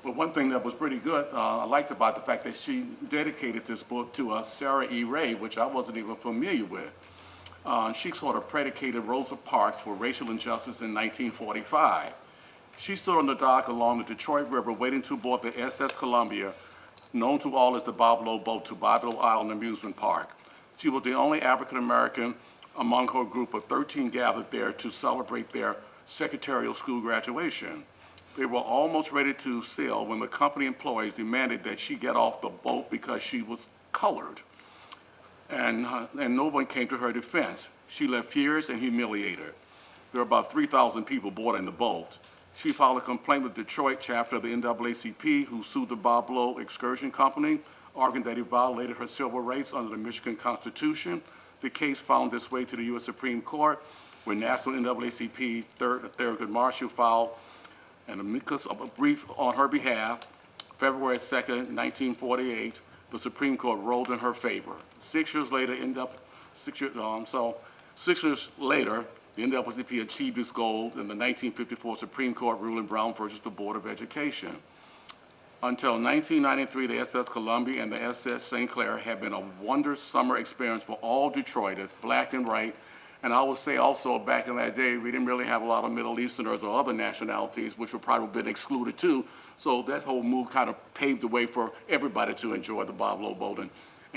But one thing that was pretty good, I liked about the fact that she dedicated this book to Sarah E. Ray, which I wasn't even familiar with. She sort of predicated Rosa Parks for racial injustice in 1945. She stood on the dock along the Detroit River waiting to board the SS Columbia, known to all as the Boblo boat, to Boblo Island Amusement Park. She was the only African-American among her group of 13 gathered there to celebrate their secretarial school graduation. They were almost ready to sail when the company employees demanded that she get off the boat because she was colored. And no one came to her defense. She left furious and humiliated. there are about 3,000 people boarding the boat. She filed a complaint with Detroit chapter of the NAACP, who sued the Bob Lowe Excursion Company, arguing that he violated her civil rights under the Michigan Constitution. The case found its way to the U.S. Supreme Court, where National NAACP Thurgood Marshall filed an amicus brief on her behalf. February 2nd, 1948, the Supreme Court ruled in her favor. 6 years later, the NAACP achieved its goal in the 1954 Supreme Court ruling Brown versus the Board of Education. Until 1993, the SS Columbia and the SS St. Clair have been a wondrous summer experience for all Detroiters, black and white. And I would say also back in that day, we didn't really have a lot of Middle Easterners or other nationalities, which would probably have been excluded too. So that whole move kind of paved the way for everybody to enjoy the Bob Lowe Boat and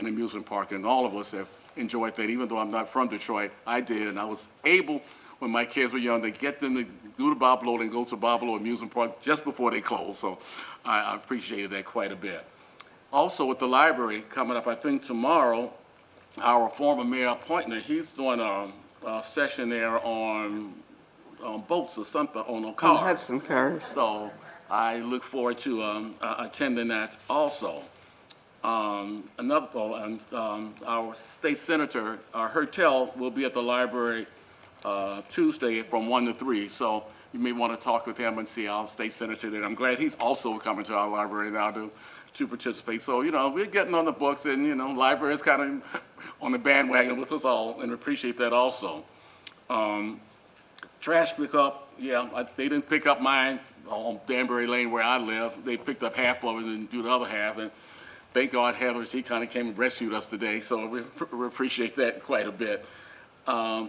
amusement park. And all of us have enjoyed that. Even though I'm not from Detroit, I did. And I was able, when my kids were young, to get them to do the Bob Lowe and go to Bob Lowe Amusement Park just before they closed. So I appreciated that quite a bit. Also with the library coming up, I think tomorrow, our former mayor Pointner, he's doing a session there on boats or something, on cars. On Hudson cars. So I look forward to attending that also. Our state senator, Hertel, will be at the library Tuesday from 1 to 3. So you may want to talk with him and see our state senator there. I'm glad he's also coming to our library now to participate. So, you know, we're getting on the books, and, you know, library is kind of on the bandwagon with us all, and appreciate that also. Trash pickup, yeah, they didn't pick up mine on Danbury Lane where I live. They picked up half of it and do the other half, and thank God Heather, she kind of came and rescued us today, so we appreciate that quite a bit. I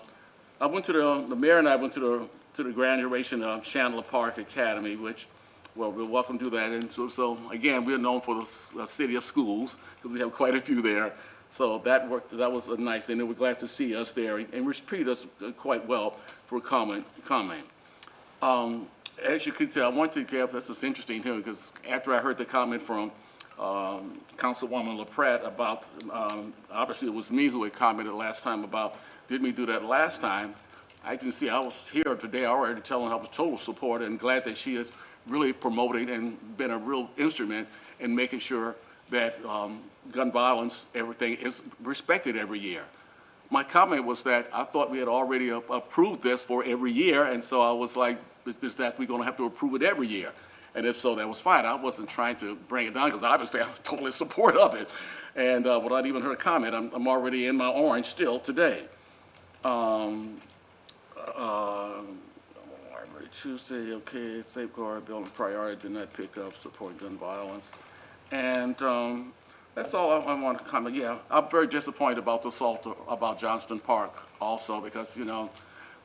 went to the mayor and I went to the graduation of Chandler Park Academy, which, well, we're welcome to that. And so again, we're known for the city of schools, because we have quite a few there. So that was nice, and they were glad to see us there, and treated us quite well for coming. As you can see, I want to give, this is interesting here, because after I heard the comment from Councilwoman LaPrette about, obviously it was me who had commented last time about, didn't we do that last time? I can see I was here today already telling her I was total support, and glad that she has really promoted and been a real instrument in making sure that gun violence, everything is respected every year. My comment was that I thought we had already approved this for every year, and so I was like, is that we're going to have to approve it every year? And if so, that was fine. I wasn't trying to bring it down, because obviously I'm totally in support of it. And without even her comment, I'm already in my orange still today. Tuesday, okay, safeguard building priority, did not pick up, support gun violence. And that's all I want to comment. Yeah, I'm very disappointed about the assault about Johnston Park also, because, you know,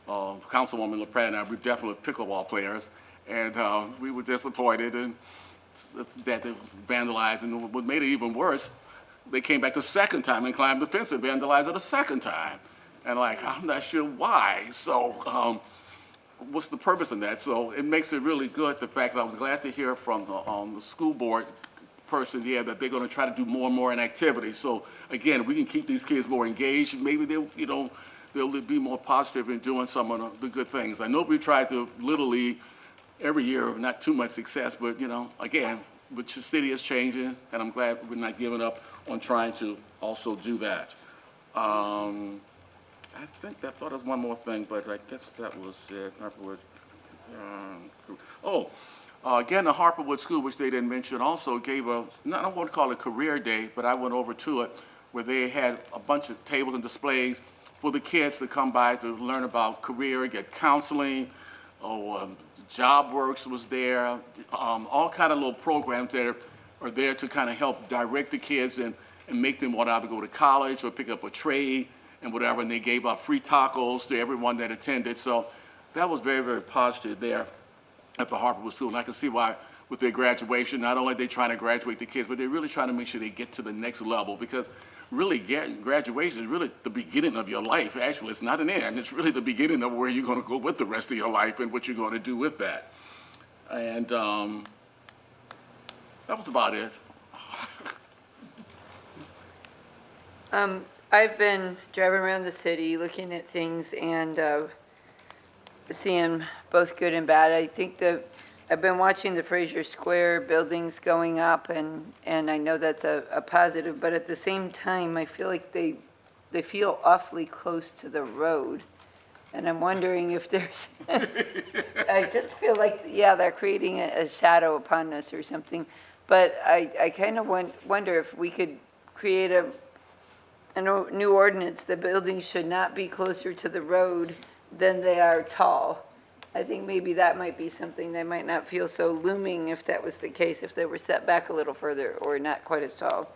Councilwoman LaPrette and I, we're definitely pickleball players, and we were disappointed and that it was vandalized. And what made it even worse, they came back the second time and climbed the fence and vandalized it a second time. And like, I'm not sure why. So what's the purpose of that? So it makes it really good, the fact that I was glad to hear from the school board person here that they're going to try to do more and more in activities. So again, if we can keep these kids more engaged, maybe they'll be more positive in doing some of the good things. I know we tried to Little League every year, not too much success, but, you know, again, the city is changing, and I'm glad we're not giving up on trying to also do that. I think I thought there was one more thing, but I guess that was it. Again, the Harperwood School, which they didn't mention, also gave I don't want to call it a career day, but I went over to it, where they had a bunch of tables and displays for the kids to come by to learn about career, get counseling, JobWorks was there, all kind of little programs that are there to kind of help direct the kids and make them want to either go to college or pick up a trade and whatever, and they gave out free tacos to everyone that attended. So that was very, very positive there at the Harperwood School. And I can see why with their graduation, not only are they trying to graduate the kids, but they're really trying to make sure they get to the next level, because really graduation is really the beginning of your life. Actually, it's not an end. It's really the beginning of where you're going to go with the rest of your life and what you're going to do with that. And that was about it. I've been driving around the city looking at things, and seeing both good and bad. I think I've been watching the Fraser Square buildings going up, and I know that's a positive, but at the same time, I feel like they feel awfully close to the road. And I'm wondering if there's, I just feel like, yeah, they're creating a shadow upon us or something. But I kind of wonder if we could create a new ordinance. The buildings should not be closer to the road than they are tall. I think maybe that might be something they might not feel so looming if that was the case, if they were set back a little further or not quite as tall.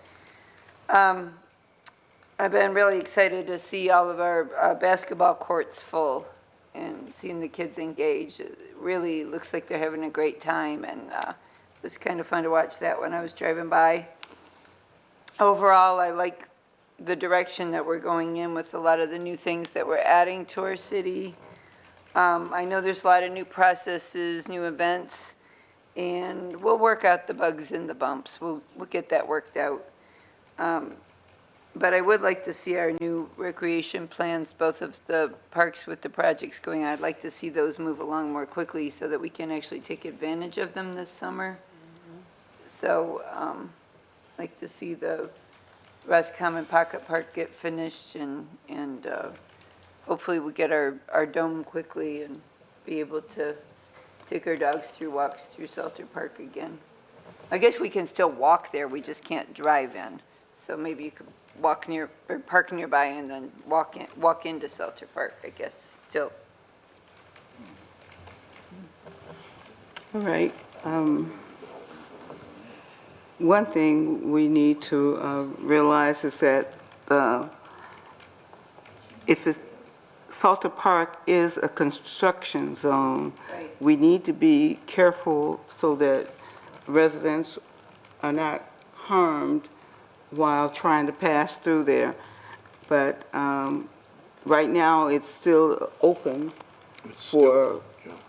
I've been really excited to see all of our basketball courts full and seeing the kids engaged. It really looks like they're having a great time, and it was kind of fun to watch that when I was driving by. Overall, I like the direction that we're going in with a lot of the new things that we're adding to our city. I know there's a lot of new processes, new events, and we'll work out the bugs and the bumps. We'll get that worked out. But I would like to see our new recreation plans, both of the parks with the projects going on. I'd like to see those move along more quickly so that we can actually take advantage of them this summer. So I'd like to see the Roscommon Pocket Park get finished, and hopefully we get our dome quickly and be able to take our dogs through walks through Salter Park again. I guess we can still walk there, we just can't drive in. So maybe you could walk near, or park nearby and then walk into Salter Park, I guess, still. All right. One thing we need to realize is that Salter Park is a construction zone, Right. we need to be careful so that residents are not harmed while trying to pass through there. But right now, it's still open for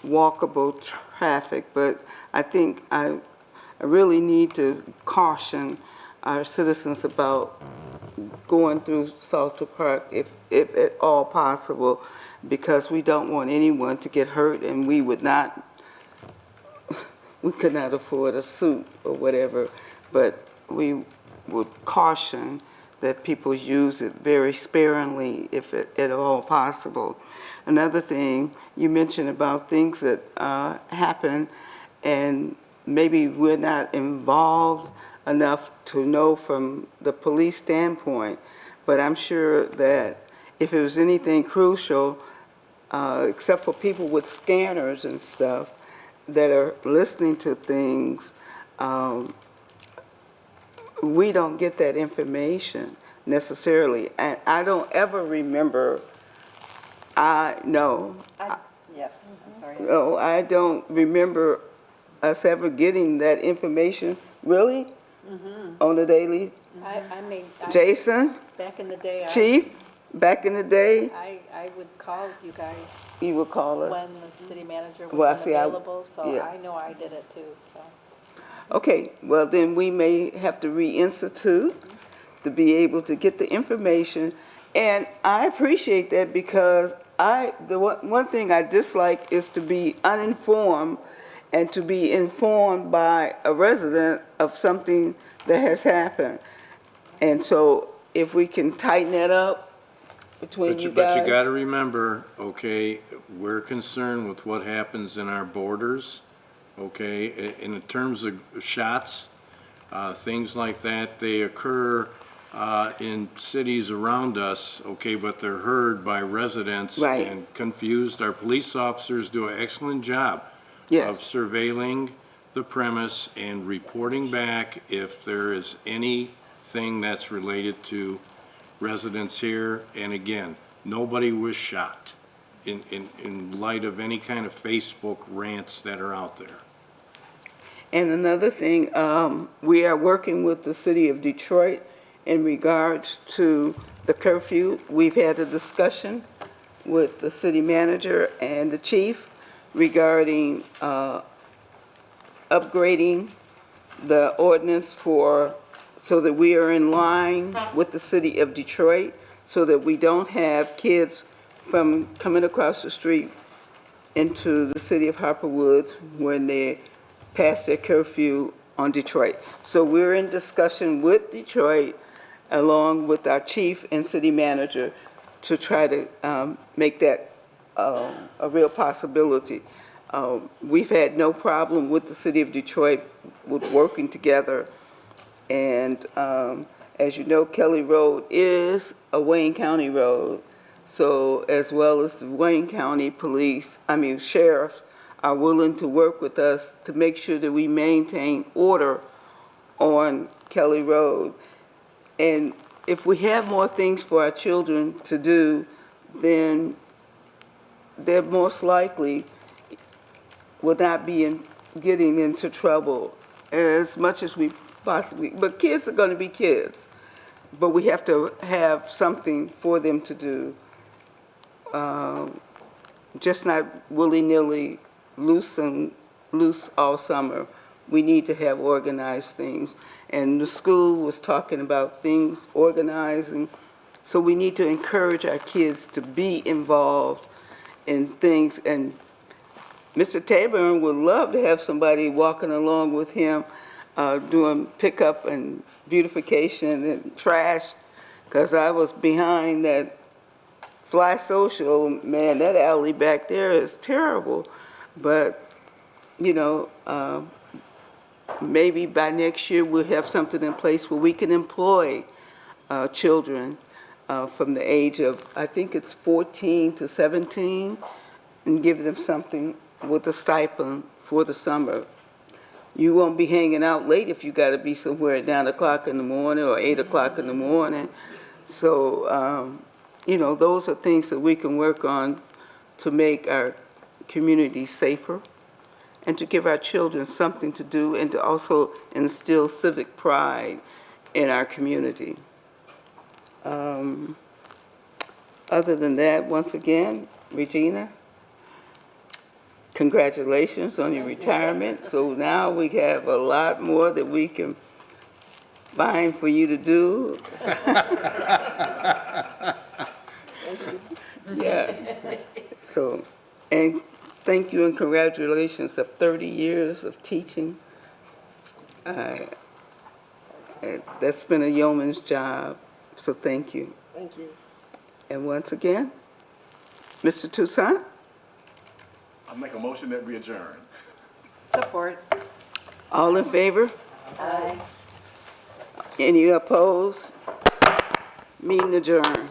walkable traffic, but I think I really need to caution our citizens about going through Salter Park if at all possible, because we don't want anyone to get hurt, and we could not afford a suit or whatever, but we would caution that people use it very sparingly if at all possible. Another thing, you mentioned about things that happen and maybe we're not involved enough to know from the police standpoint, but I'm sure that if it was anything crucial, except for people with scanners and stuff that are listening to things, we don't get that information necessarily. And I don't ever remember, Yes, I'm sorry. no, I don't remember us ever getting that information, really, on the daily. I mean, Jason, back in the day, Chief, back in the day, I would call you guys you would call us. when the city manager Well, wasn't see, available, so yeah. I know I did it too, so. Okay, well, then we may have to reinstitute to be able to get the information. And I appreciate that, because the one thing I dislike is to be uninformed and to be informed by a resident of something that has happened. And so if we can tighten that up between you But guys. you gotta remember, okay, we're concerned with what happens in our borders, okay? In terms of shots, things like that, they occur in cities around us, okay, but they're heard by residents Right. and confused. Our police officers do an excellent job Yes. of surveilling the premise and reporting back if there is anything that's related to residents here. And again, nobody was shot in light of any kind of Facebook rants that are out there. And another thing, we are working with the city of Detroit in regards to the curfew. We've had a discussion with the city manager and the chief regarding upgrading the ordinance so that we are in line with the city of Detroit, so that we don't have kids from coming across the street into the city of Harper Woods when they pass their curfew on Detroit. So we're in discussion with Detroit, along with our chief and city manager, to try to make that a real possibility. We've had no problem with the city of Detroit with working together. And as you know, Kelly Road is a Wayne County road. So as well as the Wayne County sheriffs are willing to work with us to make sure that we maintain order on Kelly Road. And if we have more things for our children to do, then they're most likely will not be getting into trouble as much as we possibly, but kids are going to be kids. But we have to have something for them to do. Just not willy-nilly loose all summer. We need to have organized things. And the school was talking about things, organizing. So we need to encourage our kids to be involved in things. And Mr. Taborn would love to have somebody walking along with him doing pickup and beautification and trash, because I was behind that Fly Social, man, that alley back there is terrible. But, you know, maybe by next year we'll have something in place where we can employ children from the age of, I think it's 14 to 17, and give them something with a stipend for the summer. You won't be hanging out late if you got to be somewhere at 9 o'clock in the morning or 8 o'clock in the morning. So, you know, those are things that we can work on to make our community safer and to give our children something to do and to also instill civic pride in our community. Other than that, once again, Regina, congratulations on your retirement. So now we have a lot more that we can find for you to do. Yes. So, and thank you and congratulations of 30 years of teaching. That's been a yeoman's job, so thank you. Thank you. And once again, Mr. Toussaint? I'll make a motion that we adjourn. Support. All in favor? Aye. Any opposed? Meeting adjourned.